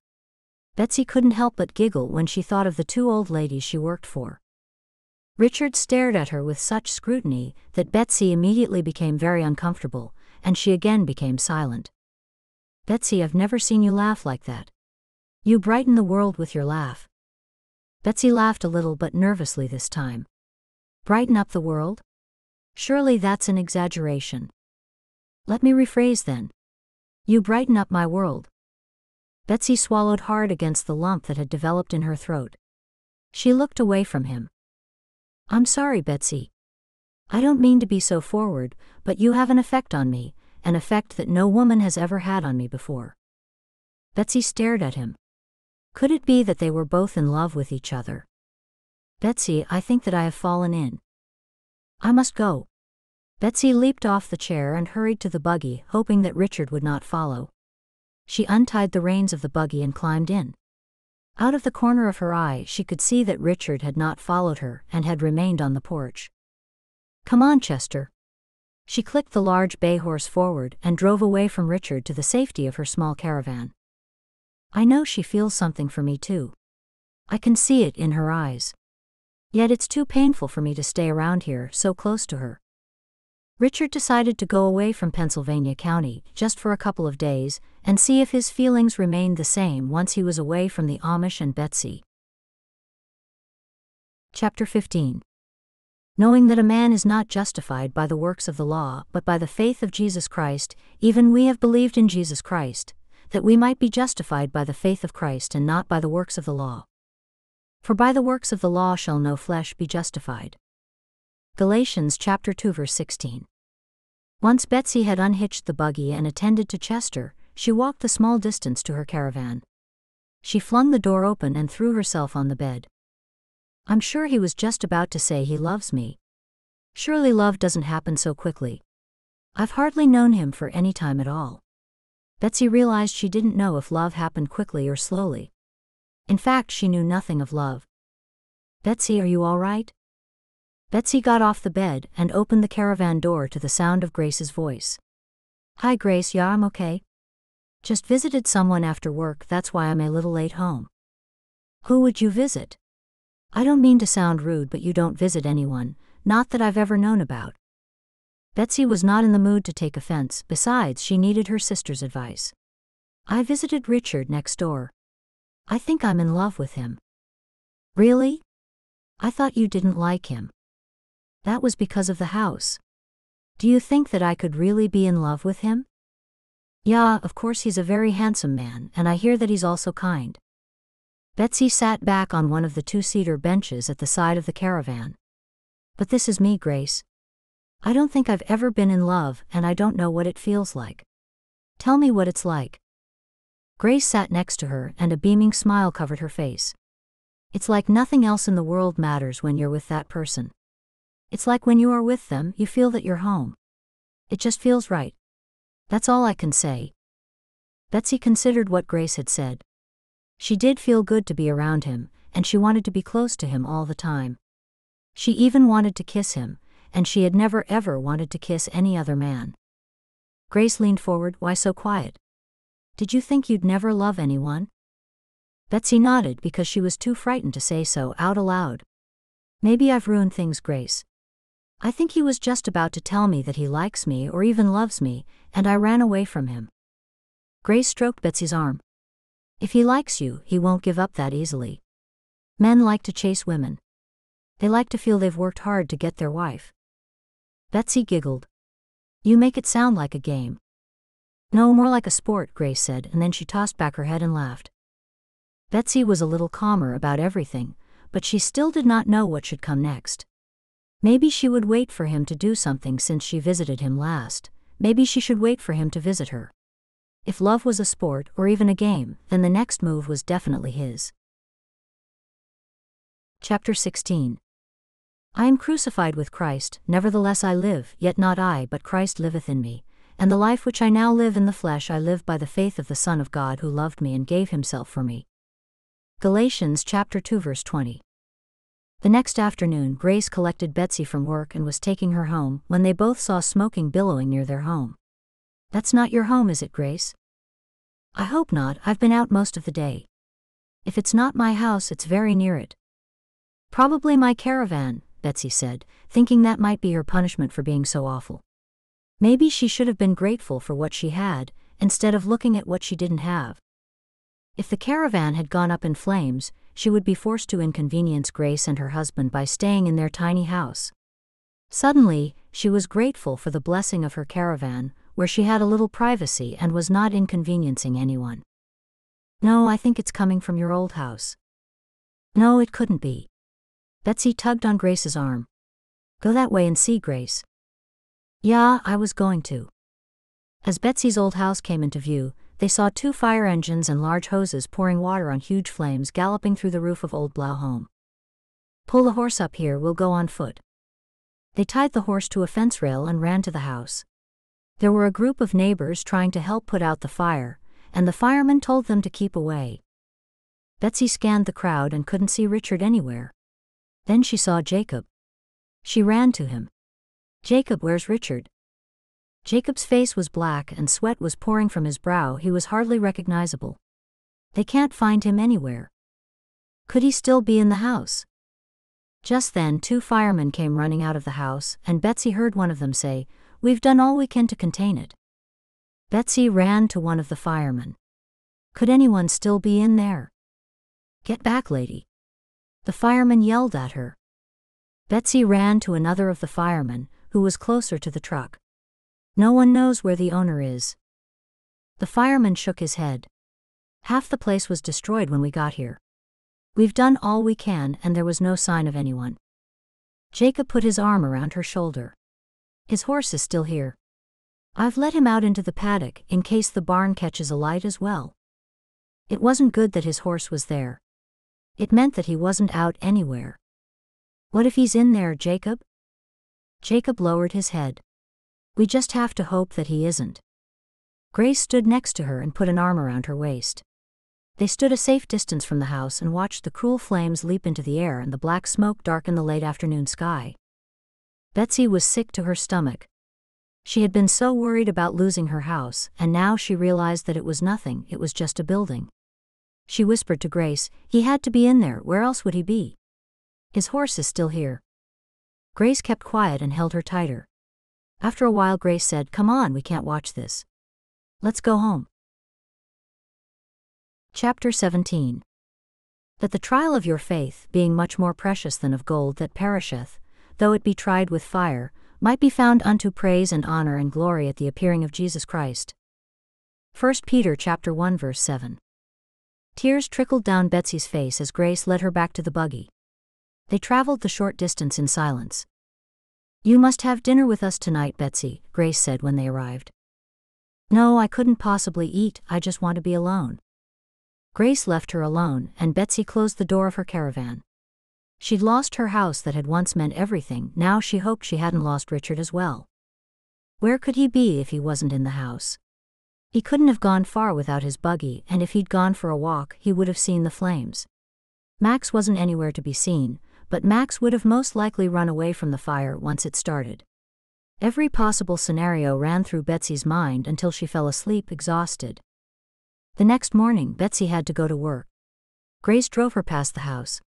Betsy couldn't help but giggle when she thought of the 2 old ladies she worked for. Richard stared at her with such scrutiny that Betsy immediately became very uncomfortable, and she again became silent. "Betsy, I've never seen you laugh like that. You brighten the world with your laugh." Betsy laughed a little but nervously this time. "Brighten up the world? Surely that's an exaggeration. Let me rephrase then. You brighten up my world." Betsy swallowed hard against the lump that had developed in her throat. She looked away from him. "I'm sorry, Betsy. I don't mean to be so forward, but you have an effect on me, an effect that no woman has ever had on me before." Betsy stared at him. Could it be that they were both in love with each other? "Betsy, I think that I have fallen in. I must go." Betsy leaped off the chair and hurried to the buggy, hoping that Richard would not follow. She untied the reins of the buggy and climbed in. Out of the corner of her eye she could see that Richard had not followed her and had remained on the porch. "Come on, Chester." She clicked the large bay horse forward and drove away from Richard to the safety of her small caravan. I know she feels something for me too. I can see it in her eyes. Yet it's too painful for me to stay around here so close to her. Richard decided to go away from Pennsylvania County just for a couple of days and see if his feelings remained the same once he was away from the Amish and Betsy. Chapter 15. Knowing that a man is not justified by the works of the law but by the faith of Jesus Christ, even we have believed in Jesus Christ, that we might be justified by the faith of Christ and not by the works of the law. For by the works of the law shall no flesh be justified. Galatians chapter 2 verse 16. Once Betsy had unhitched the buggy and attended to Chester, she walked the small distance to her caravan. She flung the door open and threw herself on the bed. "I'm sure he was just about to say he loves me. Surely love doesn't happen so quickly. I've hardly known him for any time at all." Betsy realized she didn't know if love happened quickly or slowly. In fact, she knew nothing of love. "Betsy, are you all right?" Betsy got off the bed and opened the caravan door to the sound of Grace's voice. "Hi Grace, yeah, I'm okay. Just visited someone after work, that's why I'm a little late home." "Who would you visit?" "I don't mean to sound rude, but you don't visit anyone, not that I've ever known about." Betsy was not in the mood to take offense, besides she needed her sister's advice. "I visited Richard next door. I think I'm in love with him." "Really? I thought you didn't like him." "That was because of the house. Do you think that I could really be in love with him?" "Yeah, of course he's a very handsome man, and I hear that he's also kind." Betsy sat back on one of the two-seater benches at the side of the caravan. "But this is me, Grace. I don't think I've ever been in love, and I don't know what it feels like. Tell me what it's like." Grace sat next to her, and a beaming smile covered her face. "It's like nothing else in the world matters when you're with that person. It's like when you are with them, you feel that you're home. It just feels right. That's all I can say." Betsy considered what Grace had said. She did feel good to be around him, and she wanted to be close to him all the time. She even wanted to kiss him, and she had never ever wanted to kiss any other man. Grace leaned forward. "Why so quiet? Did you think you'd never love anyone?" Betsy nodded because she was too frightened to say so out aloud. "Maybe I've ruined things, Grace. I think he was just about to tell me that he likes me or even loves me, and I ran away from him." Grace stroked Betsy's arm. "If he likes you, he won't give up that easily. Men like to chase women. They like to feel they've worked hard to get their wife." Betsy giggled. "You make it sound like a game." "No, more like a sport," Grace said, and then she tossed back her head and laughed. Betsy was a little calmer about everything, but she still did not know what should come next. Maybe she would wait for him to do something since she visited him last. Maybe she should wait for him to visit her. If love was a sport or even a game, then the next move was definitely his. Chapter 16. I am crucified with Christ, nevertheless I live, yet not I, but Christ liveth in me. And the life which I now live in the flesh I live by the faith of the Son of God who loved me and gave himself for me. Galatians chapter 2 verse 20. The next afternoon, Grace collected Betsy from work and was taking her home when they both saw smoking billowing near their home. "That's not your home, is it, Grace?" "I hope not, I've been out most of the day." "If it's not my house, it's very near it." "Probably my caravan," Betsy said, thinking that might be her punishment for being so awful. Maybe she should have been grateful for what she had, instead of looking at what she didn't have. If the caravan had gone up in flames, she would be forced to inconvenience Grace and her husband by staying in their tiny house. Suddenly, she was grateful for the blessing of her caravan, where she had a little privacy and was not inconveniencing anyone. "No, I think it's coming from your old house." "No, it couldn't be." Betsy tugged on Grace's arm. "Go that way and see, Grace." "Yeah, I was going to." As Betsy's old house came into view, they saw 2 fire engines and large hoses pouring water on huge flames galloping through the roof of Old Blau home. "Pull the horse up here, we'll go on foot." They tied the horse to a fence rail and ran to the house. There were a group of neighbors trying to help put out the fire, and the firemen told them to keep away. Betsy scanned the crowd and couldn't see Richard anywhere. Then she saw Jacob. She ran to him. "Jacob, where's Richard?" Jacob's face was black and sweat was pouring from his brow. He was hardly recognizable. "They can't find him anywhere." Could he still be in the house? Just then 2 firemen came running out of the house, and Betsy heard one of them say, "We've done all we can to contain it." Betsy ran to one of the firemen. Could anyone still be in there? "Get back, lady." The fireman yelled at her. Betsy ran to another of the firemen, who was closer to the truck. "No one knows where the owner is." The fireman shook his head. "Half the place was destroyed when we got here. We've done all we can and there was no sign of anyone." Jacob put his arm around her shoulder. "His horse is still here. I've let him out into the paddock in case the barn catches alight as well." It wasn't good that his horse was there. It meant that he wasn't out anywhere. "What if he's in there, Jacob?" Jacob lowered his head. "We just have to hope that he isn't." Grace stood next to her and put an arm around her waist. They stood a safe distance from the house and watched the cruel flames leap into the air and the black smoke darken the late afternoon sky. Betsy was sick to her stomach. She had been so worried about losing her house, and now she realized that it was nothing, it was just a building. She whispered to Grace, "He had to be in there, where else would he be? His horse is still here." Grace kept quiet and held her tighter. After a while Grace said, "Come on, we can't watch this. Let's go home." Chapter 17. That the trial of your faith, being much more precious than of gold that perisheth, though it be tried with fire, might be found unto praise and honor and glory at the appearing of Jesus Christ. 1 Peter chapter 1 verse 7. Tears trickled down Betsy's face as Grace led her back to the buggy. They traveled the short distance in silence. "You must have dinner with us tonight, Betsy," Grace said when they arrived. "No, I couldn't possibly eat, I just want to be alone." Grace left her alone, and Betsy closed the door of her caravan. She'd lost her house that had once meant everything, now she hoped she hadn't lost Richard as well. Where could he be if he wasn't in the house? He couldn't have gone far without his buggy, and if he'd gone for a walk, he would have seen the flames. Max wasn't anywhere to be seen, but Max would have most likely run away from the fire once it started. Every possible scenario ran through Betsy's mind until she fell asleep exhausted. The next morning, Betsy had to go to work. Grace drove her past the house.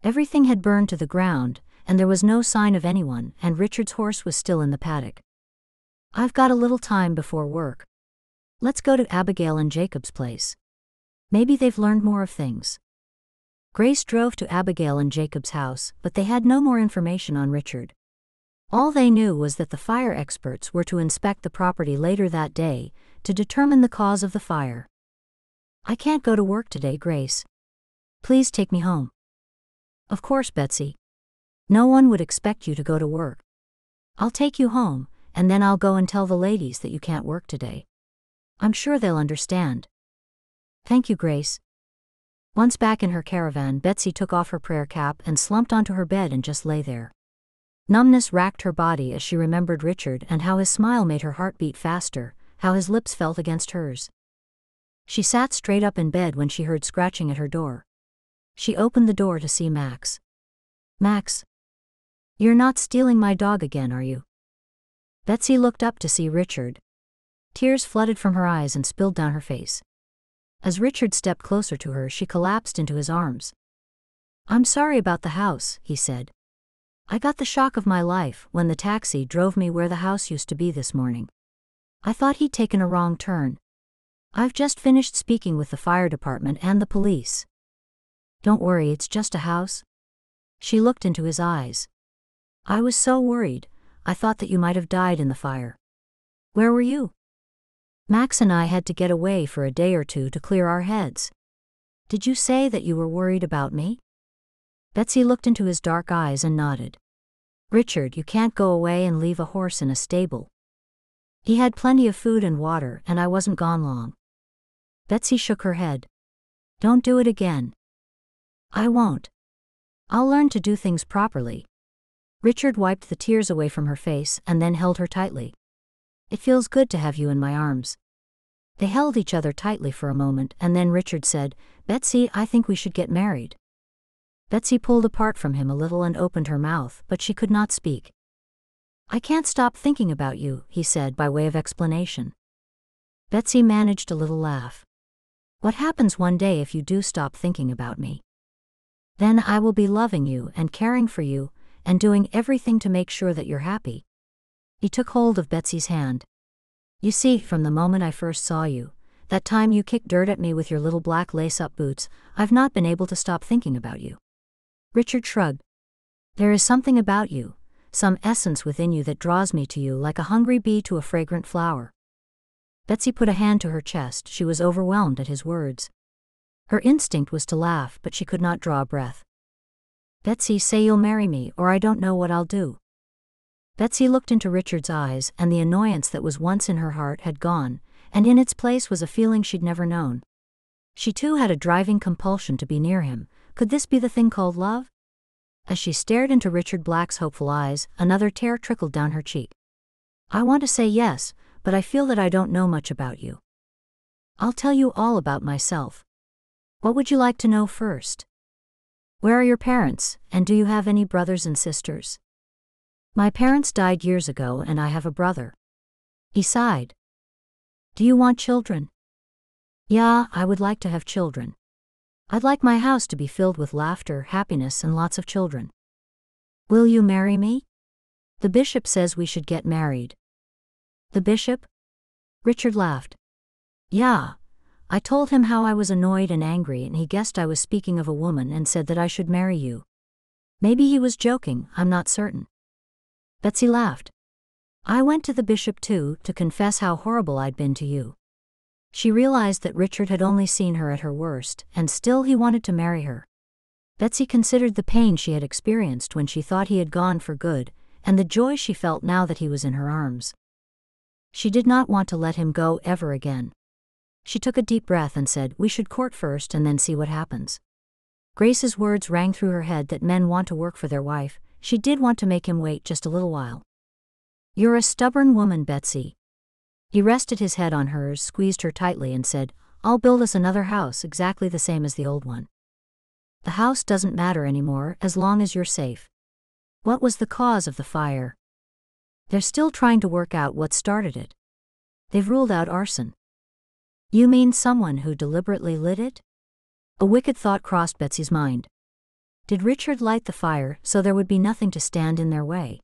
Everything had burned to the ground, and there was no sign of anyone, and Richard's horse was still in the paddock. "I've got a little time before work. Let's go to Abigail and Jacob's place. Maybe they've learned more of things." Grace drove to Abigail and Jacob's house, but they had no more information on Richard. All they knew was that the fire experts were to inspect the property later that day to determine the cause of the fire. "I can't go to work today, Grace. Please take me home." "Of course, Betsy. No one would expect you to go to work. I'll take you home, and then I'll go and tell the ladies that you can't work today. I'm sure they'll understand." "Thank you, Grace." Once back in her caravan, Betsy took off her prayer cap and slumped onto her bed and just lay there. Numbness racked her body as she remembered Richard and how his smile made her heart beat faster, how his lips felt against hers. She sat straight up in bed when she heard scratching at her door. She opened the door to see Max. "Max, you're not stealing my dog again, are you?" Betsy looked up to see Richard. Tears flooded from her eyes and spilled down her face. As Richard stepped closer to her, she collapsed into his arms. "I'm sorry about the house," he said. I got the shock of my life when the taxi drove me where the house used to be this morning. I thought he'd taken a wrong turn. I've just finished speaking with the fire department and the police. Don't worry, it's just a house. She looked into his eyes. I was so worried, I thought that you might have died in the fire. Where were you? Max and I had to get away for a day or two to clear our heads. Did you say that you were worried about me? Betsy looked into his dark eyes and nodded. Richard, you can't go away and leave a horse in a stable. He had plenty of food and water, and I wasn't gone long. Betsy shook her head. Don't do it again. I won't. I'll learn to do things properly. Richard wiped the tears away from her face and then held her tightly. It feels good to have you in my arms. They held each other tightly for a moment, and then Richard said, Betsy, I think we should get married. Betsy pulled apart from him a little and opened her mouth, but she could not speak. I can't stop thinking about you, he said by way of explanation. Betsy managed a little laugh. What happens one day if you do stop thinking about me? Then I will be loving you and caring for you, and doing everything to make sure that you're happy. He took hold of Betsy's hand. You see, from the moment I first saw you, that time you kicked dirt at me with your little black lace-up boots, I've not been able to stop thinking about you. Richard shrugged. There is something about you, some essence within you that draws me to you like a hungry bee to a fragrant flower. Betsy put a hand to her chest. She was overwhelmed at his words. Her instinct was to laugh, but she could not draw a breath. Betsy, say you'll marry me, or I don't know what I'll do. Betsy looked into Richard's eyes, and the annoyance that was once in her heart had gone, and in its place was a feeling she'd never known. She too had a driving compulsion to be near him. Could this be the thing called love? As she stared into Richard Black's hopeful eyes, another tear trickled down her cheek. I want to say yes, but I feel that I don't know much about you. I'll tell you all about myself. What would you like to know first? Where are your parents, and do you have any brothers and sisters? My parents died years ago and I have a brother. He sighed. Do you want children? Yeah, I would like to have children. I'd like my house to be filled with laughter, happiness, and lots of children. Will you marry me? The bishop says we should get married. The bishop? Richard laughed. Yeah. I told him how I was annoyed and angry, and he guessed I was speaking of a woman and said that I should marry you. Maybe he was joking, I'm not certain. Betsy laughed. I went to the bishop too, to confess how horrible I'd been to you. She realized that Richard had only seen her at her worst, and still he wanted to marry her. Betsy considered the pain she had experienced when she thought he had gone for good, and the joy she felt now that he was in her arms. She did not want to let him go ever again. She took a deep breath and said, we should court first and then see what happens. Grace's words rang through her head that men want to work for their wife. She did want to make him wait just a little while. You're a stubborn woman, Betsy. He rested his head on hers, squeezed her tightly, and said, I'll build us another house exactly the same as the old one. The house doesn't matter anymore as long as you're safe. What was the cause of the fire? They're still trying to work out what started it. They've ruled out arson. You mean someone who deliberately lit it? A wicked thought crossed Betsy's mind. Did Richard light the fire so there would be nothing to stand in their way?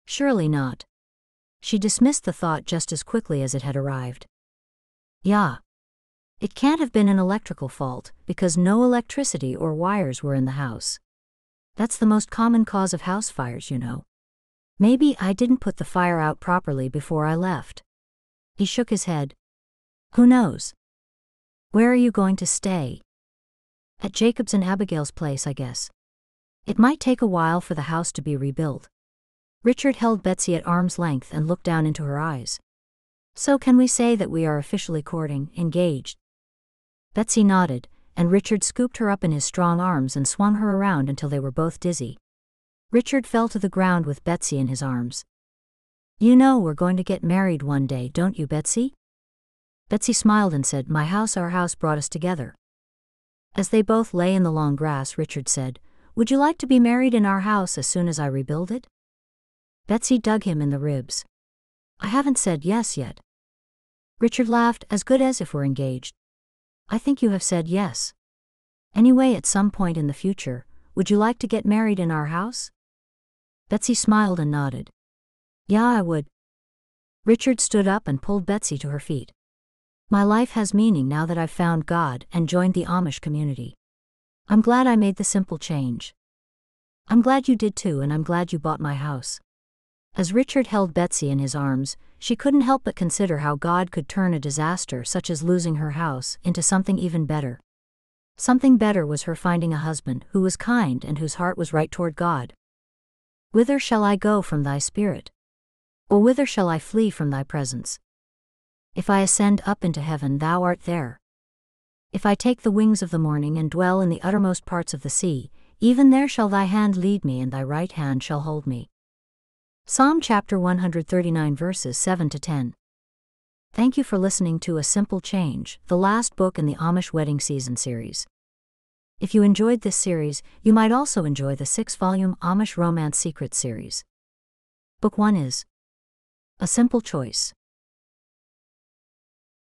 Surely not. She dismissed the thought just as quickly as it had arrived. Yeah. It can't have been an electrical fault, because no electricity or wires were in the house. That's the most common cause of house fires, you know. Maybe I didn't put the fire out properly before I left. He shook his head. Who knows? Where are you going to stay? At Jacob's and Abigail's place, I guess. It might take a while for the house to be rebuilt. Richard held Betsy at arm's length and looked down into her eyes. So can we say that we are officially courting, engaged? Betsy nodded, and Richard scooped her up in his strong arms and swung her around until they were both dizzy. Richard fell to the ground with Betsy in his arms. You know we're going to get married one day, don't you, Betsy? Betsy smiled and said, My house, our house brought us together. As they both lay in the long grass, Richard said, Would you like to be married in our house as soon as I rebuild it? Betsy dug him in the ribs. I haven't said yes yet. Richard laughed, as good as if we're engaged. I think you have said yes. Anyway, at some point in the future, would you like to get married in our house? Betsy smiled and nodded. Yeah, I would. Richard stood up and pulled Betsy to her feet. My life has meaning now that I've found God and joined the Amish community. I'm glad I made the simple change. I'm glad you did too, and I'm glad you bought my house. As Richard held Betsy in his arms, she couldn't help but consider how God could turn a disaster such as losing her house into something even better. Something better was her finding a husband who was kind and whose heart was right toward God. Whither shall I go from thy spirit? Or whither shall I flee from thy presence? If I ascend up into heaven, thou art there. If I take the wings of the morning and dwell in the uttermost parts of the sea, even there shall thy hand lead me and thy right hand shall hold me. Psalm chapter 139 verses 7 to 10. Thank you for listening to A Simple Change, the last book in the Amish Wedding Season series. If you enjoyed this series, you might also enjoy the 6-volume Amish Romance Secrets series. Book 1 is A Simple Choice.